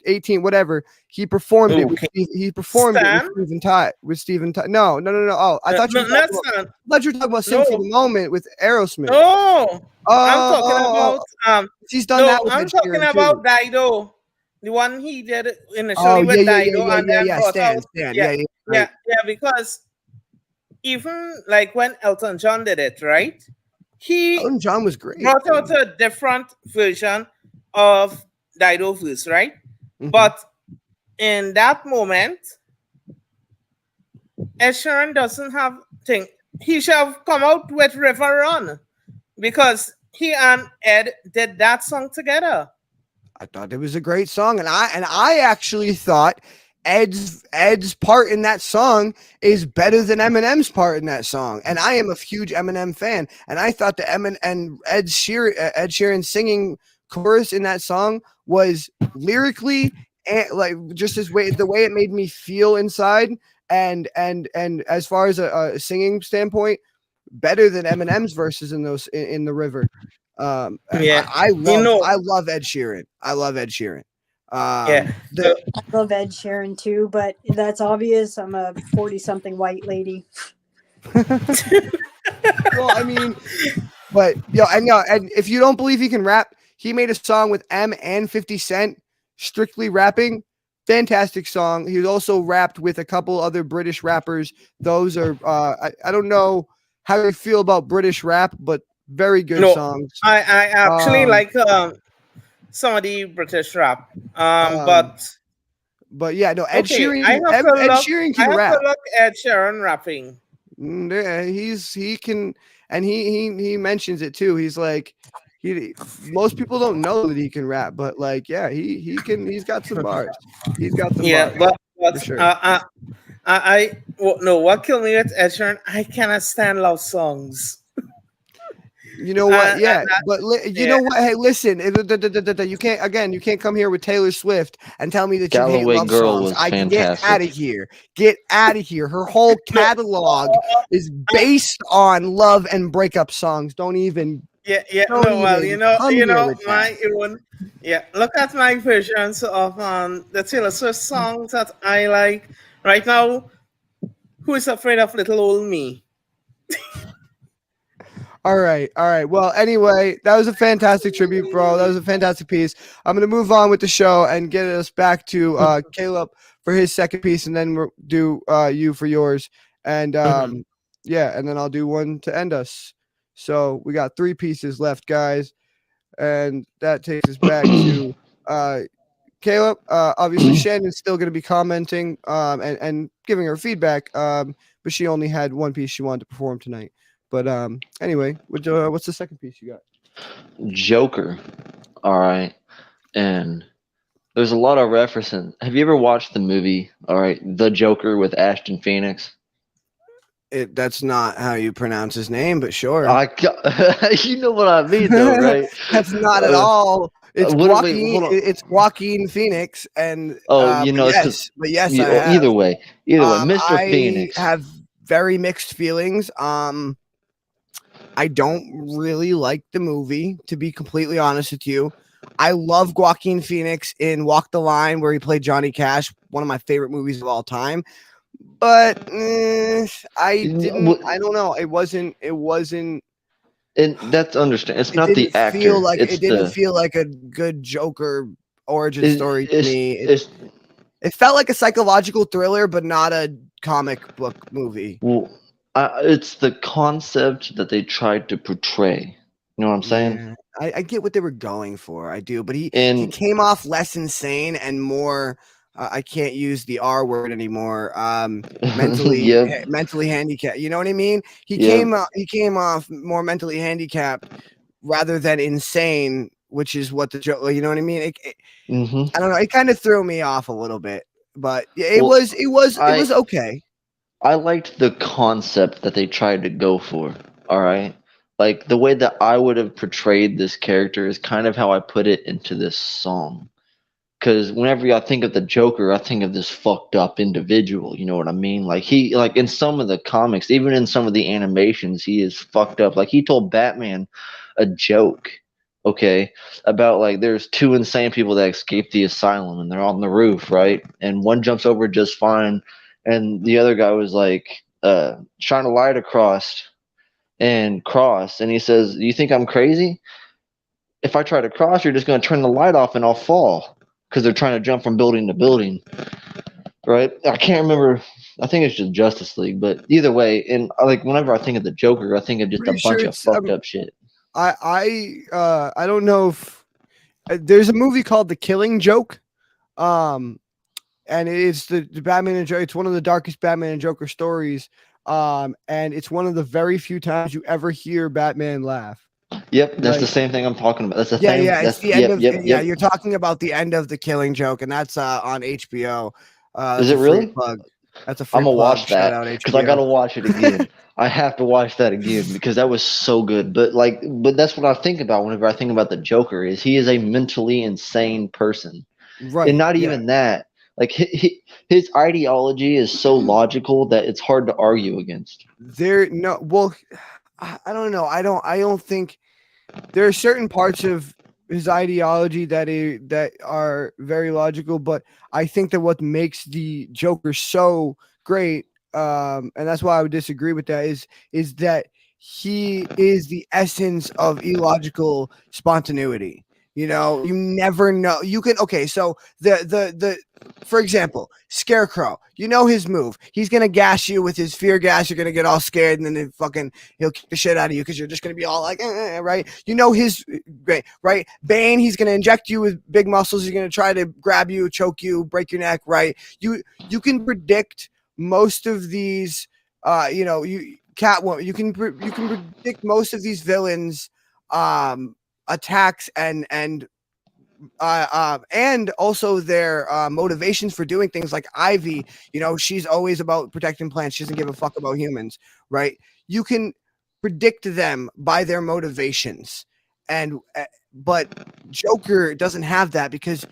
Speaker 1: 18, whatever. He performed it. He performed it with Steven Tyler. No. Oh, I thought you were talking about "Sing for the Moment" with Aerosmith.
Speaker 4: No, I'm talking about.
Speaker 1: He's done that. With
Speaker 4: I'm talking about Dido, the one he did initially with Dido, and then Stan. Because even like when Elton John did it, right?
Speaker 1: Elton John was great.
Speaker 4: Brought out a different version of Dido verse, right? Mm-hmm. But in that moment, Ed Sheeran doesn't have thing. He should have come out with River Run because he and Ed did that song together.
Speaker 1: I thought it was a great song, and I actually thought Ed's part in that song is better than Eminem's part in that song, and I am a huge Eminem fan, and I thought the Ed Sheeran singing chorus in that song was lyrically like just the way it made me feel inside, and as far as a singing standpoint, better than Eminem's verses in the River. I love Ed Sheeran.
Speaker 4: Yeah. So,
Speaker 6: I love Ed Sheeran too, but that's obvious. I'm a 40-something white lady.
Speaker 1: Well, I mean, but I know, and if you don't believe he can rap, he made a song with M and 50 Cent, strictly rapping. Fantastic song. He also rapped with a couple other British rappers. Those are I don't know how you feel about British rap, but very good
Speaker 4: no,
Speaker 1: songs.
Speaker 4: I actually
Speaker 1: Um,
Speaker 4: like some of the British rap.
Speaker 1: um,
Speaker 4: But
Speaker 1: but yeah, no,
Speaker 4: okay, I have to
Speaker 1: Ed
Speaker 4: look.
Speaker 1: Sheeran
Speaker 4: I
Speaker 1: can
Speaker 4: have to
Speaker 1: rap.
Speaker 4: look at Sharon rapping.
Speaker 1: Yeah, he can, and he mentions it too. He's like, most people don't know that he can rap, but like, yeah, he can. He's got some bars. He's got some
Speaker 4: Yeah,
Speaker 1: bars
Speaker 4: but
Speaker 1: for sure.
Speaker 4: no. What killed me with Ed Sheeran? I cannot stand love songs.
Speaker 1: You know what?
Speaker 4: And
Speaker 1: Yeah, but you
Speaker 4: yeah,
Speaker 1: know what? Hey, listen, you can't again. You can't come here with Taylor Swift and tell me that you hate
Speaker 3: Galloway
Speaker 1: love
Speaker 3: Girl
Speaker 1: songs.
Speaker 3: was
Speaker 1: I get out of
Speaker 3: fantastic.
Speaker 1: here. Get out of here. Her whole
Speaker 4: no,
Speaker 1: catalog is based on love and breakup songs. Don't even
Speaker 4: yeah.
Speaker 1: Don't
Speaker 4: No, well,
Speaker 1: even come here with that.
Speaker 4: my own. Yeah, look at my versions of the Taylor Swift songs that I like right now. Who is afraid of little old me?
Speaker 1: All right, all right. Well, anyway, that was a fantastic tribute, bro. That was a fantastic piece. I'm gonna move on with the show and get us back to Caleb for his second piece, and then we'll do you for yours, and yeah, and then I'll do one to end us. So we got 3 pieces left, guys, and that takes us back to Caleb. Obviously, Shannon's still going to be commenting and giving her feedback, but she only had one piece she wanted to perform tonight. But anyway, what's the second piece you got?
Speaker 3: Joker. All right. And there's a lot of referencing. Have you ever watched the movie, all right, The Joker with Ashton Phoenix?
Speaker 1: That's not how you pronounce his name, but sure.
Speaker 3: You know what I mean, though, right?
Speaker 1: That's not at all. It's
Speaker 3: wait, hold on.
Speaker 1: It's Joaquin Phoenix, and
Speaker 3: Oh, you
Speaker 1: but
Speaker 3: know, it's because
Speaker 1: yes, I have.
Speaker 3: either way, Mr.
Speaker 1: I
Speaker 3: Phoenix.
Speaker 1: have very mixed feelings. I don't really like the movie, to be completely honest with you. I love Joaquin Phoenix in Walk the Line, where he played Johnny Cash, one of my favorite movies of all time. But I don't know. It wasn't.
Speaker 3: And that's understand. It's
Speaker 1: It
Speaker 3: not the
Speaker 1: didn't
Speaker 3: actor.
Speaker 1: feel like
Speaker 3: It's
Speaker 1: it didn't
Speaker 3: the.
Speaker 1: feel like a good Joker origin story to me.
Speaker 3: It's
Speaker 1: It felt like a psychological thriller, but not a comic book movie.
Speaker 3: well, it's the concept that they tried to portray. You know what I'm saying?
Speaker 1: Yeah, I get what they were going for. I do, but he
Speaker 3: And
Speaker 1: came off less insane and more. I can't use the R word anymore.
Speaker 3: Yep.
Speaker 1: Mentally handicapped. You know what I mean? He
Speaker 3: Yep.
Speaker 1: came off more mentally handicapped rather than insane, which is what the joke. You know what I mean?
Speaker 3: hmm
Speaker 1: I don't know. It kind of threw me off a little bit, but it
Speaker 3: Well,
Speaker 1: was okay.
Speaker 3: I liked the concept that they tried to go for. All right. Like the way that I would have portrayed this character is kind of how I put it into this song. Because whenever I think of the Joker, I think of this fucked up individual. You know what I mean? Like like in some of the comics, even in some of the animations, he is fucked up. Like he told Batman a joke, okay, about like there's 2 insane people that escaped the asylum and they're on the roof, right? And one jumps over just fine, and the other guy was like trying to light across and he says, "You think I'm crazy? If I try to cross, you're just going to turn the light off and I'll fall." Because they're trying to jump from building to building, right? I can't remember. I think it's just Justice League, but either way, and like whenever I think of the Joker, I think of just
Speaker 1: Pretty
Speaker 3: a
Speaker 1: sure
Speaker 3: bunch of
Speaker 1: it's
Speaker 3: fucked up shit.
Speaker 1: I don't know if there's a movie called The Killing Joke, and it's the Batman and Joker. It's one of the darkest Batman and Joker stories, and it's one of the very few times you ever hear Batman laugh.
Speaker 3: Yep, that's the
Speaker 1: Like,
Speaker 3: same thing I'm talking about. That's the
Speaker 1: yeah,
Speaker 3: same.
Speaker 1: yeah, it's
Speaker 3: That's
Speaker 1: the end of
Speaker 3: yep.
Speaker 1: You're talking about the end of The Killing Joke, and that's on HBO.
Speaker 3: Is
Speaker 1: That's
Speaker 3: it
Speaker 1: a free
Speaker 3: really?
Speaker 1: plug. That's a
Speaker 3: I'm
Speaker 1: free
Speaker 3: gonna
Speaker 1: plug.
Speaker 3: watch
Speaker 1: Shout
Speaker 3: that
Speaker 1: out
Speaker 3: because I gotta
Speaker 1: HBO.
Speaker 3: watch it again. I have to watch that again because that was so good. But that's what I think about whenever I think about the Joker is he is a mentally insane person, and
Speaker 1: Right.
Speaker 3: not
Speaker 1: Yeah.
Speaker 3: even that. Like his ideology is so logical that it's hard to argue against.
Speaker 1: Well, I don't know. I don't think there are certain parts of his ideology that are very logical, but I think that what makes the Joker so great, and that's why I would disagree with that, is that he is the essence of illogical spontaneity. You know, you never know. You can okay, so the for example, Scarecrow, you know his move. He's gonna gas you with his fear gas. You're gonna get all scared, and then he'll kick the shit out of you because you're just gonna be all like, right? You know his great, right? Bane, he's gonna inject you with big muscles. He's gonna try to grab you, choke you, break your neck, right? You can predict most of these. Catwoman. You can predict most of these villains' attacks and also their motivations for doing things. Like Ivy, you know, she's always about protecting plants. She doesn't give a fuck about humans, right? You can predict them by their motivations, and but Joker doesn't have that because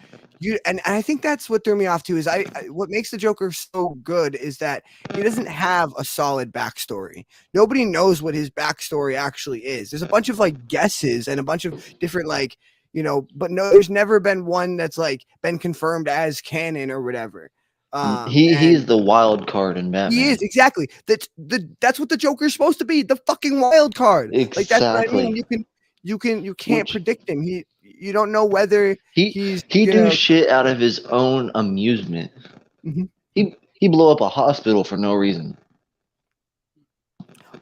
Speaker 1: and I think that's what threw me off too. Is what makes the Joker so good is that he doesn't have a solid backstory. Nobody knows what his backstory actually is. There's a bunch of like guesses and a bunch of different like, you know, but no, there's never been one that's like been confirmed as canon or whatever.
Speaker 3: He's the wild card in Batman.
Speaker 1: He is exactly. That's what the Joker's supposed to be, the fucking wild card.
Speaker 3: Exactly.
Speaker 1: Like that's what I mean. You can't predict him. You don't know whether
Speaker 3: he do shit out of his own amusement.
Speaker 1: Mm-hmm.
Speaker 3: He blew up a hospital for no reason.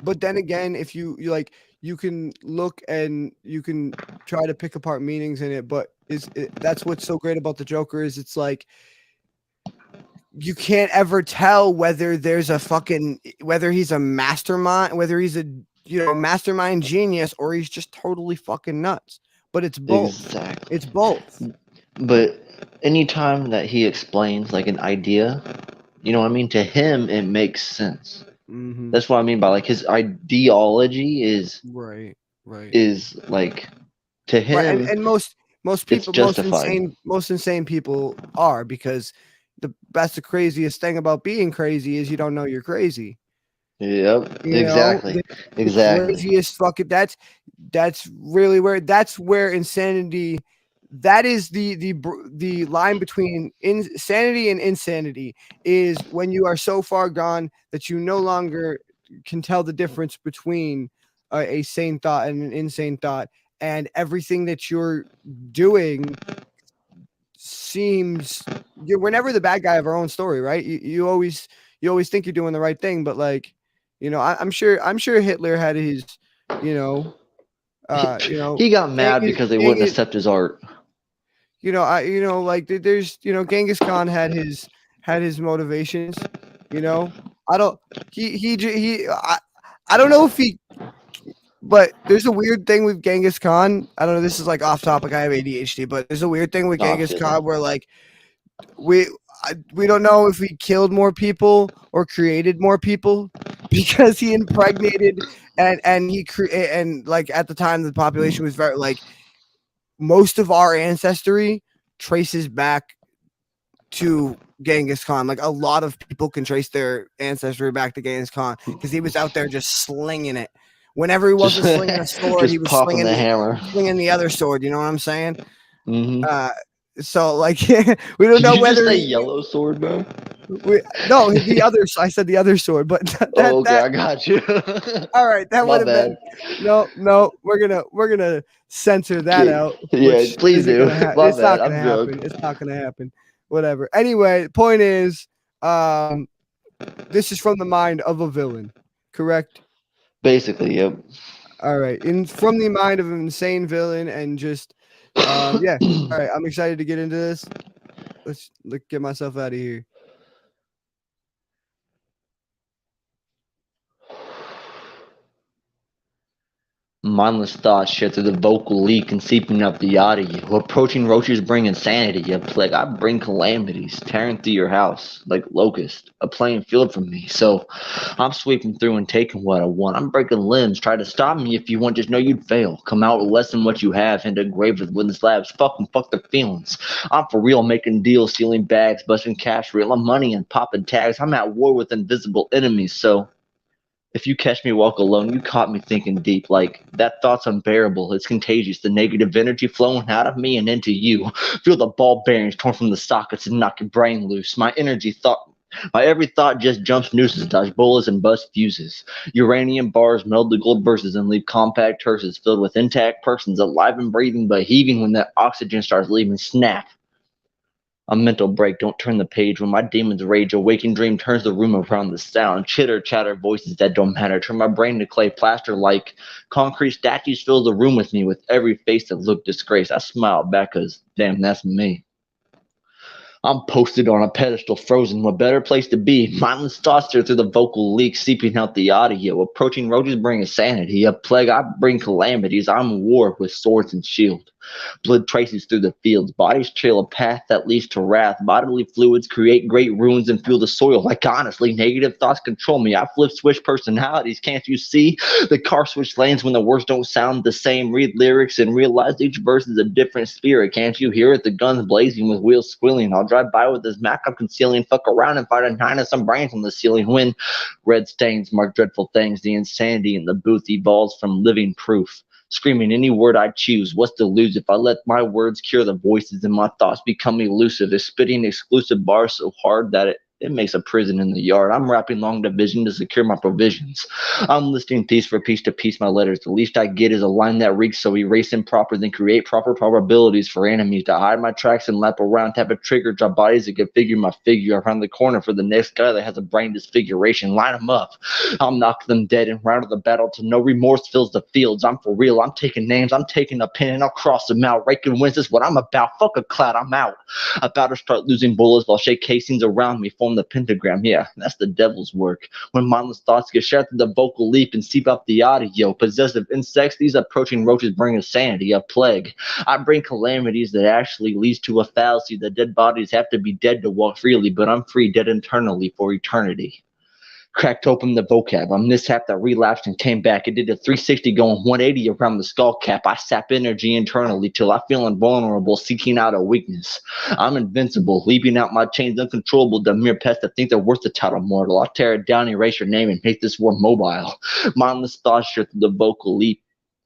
Speaker 1: But then again, if you like, you can look and you can try to pick apart meanings in it. But that's what's so great about the Joker is it's like you can't ever tell whether there's whether he's a mastermind, whether he's a mastermind genius, or he's just totally fucking nuts. But it's both.
Speaker 3: Exactly.
Speaker 1: It's both.
Speaker 3: But anytime that he explains like an idea, you know what I mean? To him, it makes sense.
Speaker 1: Mm-hmm.
Speaker 3: That's what I mean by like his ideology is
Speaker 1: right.
Speaker 3: Is like to him,
Speaker 1: right. And most people,
Speaker 3: justified.
Speaker 1: most insane people are, because that's the craziest thing about being crazy is you don't know you're crazy.
Speaker 3: Yep.
Speaker 1: Exactly.
Speaker 3: The
Speaker 1: craziest fucking that's really where insanity. That is the line between insanity and insanity is when you are so far gone that you no longer can tell the difference between a sane thought and an insane thought, and everything that you're doing seems we're never the bad guy of our own story, right? You always think you're doing the right thing, but like, you know, I'm sure Hitler had his, he
Speaker 3: got mad because they wouldn't accept his art.
Speaker 1: Like there's, Genghis Khan had his motivations. I don't know if he. But there's a weird thing with Genghis Khan. I don't know. This is like off topic. I have ADHD, but there's a weird thing with Genghis Khan where like we don't know if he killed more people or created more people because he impregnated and he and like at the time the population was very like most of our ancestry traces back to Genghis Khan. Like a lot of people can trace their ancestry back to Genghis Khan because he was out there just slinging it. Whenever he wasn't slinging a sword, he was
Speaker 3: popping the hammer,
Speaker 1: slinging the other sword. You know what I'm saying?
Speaker 3: Mm-hmm.
Speaker 1: So like we don't know whether
Speaker 3: just say yellow sword, bro.
Speaker 1: No, the other. I said the other sword, but
Speaker 3: I got you.
Speaker 1: All right, that would have been. No, we're gonna censor that out.
Speaker 3: Yeah, please do.
Speaker 1: It's not gonna happen. It's not gonna happen. Whatever. Anyway, point is, this is from the mind of a villain, correct?
Speaker 3: Basically, yep.
Speaker 1: All right, from the mind of an insane villain, and just, yeah. All right, I'm excited to get into this. Let's get myself out of here.
Speaker 3: Mindless thoughts shed through the vocal leak and seeping up the yada you. Approaching roaches bring insanity, you plague. I bring calamities, tearing through your house like locusts, a playing field for me. So I'm sweeping through and taking what I want. I'm breaking limbs. Try to stop me if you want, just know you'd fail. Come out with less than what you have into grave with wooden slabs. Fuck them, fuck their feelings. I'm for real, making deals, stealing bags, busting cash, real money and popping tags. I'm at war with invisible enemies, so If you catch me walk alone, you caught me thinking deep. Like, that thought's unbearable. It's contagious. The negative energy flowing out of me and into you. Feel the ball bearings torn from the sockets and knock your brain loose. My every thought just jumps nooses, dodge bullets and bust fuses. Uranium bars meld the gold verses and leave compact hearses filled with intact persons, alive and breathing but heaving when that oxygen starts leaving. Snap. A mental break, don't turn the page. When my demons rage, a waking dream turns the room around the sound. Chitter, chatter, voices that don't matter. Turn my brain to clay plaster like concrete statues fill the room with me with every face that looked disgraced. I smiled back cause damn, that's me. I'm posted on a pedestal, frozen. What better place to be? Mindless thoughts steer through the vocal leaks, seeping out the audio. Approaching roaches bring insanity. A plague, I bring calamities. I'm a war with swords and shield. Blood traces through the fields. Bodies trail a path that leads to wrath. Bodily fluids create great ruins and fuel the soil. Like, honestly, negative thoughts control me. I flip switch personalities. Can't you see? The car switch lanes when the words don't sound the same. Read lyrics and realize each verse is a different spirit. Can't you hear it? The guns blazing with wheels squealing. I'll drive by with this Mac I'm concealing. Fuck around and find a 9 and some brains on the ceiling. When red stains mark dreadful things, the insanity in the booth evolves from living proof. Screaming any word I choose, what's to lose if I let my words cure the voices and my thoughts become elusive? Is spitting exclusive bars so hard that it makes a prison in the yard? I'm rapping long division to secure my provisions. I'm listing piece for piece to piece my letters. The least I get is a line that reeks, so erase improper, then create proper probabilities for enemies to hide my tracks and lap around, tap a trigger, drop bodies that configure my figure around the corner for the next guy that has a brain disfiguration. Line them up. I'll knock them dead and round of the battle till no remorse fills the fields. I'm for real. I'm taking names. I'm taking a pen and I'll cross them out. Raking wins is what I'm about. Fuck a cloud. I'm out. About to start losing bullets while shake casings around me form the pentagram. Yeah, that's the devil's work. When mindless thoughts get shared through the vocal leap and seep up the audio. Possessive insects, these approaching roaches bring insanity, a plague. I bring calamities that actually leads to a fallacy. The dead bodies have to be dead to walk freely, but I'm free, dead internally for eternity. Cracked open the vocab. A mishap that relapsed and came back. It did a 360 going 180 around the skull cap. I sap energy internally till I feel invulnerable, seeking out a weakness. I'm invincible, leaping out my chains uncontrollable. The mere pests that think they're worth the title mortal. I'll tear it down, erase your name, and make this war mobile. Mindless thoughts share through the vocal leap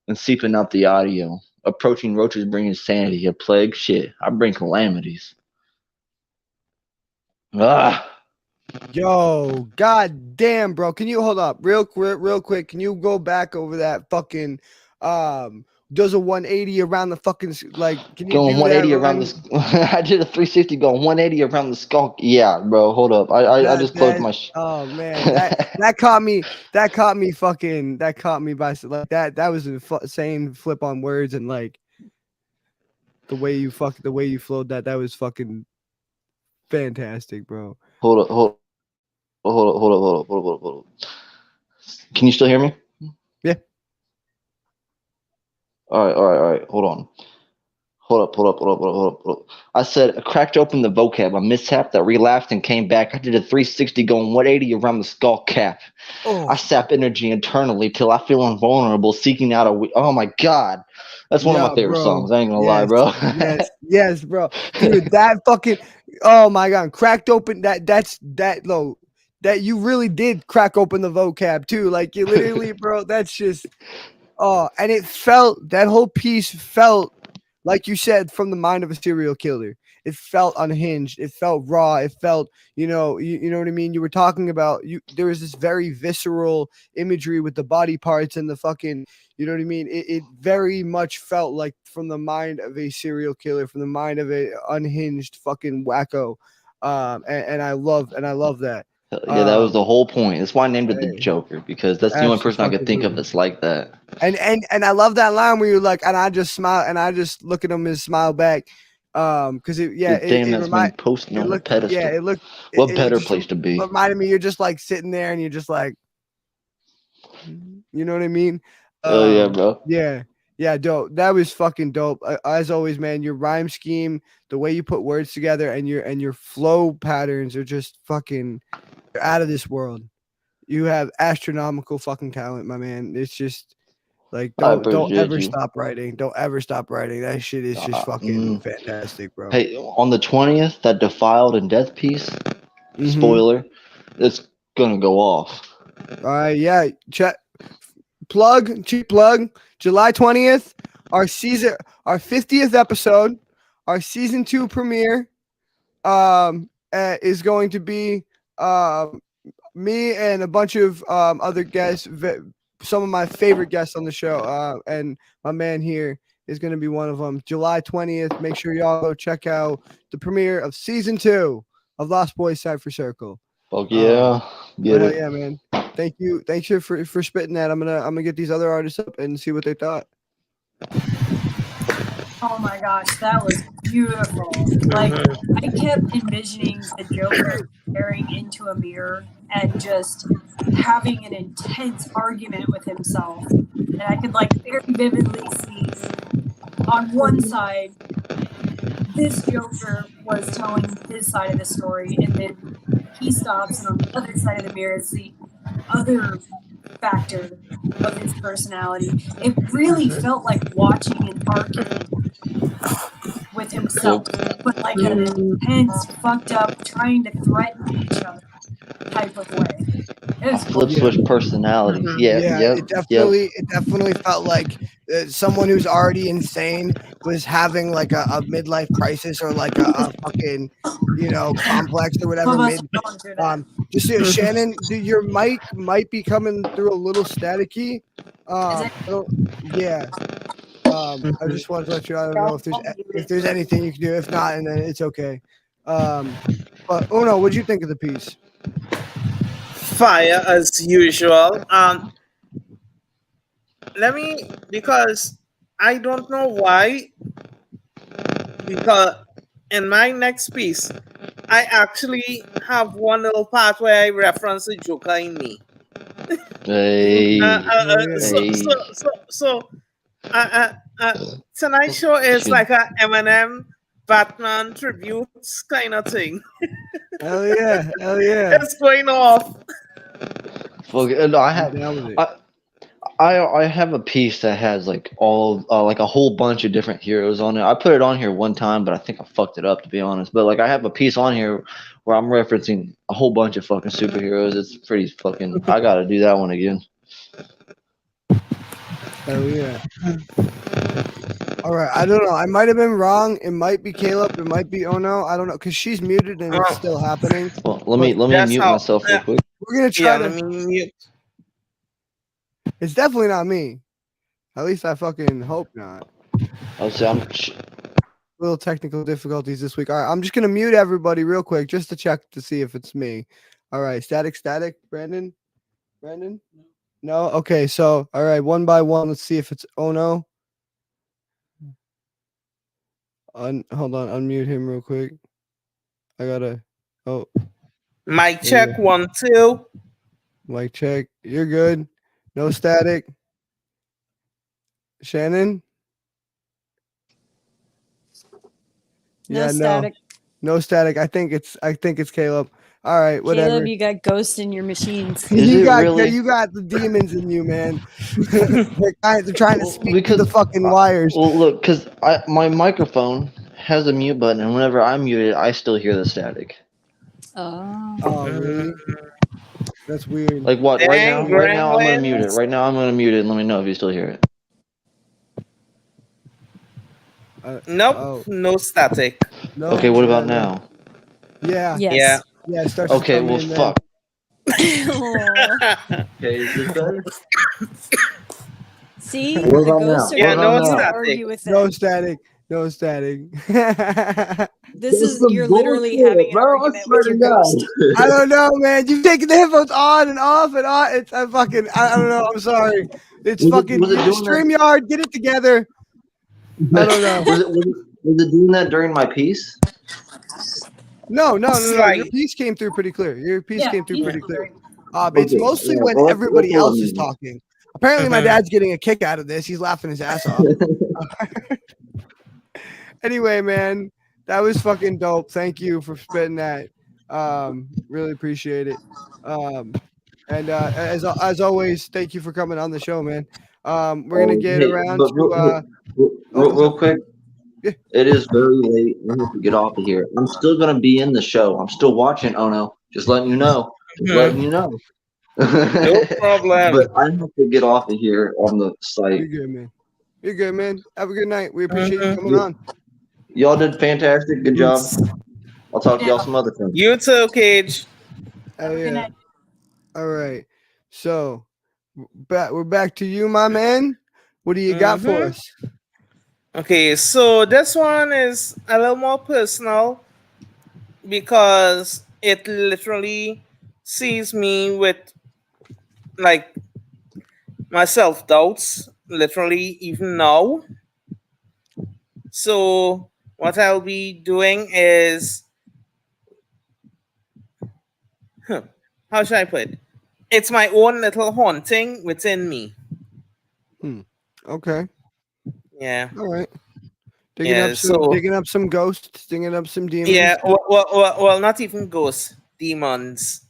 Speaker 3: and seeping out the audio. Approaching roaches bring insanity, a plague. Shit, I bring calamities. Ah.
Speaker 1: Yo, god damn, bro. Can you hold up real quick? Can you go back over that fucking does a 180 around the fucking like can you
Speaker 3: Going
Speaker 1: do
Speaker 3: 180
Speaker 1: that,
Speaker 3: around the I did a 360 going 180 around the skull. Yeah, bro, hold up. I just closed my
Speaker 1: oh man, that caught me by that was a same flip on words and like the way you flowed that was fucking fantastic, bro.
Speaker 3: Hold up. Can you still hear me?
Speaker 1: Yeah.
Speaker 3: All right. Hold on. Hold up. I said I cracked open the vocab, a mishap that relapsed and came back. I did a 360 going 180 around the skull cap. I sap energy internally till I feel invulnerable, seeking out oh my god. That's one of my favorite songs. I ain't gonna lie, bro.
Speaker 1: yes, bro. Dude, that fucking oh my god, cracked open that you really did crack open the vocab too. Like you literally, bro, that's just and it felt that whole piece felt like you said from the mind of a serial killer. It felt unhinged. It felt raw. It felt, you know what I mean? You were talking about there was this very visceral imagery with the body parts and the fucking, you know what I mean? It very much felt like from the mind of a serial killer, from the mind of a unhinged fucking wacko. And I love that.
Speaker 3: Yeah, that was the whole point. That's why I named it the Joker, because that's the only person I could think of that's like that.
Speaker 1: And I love that line where you're like, and I just smile and I just look at him and smile back. Because
Speaker 3: that's been posted on the pedestal.
Speaker 1: Yeah, it looked.
Speaker 3: What better place to be?
Speaker 1: Reminded me, you're just like sitting there and you're just like, you know what I mean?
Speaker 3: Oh yeah, bro.
Speaker 1: Yeah, dope. That was fucking dope. As always, man, your rhyme scheme, the way you put words together, and your flow patterns are just fucking out of this world. You have astronomical fucking talent, my man. It's just like don't ever stop writing. Don't ever stop writing. That shit is just fucking fantastic, bro.
Speaker 3: Hey, on the 20th, that Defiled and Death piece, spoiler, it's gonna go off.
Speaker 1: All right, yeah. Check cheap plug. July 20th, our 50th episode, our season 2 premiere. Is going to be me and a bunch of other guests, some of my favorite guests on the show, and my man here is going to be one of them. July 20th. Make sure y'all go check out the premiere of season 2 of Lostboys Cypher Circle.
Speaker 3: Fuck yeah, get
Speaker 1: Hell
Speaker 3: it.
Speaker 1: yeah, man. Thank you for spitting that. I'm gonna get these other artists up and see what they thought.
Speaker 5: Oh my gosh, that was beautiful. Like, I kept envisioning the Joker staring into a mirror and just having an intense argument with himself. And I could, like, very vividly see on one side, this Joker was telling his side of the story, and then he stops, and on the other side of the mirror is the other factor of his personality. It really felt like watching an arcade with himself, but like an intense, fucked up, trying to threaten each other type of way. It was
Speaker 3: Flip switch personalities.
Speaker 1: It definitely felt like someone who's already insane was having like a midlife crisis or like a fucking complex or whatever. Shannon, your mic might be coming through a little staticky. I just wanted to let you know. I don't know if there's anything you can do. If not, and then it's okay. But Uno, what'd you think of the piece?
Speaker 4: Fire as usual. Because I don't know why. Because in my next piece, I actually have one little part where I reference the Joker in me. Tonight's show is like a Eminem Batman tributes kind of thing.
Speaker 1: Hell yeah.
Speaker 4: It's going off.
Speaker 3: I have a piece that has like all like a whole bunch of different heroes on it. I put it on here one time, but I think I fucked it up, to be honest. But like I have a piece on here where I'm referencing a whole bunch of fucking superheroes. It's pretty fucking. I gotta do that one again.
Speaker 1: Hell yeah. All right, I don't know. I might have been wrong. It might be Caleb. It might be Ono. I don't know because she's muted and it's still happening.
Speaker 3: Well, let me mute myself real quick.
Speaker 1: We're gonna try to mute. It's definitely not me. At least I fucking hope not. Little technical difficulties this week. All right, I'm just gonna mute everybody real quick just to check to see if it's me. All right, static, Brandon. No. Okay, so all right, one by one. Let's see if it's Ono. Hold on, unmute him real quick. I gotta. Oh.
Speaker 4: Mic check 1 2.
Speaker 1: Mic check. You're good. No static. Shannon.
Speaker 6: No static.
Speaker 1: No static. I think it's Caleb. All right, whatever.
Speaker 6: Caleb, you got ghosts in your machines.
Speaker 1: You got the demons in you, man. They're trying to speak to the fucking wires.
Speaker 3: Well, look, because my microphone has a mute button, and whenever I mute it, I still hear the static.
Speaker 1: Oh, really? That's weird.
Speaker 3: Like what? Right now, I'm gonna mute it. Right now, I'm gonna mute it and let me know if you still hear it.
Speaker 4: Nope, no static.
Speaker 1: No,
Speaker 3: okay, what about now?
Speaker 1: Yeah.
Speaker 6: Yes.
Speaker 1: Yeah. It starts.
Speaker 3: Okay, well, fuck.
Speaker 6: Okay,
Speaker 3: is this better?
Speaker 6: See, the ghosts are
Speaker 4: no
Speaker 6: static. Argue with them.
Speaker 1: No static.
Speaker 6: You're literally having an argument with your ghost.
Speaker 1: I don't know, man. You've taken the headphones on and off and on. It's I don't know. I'm sorry. It's fucking StreamYard. Get it together. I don't know.
Speaker 3: Was it doing that during my piece?
Speaker 1: No. Your piece came through pretty clear. It's mostly when everybody else is talking. Apparently, my dad's getting a kick out of this. He's laughing his ass off. Anyway, man, that was fucking dope. Thank you for spitting that. Really appreciate it. And as always, thank you for coming on the show, man. We're gonna get around to
Speaker 3: real quick. Yeah. It is very late. We have to get off of here. I'm still gonna be in the show. I'm still watching. Oh no, just letting you know.
Speaker 4: No problem.
Speaker 3: But I have to get off of here on the
Speaker 1: You're
Speaker 3: site.
Speaker 1: good, man. You're good, man. Have a good night. We appreciate you
Speaker 4: Mhm.
Speaker 1: coming on.
Speaker 3: Y'all did fantastic. Good job. I'll talk to y'all
Speaker 5: Yeah.
Speaker 3: some other time.
Speaker 4: You too, Cage.
Speaker 1: Hell
Speaker 5: Good
Speaker 1: yeah.
Speaker 5: night.
Speaker 1: All right. So we're back to you, my man. What do you got for
Speaker 4: Mhm.
Speaker 1: us?
Speaker 4: Okay, so this one is a little more personal because it literally sees me with like my self doubts, literally even now. So what I'll be doing is, how should I put it? It's my own little haunting within me.
Speaker 1: Okay.
Speaker 4: Yeah,
Speaker 1: All right.
Speaker 4: yeah. So
Speaker 1: Digging up some ghosts, digging up some demons.
Speaker 4: yeah, well, not even ghosts, demons.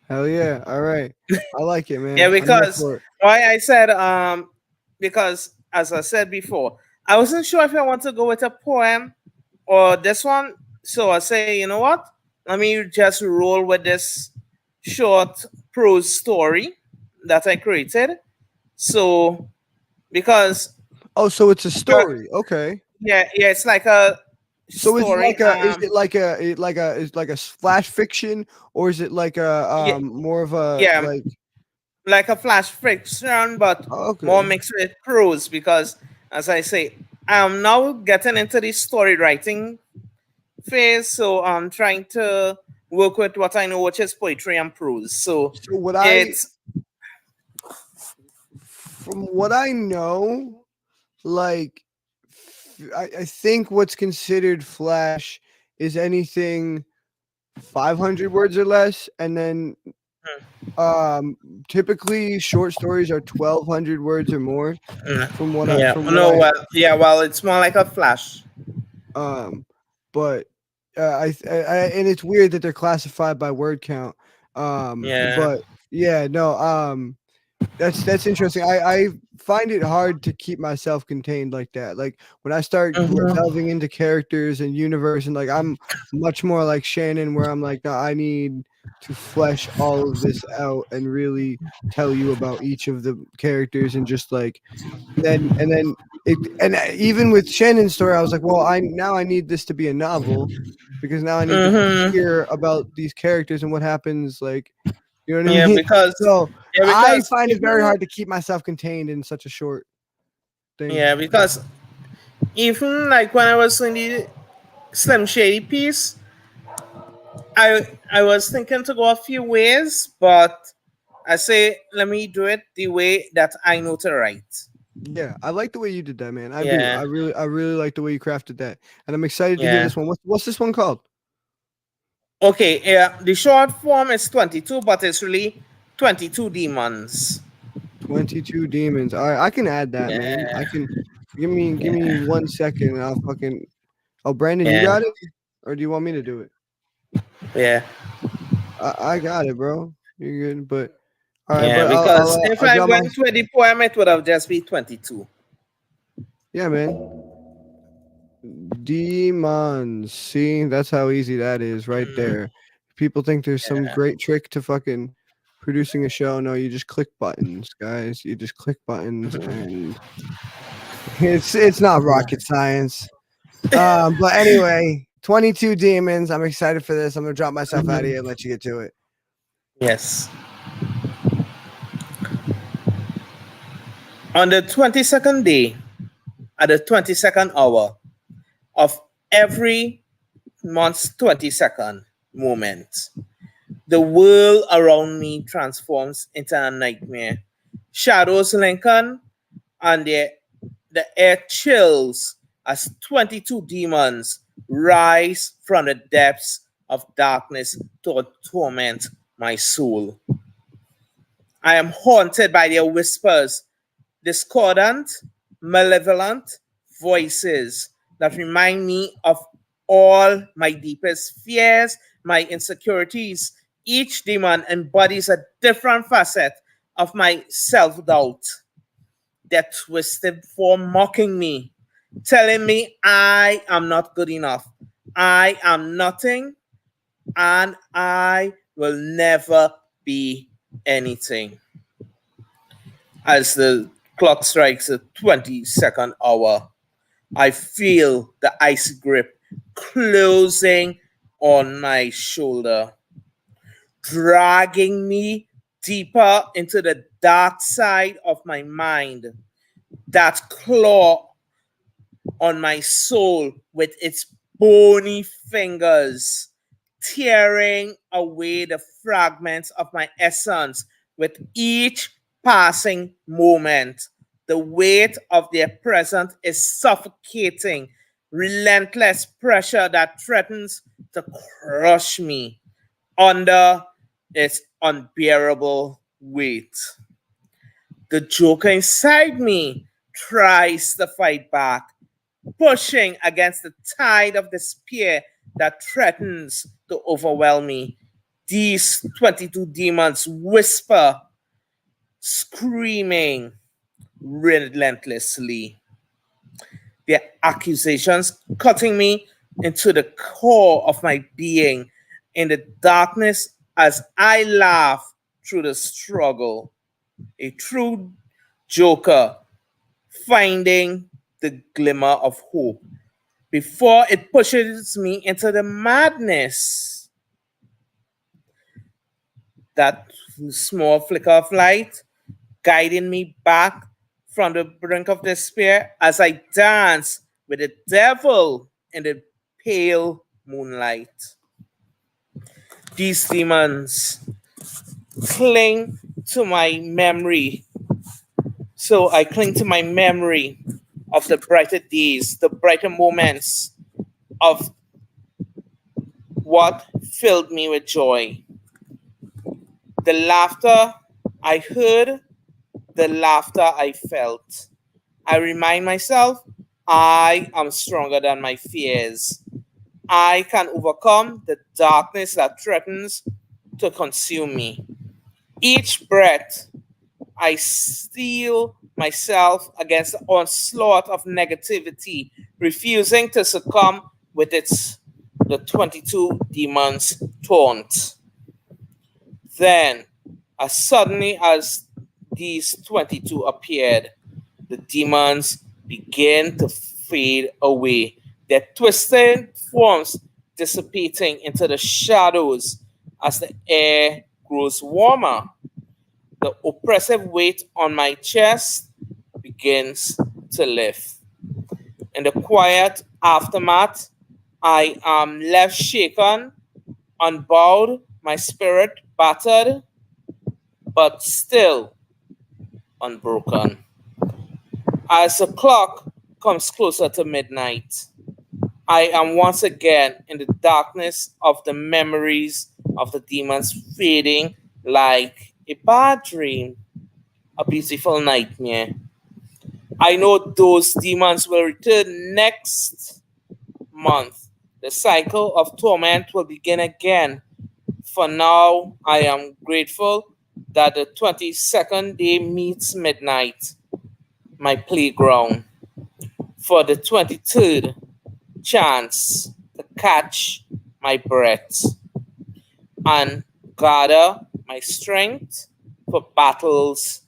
Speaker 1: Hell yeah. All right. I like it,
Speaker 4: Yeah,
Speaker 1: man. I'm here
Speaker 4: because
Speaker 1: for it.
Speaker 4: why I said because as I said before, I wasn't sure if I want to go with a poem or this one. So I say, you know what? Let me just roll with this short prose story that I created. So because
Speaker 1: Oh, so it's a story. Okay.
Speaker 4: yeah, it's like a
Speaker 1: So is it
Speaker 4: story.
Speaker 1: like a is it like a it like a is like a flash fiction, or is it like a
Speaker 4: Yeah,
Speaker 1: more of a
Speaker 4: yeah,
Speaker 1: like
Speaker 4: like a flash fiction, but more
Speaker 1: okay.
Speaker 4: mixed with prose because, as I say, I'm now getting into the story writing phase, so I'm trying to work with what I know, which is poetry and prose. So
Speaker 1: So
Speaker 4: it's
Speaker 1: from what I know, like I think what's considered flash is anything 500 words or less, and then um typically short stories are 1200 words or more
Speaker 4: yeah,
Speaker 1: from what
Speaker 4: no,
Speaker 1: I
Speaker 4: well, yeah, well, it's more like a flash.
Speaker 1: um but and it's weird that they're classified by word count.
Speaker 4: Yeah.
Speaker 1: But yeah, no, that's interesting. I find it hard to keep myself contained like that. Like when I start
Speaker 4: Mhm.
Speaker 1: delving into characters and universe, and like I'm much more like Shannon, where I'm like, "No, I need to flesh all of this out and really tell you about each of the characters, and just like and then it and even with Shannon's story, I was like, well, I need this to be a novel because now I need to
Speaker 4: Mhm.
Speaker 1: hear about these characters and what happens. Like, you know what I
Speaker 4: Yeah,
Speaker 1: mean?
Speaker 4: because
Speaker 1: So
Speaker 4: yeah,
Speaker 1: I
Speaker 4: because
Speaker 1: find it very
Speaker 4: even
Speaker 1: hard to keep myself contained in such a short thing.
Speaker 4: yeah, because even like when I was in the Slim Shady piece, I was thinking to go a few ways, but I say let me do it the way that I know to write.
Speaker 1: Yeah, I like the way you did that, man. I do.
Speaker 4: Yeah,
Speaker 1: I really like the way you crafted that, and I'm excited to hear
Speaker 4: yeah.
Speaker 1: this one. What's this one called?
Speaker 4: Okay, yeah. The short form is 22, but it's really 22 demons.
Speaker 1: 22 demons. All right, I can add that, man.
Speaker 4: Yeah,
Speaker 1: I can give me 1 second, and I'll fucking. Oh, Brandon, you
Speaker 4: yeah,
Speaker 1: got it, or do you want me to do it?
Speaker 4: yeah,
Speaker 1: I got it, bro. You're good, but all right,
Speaker 4: yeah.
Speaker 1: but
Speaker 4: Because if
Speaker 1: I'll
Speaker 4: I
Speaker 1: drop my
Speaker 4: went with the poem, it would have just been 22.
Speaker 1: yeah, man. Demons. See, that's how easy that is, right there. People think there's some great trick to fucking producing a show. No, you just click buttons, guys. You just click buttons, and it's not rocket science. But anyway, 22 demons. I'm excited for this. I'm gonna drop myself out of here and let you get to it.
Speaker 4: Yes. On the 22nd day, at the 22nd hour of every month's 22nd moment, the world around me transforms into a nightmare. Shadows lengthen and the air chills as 22 demons rise from the depths of darkness to torment my soul. I am haunted by their whispers, discordant, malevolent voices that remind me of all my deepest fears, my insecurities. Each demon embodies a different facet of my self doubt. Their twisted form mocking me, telling me I am not good enough, I am nothing, and I will never be anything. As the clock strikes the 22nd hour, I feel the icy grip closing on my shoulder, dragging me deeper into the dark side of my mind. That claw on my soul with its bony fingers, tearing away the fragments of my essence with each passing moment. The weight of their presence is suffocating, relentless pressure that threatens to crush me under its unbearable weight. The Joker inside me tries to fight back, pushing against the tide of despair that threatens to overwhelm me. These 22 demons whisper, screaming relentlessly. Their accusations cutting me into the core of my being in the darkness as I laugh through the struggle. A true Joker finding the glimmer of hope before it pushes me into the madness. That small flicker of light guiding me back from the brink of despair as I dance with the devil in the pale moonlight. These demons cling to my memory. So I cling to my memory of the brighter days, the brighter moments of what filled me with joy. The laughter I heard, the laughter I felt. I remind myself I am stronger than my fears. I can overcome the darkness that threatens to consume me. Each breath, I steel myself against the onslaught of negativity, refusing to succumb with the 22 demons taunt. Then, as suddenly as these 22 appeared, the demons began to fade away, their twisted forms dissipating into the shadows as the air grows warmer. The oppressive weight on my chest begins to lift. In the quiet aftermath, I am left shaken, unbowed, my spirit battered, but still unbroken. As the clock comes closer to midnight, I am once again in the darkness of the memories of the demons fading like a bad dream, a beautiful nightmare. I know those demons will return next month. The cycle of torment will begin again. For now, I am grateful that the 22nd day meets midnight, my playground, for the 23rd chance to catch my breath and gather my strength for battles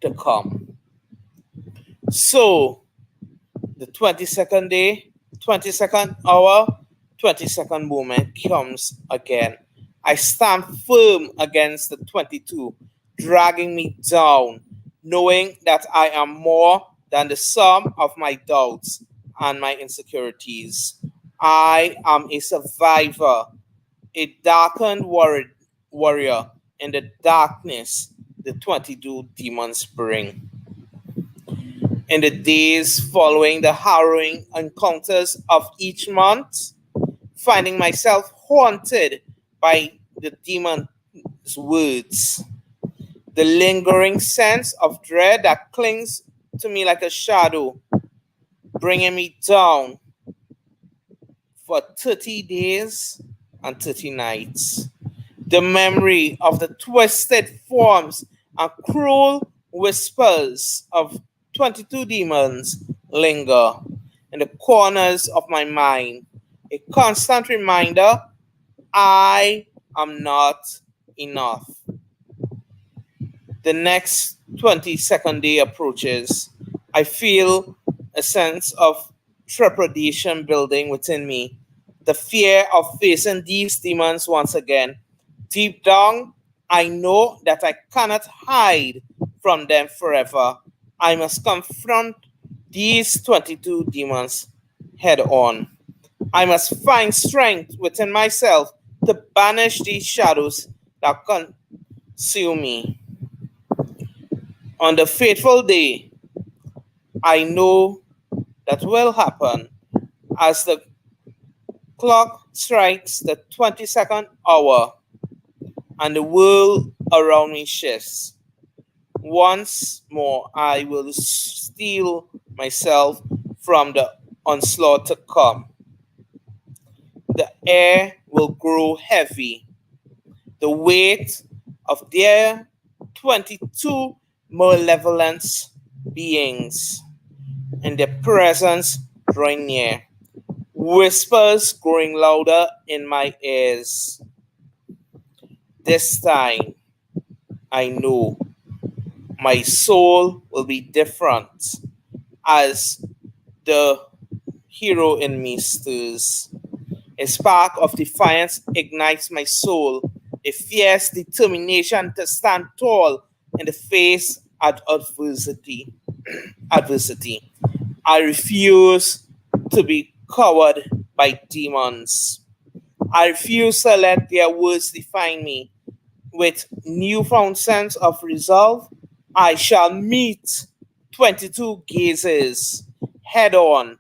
Speaker 4: to come. So, the 22nd day, 22nd hour, 22nd moment comes again. I stand firm against the 22, dragging me down, knowing that I am more than the sum of my doubts and my insecurities. I am a survivor, a darkened warrior in the darkness the 22 demons bring. In the days following the harrowing encounters of each month, finding myself haunted by the demon's words, the lingering sense of dread that clings to me like a shadow, bringing me down for 30 days and 30 nights. The memory of the twisted forms and cruel whispers of 22 demons linger in the corners of my mind, a constant reminder I am not enough. The next 22nd day approaches. I feel a sense of trepidation building within me, the fear of facing these demons once again. Deep down, I know that I cannot hide from them forever. I must confront these 22 demons head on. I must find strength within myself to banish these shadows that consume me. On the fateful day, I know that will happen as the clock strikes the 22nd hour and the world around me shifts. Once more, I will steel myself from the onslaught to come. The air will grow heavy. The weight of their 22 malevolent beings and their presence drawing near. Whispers growing louder in my ears. This time, I know my soul will be different as the hero in me stirs. A spark of defiance ignites my soul, a fierce determination to stand tall in the face of adversity. I refuse to be covered by demons. I refuse to let their words define me. With newfound sense of resolve, I shall meet 22 gazes head on,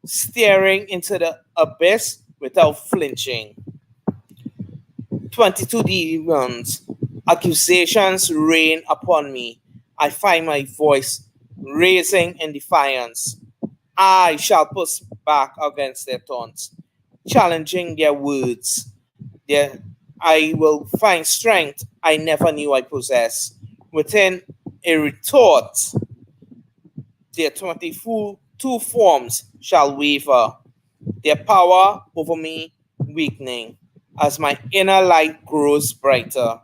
Speaker 4: staring into the abyss without flinching. 22 demons, accusations rain upon me. I find my voice raising in defiance. I shall push back against their taunts, challenging their words. Their, I will find strength I never knew I possessed. Within a retort, their 22 forms shall waver, their power over me weakening as my inner light grows brighter.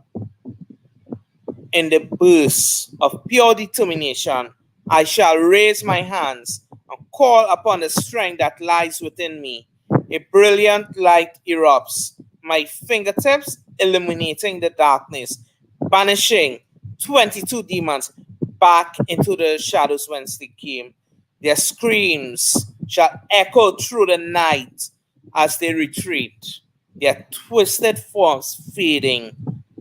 Speaker 4: In the burst of pure determination, I shall raise my hands and call upon the strength that lies within me. A brilliant light erupts, my fingertips illuminating the darkness, banishing 22 demons back into the shadows whence they came. Their screams shall echo through the night as they retreat, their twisted forms fading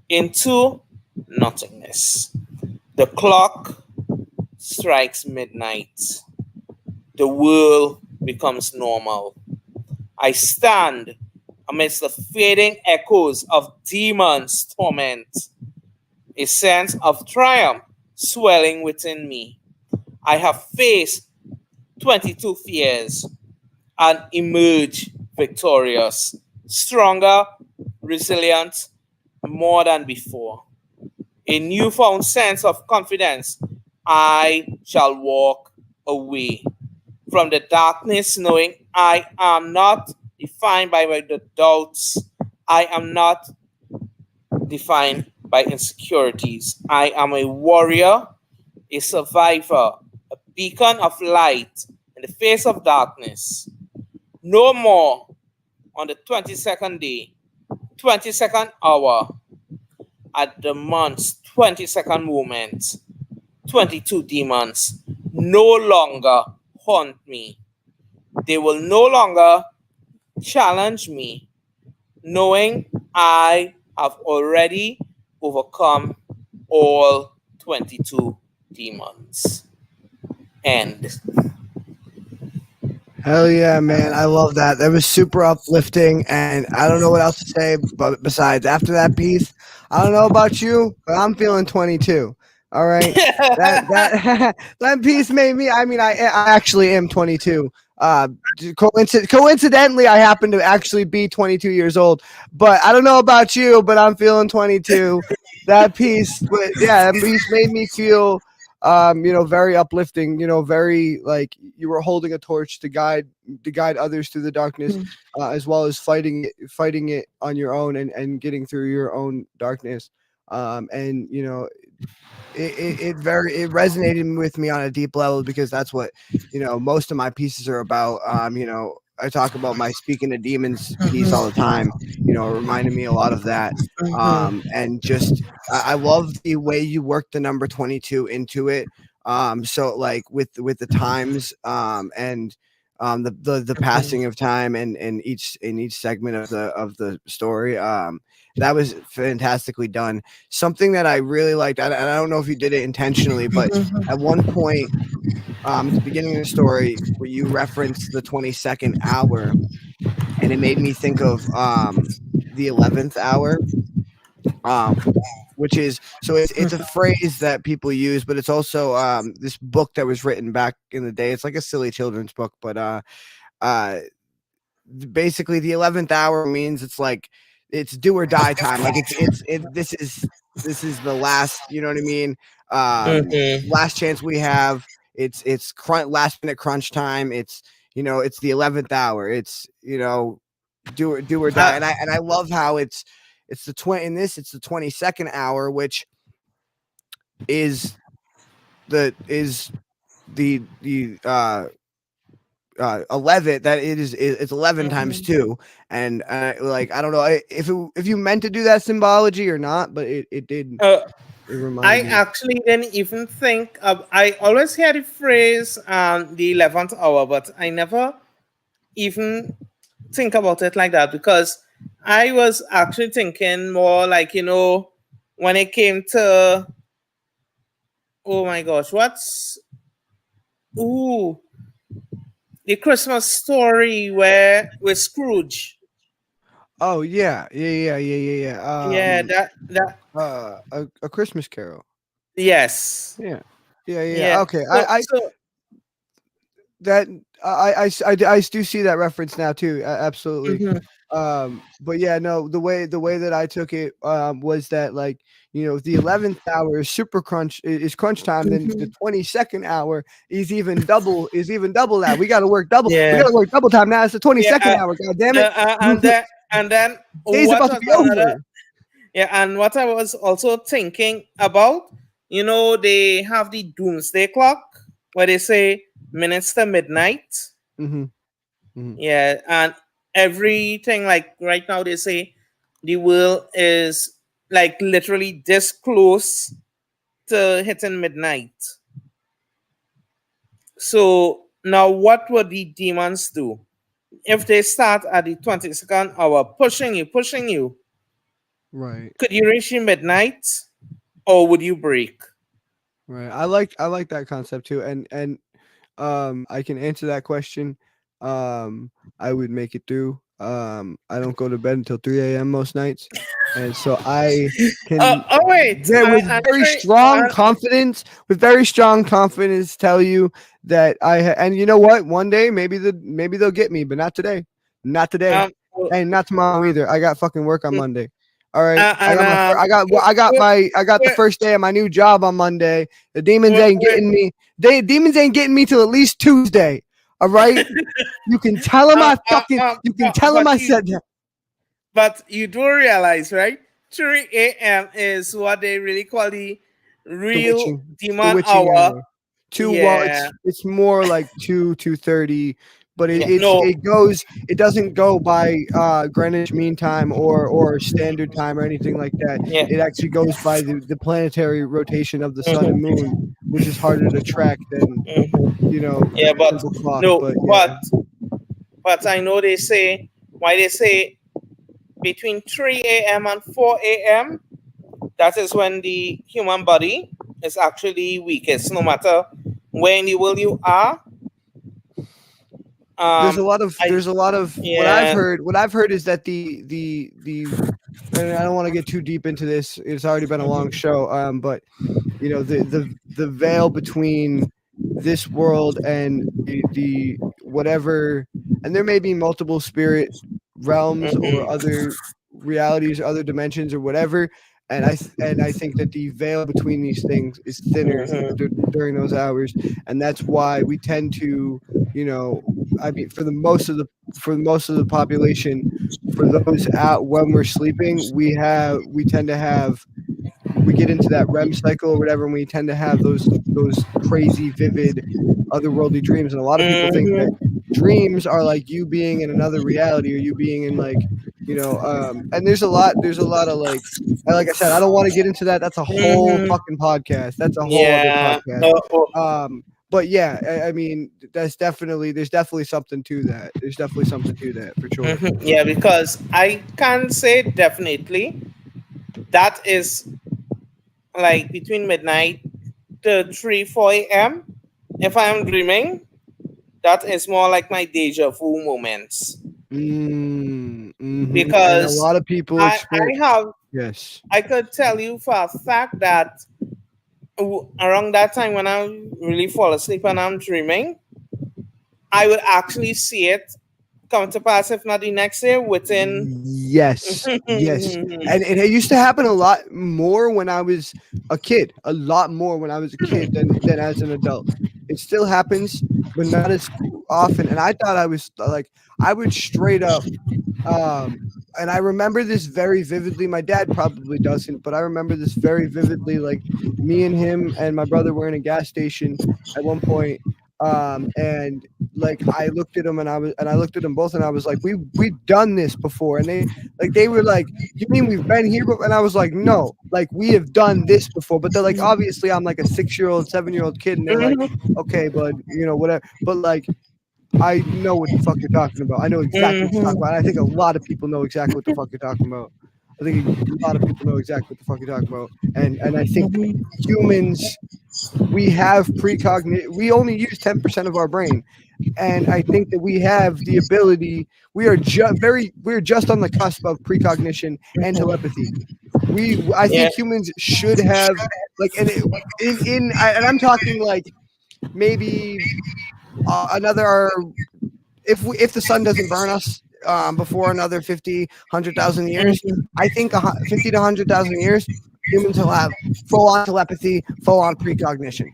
Speaker 4: into nothingness. The clock strikes midnight. The world becomes normal. I stand amidst the fading echoes of demons' torment, a sense of triumph swelling within me. I have faced 22 fears and emerged victorious, stronger, resilient, more than before. A newfound sense of confidence, I shall walk away from the darkness, knowing I am not defined by the doubts. I am not defined by insecurities. I am a warrior, a survivor, a beacon of light in the face of darkness. No more on the 22nd day, 22nd hour, at the month's 22nd moment, 22 demons no longer haunt me. They will no longer challenge me, knowing I have already overcome all 22 demons. End.
Speaker 1: Hell yeah, man. I love that. That was super uplifting. And I don't know what else to say, but besides, after that piece, I don't know about you, but I'm feeling 22. All right. That that piece made me, I actually am 22. Coincidentally, I happen to actually be 22 years old, but I don't know about you, but I'm feeling 22. That piece, that piece made me feel very uplifting, very like you were holding a torch to guide others through the darkness, as well as fighting it on your own and getting through your own darkness. And it resonated with me on a deep level because that's what most of my pieces are about. I talk about my speaking to demons piece all the time. It reminded me a lot of that. And just I love the way you work the number 22 into it. So like with the times and the passing of time and in each segment of the story. That was fantastically done. Something that I really liked, and I don't know if you did it intentionally, but at one point, at the beginning of the story, where you referenced the 22nd hour, and it made me think of the 11th hour, which is so it's a phrase that people use, but it's also this book that was written back in the day. It's like a silly children's book, but uh, basically the 11th hour means it's like it's do or die time. Like this is the last, you know what I mean? Last chance we have. It's last minute crunch time. It's it's the 11th hour. It's do or die. And I love how it's the it's the 22nd hour, which is the 11 that it's 11 times 2. And like I don't know if you meant to do that symbology or not, but it did. It reminded
Speaker 4: I
Speaker 1: me.
Speaker 4: actually didn't even think of. I always hear the phrase the 11th hour, but I never even think about it like that, because I was actually thinking more like, when it came to, oh my gosh, the Christmas Story where with Scrooge.
Speaker 1: Oh yeah.
Speaker 4: Yeah, that
Speaker 1: A Christmas Carol.
Speaker 4: yes.
Speaker 1: Yeah.
Speaker 4: Yeah.
Speaker 1: Okay.
Speaker 4: So,
Speaker 1: I do see that reference now too. Absolutely. But yeah, no, the way that I took it was that like the 11th hour is super crunch is crunch time. Then the 22nd hour is even double that. We got to work double. We
Speaker 4: yeah.
Speaker 1: got to work double time now. It's the 22nd hour. God damn it!
Speaker 4: And then
Speaker 1: Day's
Speaker 4: what
Speaker 1: about to
Speaker 4: was
Speaker 1: be
Speaker 4: another?
Speaker 1: over.
Speaker 4: Yeah, and what I was also thinking about, they have the doomsday clock where they say minutes to midnight. Yeah, and everything, like right now they say the world is like literally this close to hitting midnight. So now what would the demons do? If they start at the 22nd hour pushing you,
Speaker 1: Right.
Speaker 4: could you reach the midnight or would you break?
Speaker 1: Right. I like that concept too. And I can answer that question. I would make it through. I don't go to bed until 3 a.m. most nights. And so I can
Speaker 4: Wait.
Speaker 1: with very strong confidence tell you that and you know what? One day maybe they'll get me, but not today. Not today. And not tomorrow either. I got fucking work on Monday. All right. I got the first day of my new job on Monday. The demons ain't getting me. Demons ain't getting me till at least Tuesday. All right. You can tell them you can tell them I said that.
Speaker 4: But you do realize, right? 3 a.m. is what they really call the real demon hour.
Speaker 1: Well, it's more like 2:30, but it doesn't go by Greenwich Mean Time or Standard Time or anything like that.
Speaker 4: Yeah.
Speaker 1: It actually goes by the planetary rotation of the sun and moon, which is harder to track than
Speaker 4: Yeah, but
Speaker 1: clock,
Speaker 4: no,
Speaker 1: but yeah.
Speaker 4: but I know they say between 3 a.m. and 4 a.m. that is when the human body is actually weakest, no matter where in the world you are.
Speaker 1: There's a lot of what I've heard is that the and I don't want to get too deep into this. It's already been a long show. But the veil between this world and the whatever, and there may be multiple spirit realms or other realities, other dimensions or whatever. And I think that the veil between these things is thinner during those hours, and that's why we tend to, I mean, for most of the population, for those out when we're sleeping, we tend to have we get into that REM cycle or whatever, and we tend to have those crazy, vivid, otherworldly dreams. And a lot of people think that dreams are like you being in another reality, or you being in like, and there's a lot of like I said, I don't want to get into that. That's a whole fucking podcast. That's a whole other podcast. But yeah, I mean, there's definitely something to that. There's definitely something to that for sure.
Speaker 4: Yeah, because I can say definitely that is like between midnight to 3-4 a.m. If I am dreaming, that is more like my deja vu moments.
Speaker 1: Mm-hmm.
Speaker 4: Because
Speaker 1: and a lot of people
Speaker 4: I have,
Speaker 1: yes,
Speaker 4: I could tell you for a fact that around that time when I really fall asleep and I'm dreaming, I would actually see it come to pass, if not the next day, within.
Speaker 1: Yes. And it used to happen a lot more when I was a kid. A lot more when I was a kid than as an adult. It still happens, but not as often. And I thought I was like, I would straight up. And I remember this very vividly. My dad probably doesn't, but I remember this very vividly. Like me and him and my brother were in a gas station at one point. And like I looked at him and I looked at them both and I was like, we've done this before. And they were like, you mean we've been here? And I was like, no, like we have done this before. But they're like, obviously I'm like a 6-year-old, 7-year-old kid. And they're like, okay, bud, whatever. But like, I know what the fuck you're talking about. I know exactly what you're talking about. I think a lot of people know exactly what the fuck you're talking about. I think a lot of people know exactly what the fuck you're talking about. And I think humans, we have precognition. We only use 10% of our brain. And I think that we have the ability, we're just on the cusp of precognition and telepathy. I think humans should have like, and I'm talking like maybe another, if the sun doesn't burn us before another 50, 100,000 years, I think 50 to 100,000 years, humans will have full-on telepathy, full-on precognition.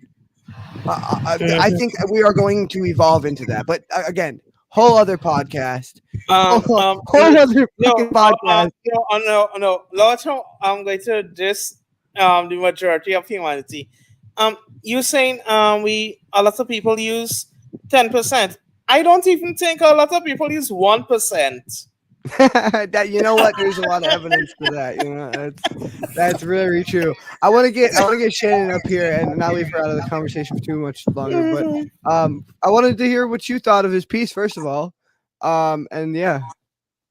Speaker 1: I think we are going to evolve into that. But again, whole other podcast. Whole other podcast.
Speaker 4: No. Lord, I'm going to just the majority of humanity. You saying a lot of people use 10%. I don't even think a lot of people use 1%.
Speaker 1: That, you know what? There's a lot of evidence for that. That's very true. I want to get Shannon up here and not leave her out of the conversation for too much longer. But I wanted to hear what you thought of his piece first of all. And yeah.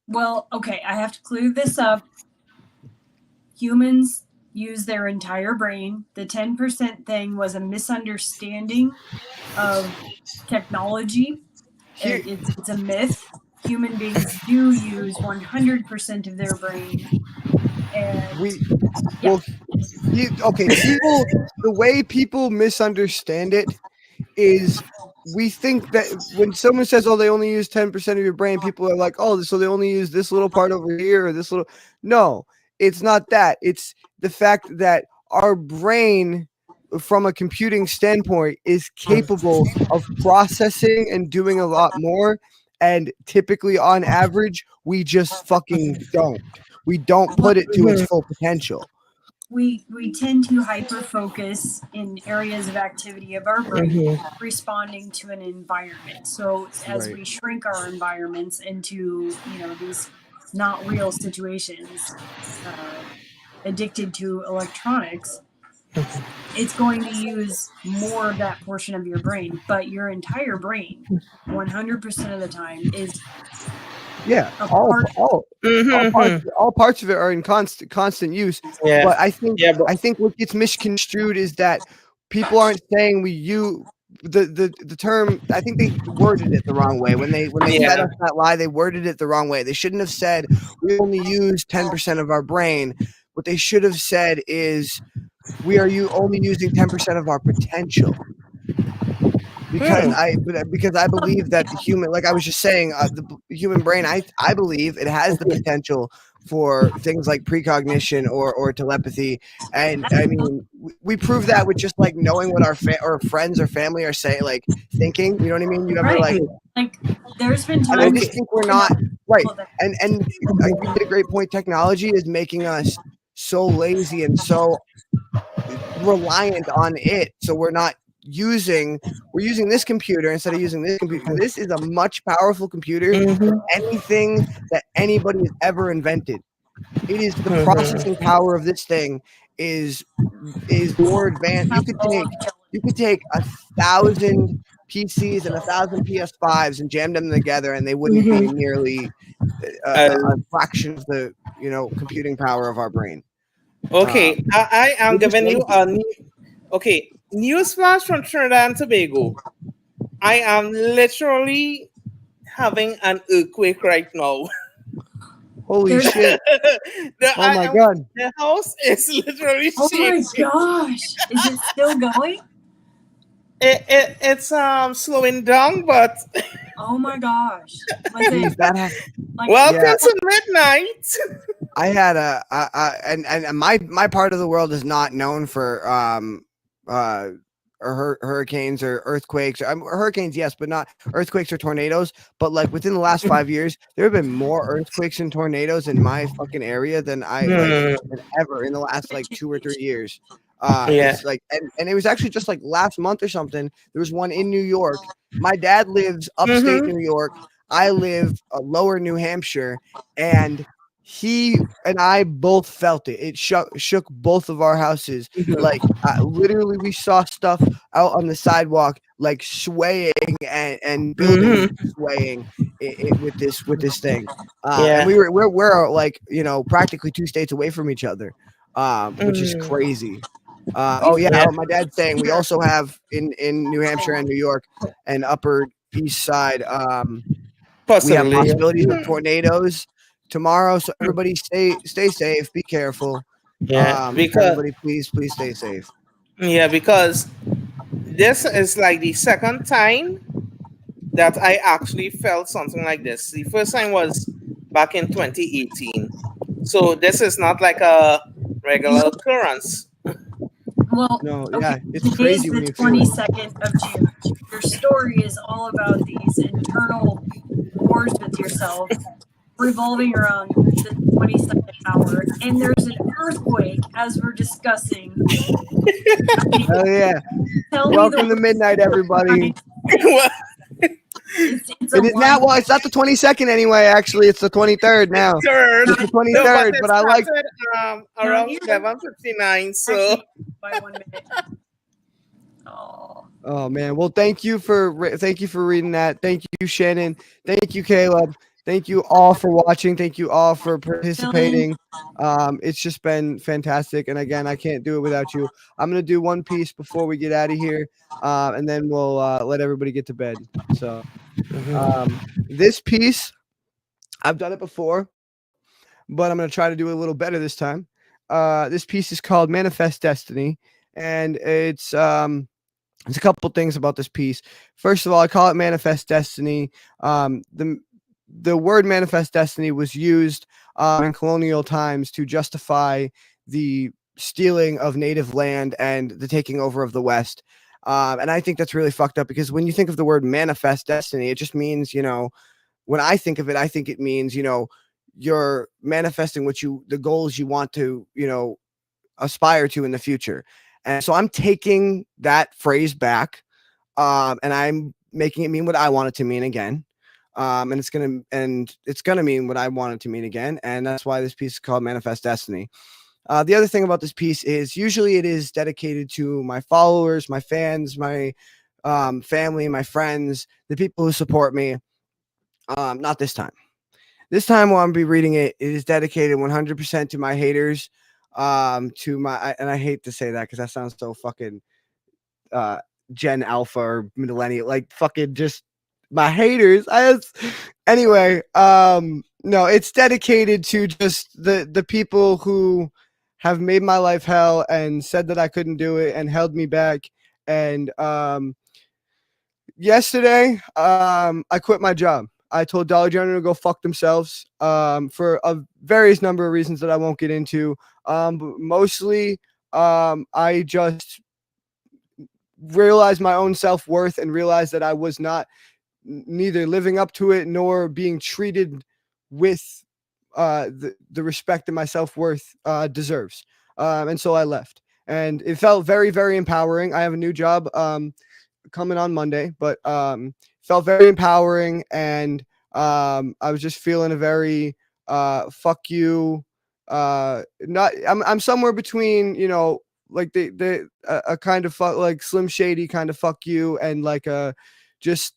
Speaker 5: Well, okay, I have to clear this up. Humans use their entire brain. The 10% thing was a misunderstanding of technology. It's a myth. Human beings do use 100% of their brain. And
Speaker 1: the way people misunderstand it is we think that when someone says, oh, they only use 10% of your brain, people are like, oh, so they only use this little part over here or this little. No, it's not that. It's the fact that our brain, from a computing standpoint, is capable of processing and doing a lot more. And typically, on average, we just fucking don't. We don't put it to its full potential.
Speaker 5: We tend to hyper focus in areas of activity of our brain responding to an environment. So as we shrink our environments into these not real situations, addicted to electronics, it's going to use more of that portion of your brain, but your entire brain 100% of the time is
Speaker 1: all parts of it are in constant use. But I think what gets misconstrued is that people aren't saying we use the term. I think they worded it the wrong way when they said us that lie. They worded it the wrong way. They shouldn't have said we only use 10% of our brain. What they should have said is we are only using 10% of our potential. Because I believe that the human, like I was just saying, the human brain, I believe it has the potential for things like precognition or telepathy. And I mean, we prove that with just like knowing what our friends or family are saying, like thinking. You know what I mean? You ever like
Speaker 5: there's been times.
Speaker 1: And I just think we're not right. And you made a great point. Technology is making us so lazy and so reliant on it, so we're using this computer instead of using this computer. This is a much powerful computer than anything that anybody has ever invented. It is the processing power of this thing is more advanced. You could take 1,000 PCs and 1,000 PS5s and jam them together, and they wouldn't be nearly a fraction of the computing power of our brain.
Speaker 4: Okay, I am
Speaker 1: Which is
Speaker 4: giving you
Speaker 1: crazy.
Speaker 4: a newsflash from Trinidad and Tobago. I am literally having an earthquake right now.
Speaker 1: Holy shit! Oh my god!
Speaker 4: The house is literally
Speaker 5: Oh my
Speaker 4: shaking.
Speaker 5: gosh! Is it still going?
Speaker 4: It's slowing down, but
Speaker 5: Oh my gosh! Was
Speaker 1: Jeez,
Speaker 5: it
Speaker 1: that
Speaker 5: like
Speaker 4: welcome
Speaker 1: Yeah.
Speaker 4: to midnight.
Speaker 1: I had and my part of the world is not known for hurricanes or earthquakes. Hurricanes, yes, but not earthquakes or tornadoes. But like within the last 5 years, there have been more earthquakes and tornadoes in my fucking area than than ever in the last like 2 or 3 years. It's like, and it was actually just like last month or something. There was one in New York. My dad lives upstate New York. I live lower New Hampshire, and he and I both felt it. It shook both of our houses. Like literally, we saw stuff out on the sidewalk, like swaying and buildings swaying with this thing. And we're like practically 2 states away from each other, which is crazy. Oh yeah, my dad's saying we also have in New Hampshire and New York and Upper East Side. We have possibilities of tornadoes tomorrow, so everybody stay safe, be careful.
Speaker 4: Because
Speaker 1: everybody please stay safe.
Speaker 4: because this is like the second time that I actually felt something like this. The first time was back in 2018, so this is not like a regular occurrence.
Speaker 5: well?
Speaker 1: No,
Speaker 5: Okay,
Speaker 1: yeah, it's
Speaker 5: today's
Speaker 1: crazy when
Speaker 5: the
Speaker 1: you feel it.
Speaker 5: 22nd of June. Your story is all about these internal wars with yourself, revolving around the 22nd hour, and there's an earthquake as we're discussing.
Speaker 1: Oh yeah,
Speaker 5: Tell me
Speaker 1: welcome
Speaker 5: the
Speaker 1: to midnight, everybody.
Speaker 5: It's
Speaker 1: It is now. Well, it's not the 22nd anyway. Actually, it's the 23rd now.
Speaker 4: Third,
Speaker 1: It's the 23rd, but I like.
Speaker 4: around 11:59. So
Speaker 5: Actually, by 1 minute. Oh.
Speaker 1: Oh man. Well, thank you for reading that. Thank you, Shannon. Thank you, Caleb. Thank you all for watching. Thank you all for participating. It's just been fantastic. And again, I can't do it without you. I'm gonna do one piece before we get out of here, and then we'll let everybody get to bed. So, this piece, I've done it before, but I'm gonna try to do it a little better this time. This piece is called "Manifest Destiny," and it's there's a couple things about this piece. First of all, I call it Manifest Destiny. The word Manifest Destiny was used in colonial times to justify the stealing of native land and the taking over of the West. And I think that's really fucked up because when you think of the word Manifest Destiny, it just means, when I think of it, I think it means, you're manifesting the goals you want to, aspire to in the future. And so I'm taking that phrase back, and I'm making it mean what I want it to mean again. And it's gonna mean what I want it to mean again. And that's why this piece is called Manifest Destiny. The other thing about this piece is usually it is dedicated to my followers, my fans, my family, my friends, the people who support me. Not this time. This time while I'm be reading it, it is dedicated 100% to my haters. And I hate to say that because that sounds so fucking Gen Alpha or millennial, like fucking just my haters. Anyway, no, it's dedicated to just the people who have made my life hell and said that I couldn't do it and held me back. And yesterday, I quit my job. I told Dollar General to go fuck themselves for a various number of reasons that I won't get into. But mostly, I just realized my own self-worth and realized that I was neither living up to it nor being treated with the respect that my self-worth deserves. And so I left. and it felt very, very empowering. I have a new job coming on Monday, but felt very empowering, and I was just feeling a very fuck you. Not I'm somewhere between, you know, like a kind of fuck, like Slim Shady kind of fuck you, and like a just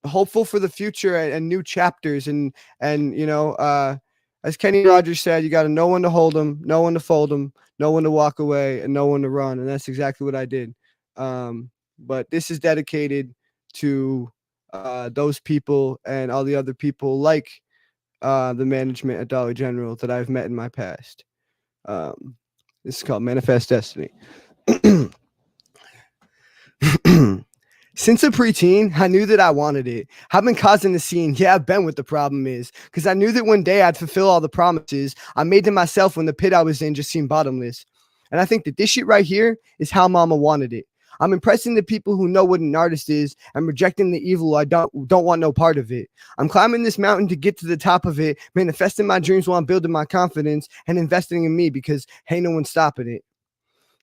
Speaker 1: hopeful for the future, and new chapters, and you know, as Kenny Rogers said, you got to know when to hold them, know when to fold them, know when to walk away, and know when to run, and that's exactly what I did. But this is dedicated to those people and all the other people like the management at Dollar General that I've met in my past. This is called Manifest Destiny. Since a preteen, I knew that I wanted it. I've been causing the scene. Yeah, I've been what the problem is. Because I knew that one day I'd fulfill all the promises I made to myself when the pit I was in just seemed bottomless. And I think that this shit right here is how mama wanted it. I'm impressing the people who know what an artist is and rejecting the evil. I don't want no part of it. I'm climbing this mountain to get to the top of it, manifesting my dreams while I'm building my confidence and investing in me, because ain't no one stopping it.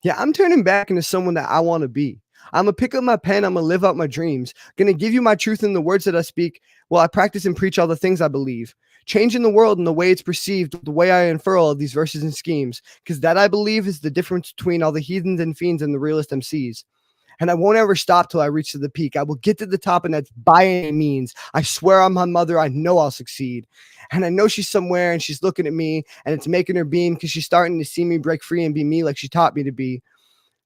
Speaker 1: Yeah, I'm turning back into someone that I want to be. I'm going to pick up my pen. I'm going to live out my dreams. Going to give you my truth in the words that I speak while I practice and preach all the things I believe. Changing the world and the way it's perceived, the way I infer all of these verses and schemes. Because that, I believe, is the difference between all the heathens and fiends and the realest MCs. And I won't ever stop till I reach to the peak. I will get to the top, and that's by any means. I swear on my mother, I know I'll succeed. And I know she's somewhere, and she's looking at me, and it's making her beam, because she's starting to see me break free and be me like she taught me to be.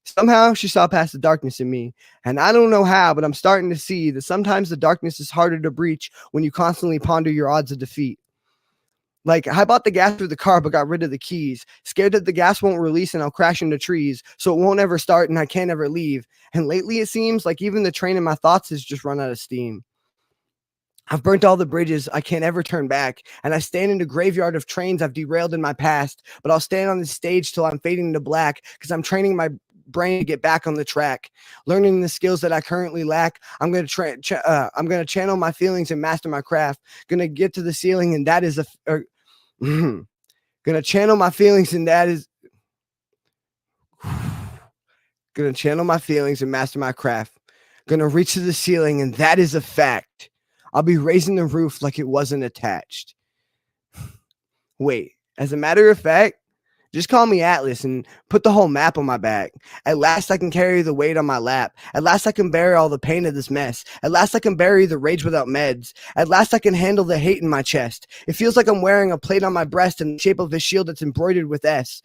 Speaker 1: Somehow she saw past the darkness in me, and I don't know how, but I'm starting to see that sometimes the darkness is harder to breach when you constantly ponder your odds of defeat. Like, I bought the gas through the car but got rid of the keys, scared that the gas won't release and I'll crash into trees, so it won't ever start and I can't ever leave. And lately it seems like even the train in my thoughts has just run out of steam. I've burnt all the bridges, I can't ever turn back, and I stand in a graveyard of trains I've derailed in my past, but I'll stand on the stage till I'm fading to black, because I'm training my brain to get back on the track, learning the skills that I currently lack. I'm going to channel my feelings and master my craft. Going to get to the ceiling, and that is going to channel my feelings, and that is going to channel my feelings and master my craft. Going to reach to the ceiling, and that is a fact. I'll be raising the roof like it wasn't attached. Wait, as a matter of fact, just call me Atlas and put the whole map on my back. At last I can carry the weight on my lap. At last I can bear all the pain of this mess. At last I can bury the rage without meds. At last I can handle the hate in my chest. It feels like I'm wearing a plate on my breast in the shape of a shield that's embroidered with S.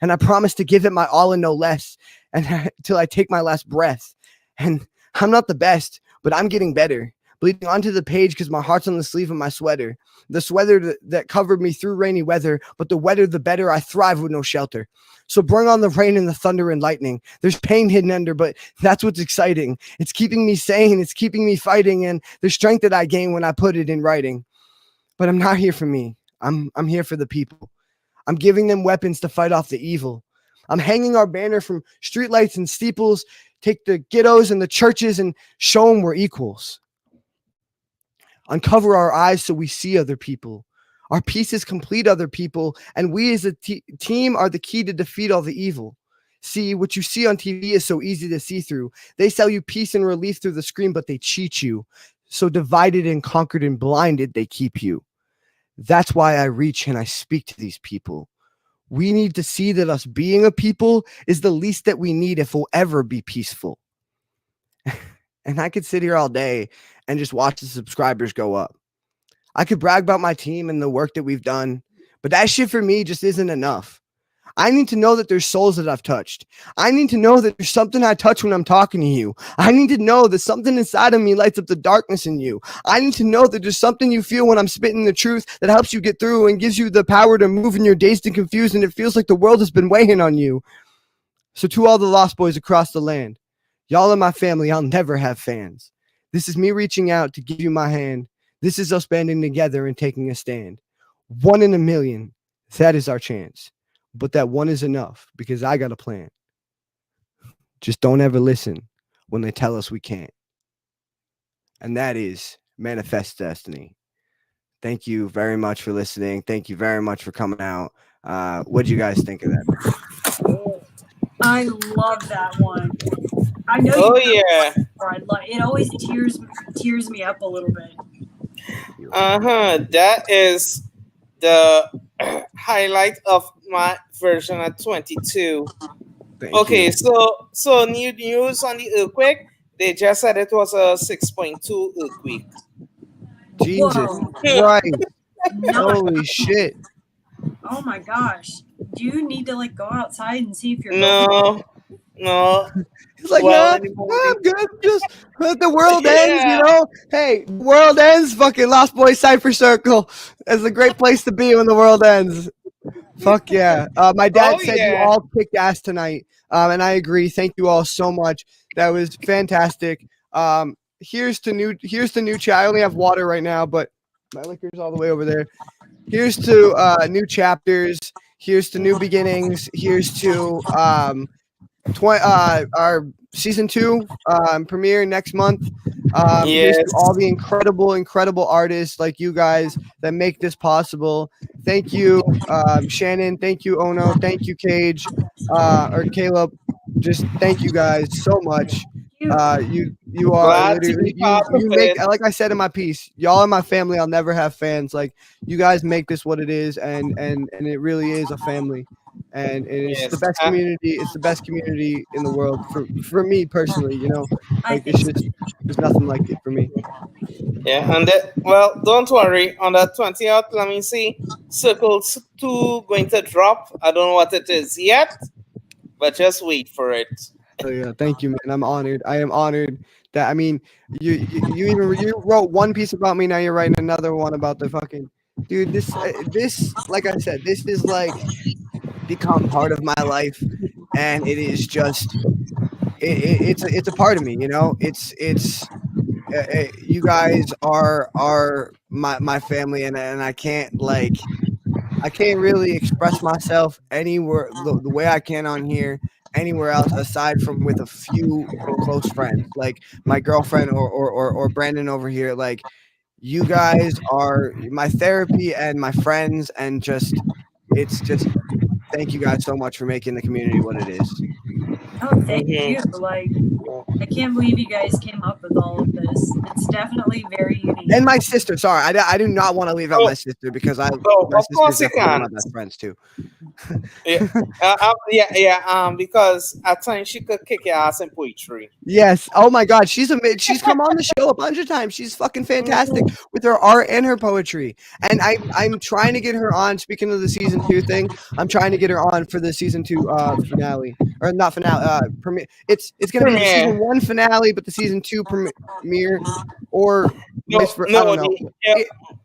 Speaker 1: And I promise to give it my all and no less, and till I take my last breath. And I'm not the best, but I'm getting better. Bleeding onto the page because my heart's on the sleeve of my sweater. The sweater that covered me through rainy weather, but the wetter the better. I thrive with no shelter. So bring on the rain and the thunder and lightning. There's pain hidden under, but that's what's exciting. It's keeping me sane. It's keeping me fighting, and the strength that I gain when I put it in writing. But I'm not here for me. I'm here for the people. I'm giving them weapons to fight off the evil. I'm hanging our banner from streetlights and steeples. Take the ghettos and the churches and show them we're equals. Uncover our eyes so we see other people. Our pieces complete other people, and we as a team are the key to defeat all the evil. See, what you see on TV is so easy to see through. They sell you peace and relief through the screen, but they cheat you. So divided and conquered and blinded, they keep you. That's why I reach and I speak to these people. We need to see that us being a people is the least that we need if we'll ever be peaceful. And I could sit here all day and just watch the subscribers go up. I could brag about my team and the work that we've done, but that shit for me just isn't enough. I need to know that there's souls that I've touched. I need to know that there's something I touch when I'm talking to you. I need to know that something inside of me lights up the darkness in you. I need to know that there's something you feel when I'm spitting the truth that helps you get through and gives you the power to move in your dazed and confused, and it feels like the world has been weighing on you. So to all the Lost Boys across the land, y'all are my family. I'll never have fans. This is me reaching out to give you my hand. This is us banding together and taking a stand. 1 in a million. That is our chance. But that one is enough because I got a plan. Just don't ever listen when they tell us we can't. And that is Manifest Destiny. Thank you very much for listening. Thank you very much for coming out. What do you guys think of that?
Speaker 5: I love that one. I know
Speaker 4: Oh
Speaker 5: you.
Speaker 4: yeah.
Speaker 5: I love it. Always tears me up a little bit.
Speaker 4: That is the highlight of my version at 22.
Speaker 1: Thank
Speaker 4: Okay,
Speaker 1: you.
Speaker 4: so new news on the earthquake. They just said it was a 6.2 earthquake.
Speaker 1: Jesus
Speaker 5: Whoa.
Speaker 1: Christ.
Speaker 5: No.
Speaker 1: Holy shit.
Speaker 5: Oh my gosh. Do you need to like go outside and see if you're
Speaker 4: No.
Speaker 1: He's like,
Speaker 4: Well,
Speaker 1: nah,
Speaker 4: in the
Speaker 1: I'm
Speaker 4: morning.
Speaker 1: good. Just let the world ends, you
Speaker 4: Yeah.
Speaker 1: know? Hey, the world ends. Fucking Lostboys Cypher Circle. It's a great place to be when the world ends. Fuck yeah. My dad
Speaker 4: Oh
Speaker 1: said you
Speaker 4: yeah.
Speaker 1: all kicked ass tonight. And I agree. Thank you all so much. That was fantastic. Here's the new chat. I only have water right now, but my liquor's all the way over there. Here's to new chapters. Here's to new beginnings. Here's to our season 2 premiere next month. Here's to all
Speaker 4: Yes.
Speaker 1: the incredible artists like you guys that make this possible. Thank you, Shannon. Thank you, Ono. Thank you, Cage, or Caleb. Just thank you guys so much. You are
Speaker 4: Glad to be
Speaker 1: literally
Speaker 4: part of
Speaker 1: you make,
Speaker 4: it.
Speaker 1: like I said in my piece, y'all are my family. I'll never have fans. Like, you guys make this what it is, and it really is a family. And it's the
Speaker 4: Yes.
Speaker 1: best community. It's the best community in the world for me personally. You know,
Speaker 5: I
Speaker 1: like,
Speaker 5: think
Speaker 1: it's just, there's nothing like it for me.
Speaker 4: Yeah, and well, don't worry. On the 20th, let me see. Circles 2 going to drop. I don't know what it is yet, but just wait for it.
Speaker 1: Oh yeah, thank you, man. I'm honored. I am honored that, I mean, you wrote one piece about me. Now you're writing another one about the fucking dude. This, like I said, this is like become part of my life, and it is just it's a part of me. You know, it's you guys are my family, and I can't, like, I can't really express myself anywhere the way I can on here anywhere else aside from with a few close friends, like my girlfriend or Brandon over here. Like, you guys are my therapy and my friends, and just, it's just, thank you guys so much for making the community what it is.
Speaker 5: Oh, thank
Speaker 4: Mhm.
Speaker 5: you. Like, I can't believe you guys came up with all of this. It's definitely very unique.
Speaker 1: And my sister. Sorry, I do not want to leave out my sister, because my
Speaker 4: of
Speaker 1: sister is
Speaker 4: course you
Speaker 1: definitely one
Speaker 4: can.
Speaker 1: of my best friends too.
Speaker 4: Yeah. Because at times she could kick your ass in poetry.
Speaker 1: Yes. Oh my God. She's come on the show a bunch of times. She's fucking fantastic with her art and her poetry. And I'm trying to get her on. Speaking of the season 2 thing, I'm trying to get her on for the season 2 finale, or not finale. Premiere. It's gonna be the
Speaker 4: Premiere.
Speaker 1: season 1 finale, but the season 2 premiere, or I don't know.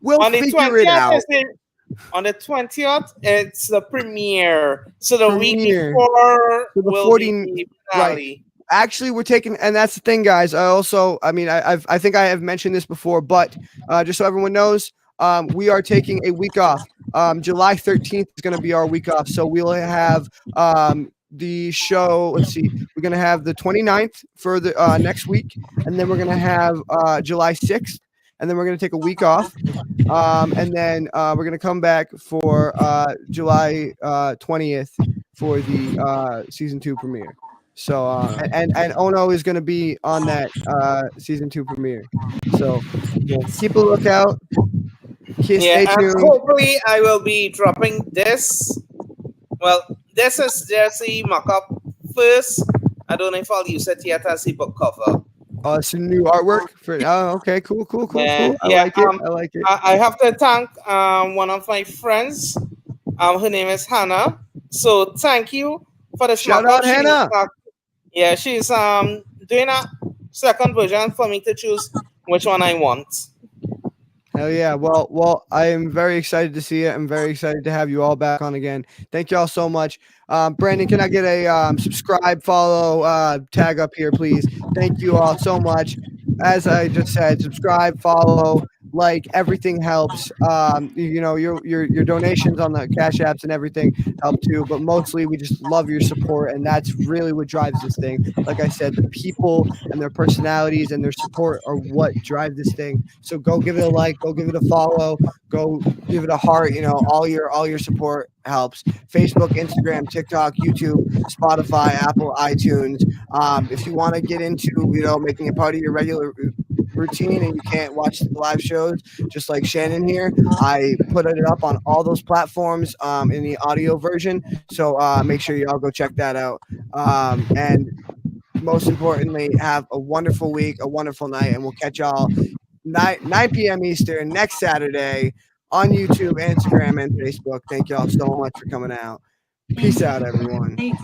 Speaker 1: We'll
Speaker 4: On the
Speaker 1: figure it
Speaker 4: 20th,
Speaker 1: out.
Speaker 4: on the 20th, it's the premiere. So the week
Speaker 1: Premiere.
Speaker 4: before
Speaker 1: So the
Speaker 4: will
Speaker 1: 40,
Speaker 4: be the
Speaker 1: right.
Speaker 4: finale.
Speaker 1: Actually, we're taking, and that's the thing, guys. I think I have mentioned this before, but just so everyone knows, we are taking a week off. July 13th is going to be our week off. So we'll have the show. Let's see. We're going to have the 29th for the next week. And then we're going to have July 6th. And then we're going to take a week off. And then we're going to come back for July 20th for the season 2 premiere. So and Ono is going to be on that season 2 premiere. So keep a lookout. Stay
Speaker 4: And
Speaker 1: tuned.
Speaker 4: hopefully I will be dropping this. Well, this is just a mock-up first. I don't know if I'll use it yet as a book cover.
Speaker 1: Some new artwork for. Oh, okay, cool. I like it. I like it.
Speaker 4: I have to thank one of my friends. Her name is Hannah. So thank you for the
Speaker 1: Shout out, Hannah.
Speaker 4: She's doing a second version for me to choose which one I want.
Speaker 1: Hell yeah. Well, I am very excited to see it. I'm very excited to have you all back on again. Thank you all so much. Brandon, can I get a subscribe, follow, tag up here, please? Thank you all so much. As I just said, subscribe, follow, like everything helps. Your donations on the Cash Apps and everything help too. But mostly, we just love your support, and that's really what drives this thing. Like I said, the people and their personalities and their support are what drive this thing. So go give it a like, go give it a follow, go give it a heart. All your support helps. Facebook, Instagram, TikTok, YouTube, Spotify, Apple, iTunes. If you want to get into making it part of your regular routine and you can't watch the live shows, just like Shannon here, I put it up on all those platforms in the audio version. So make sure y'all go check that out. And most importantly, have a wonderful week, a wonderful night, and we'll catch y'all 9 p.m. Eastern next Saturday on YouTube, Instagram, and Facebook. Thank y'all so much for coming out. Peace out, everyone.
Speaker 5: Thanks.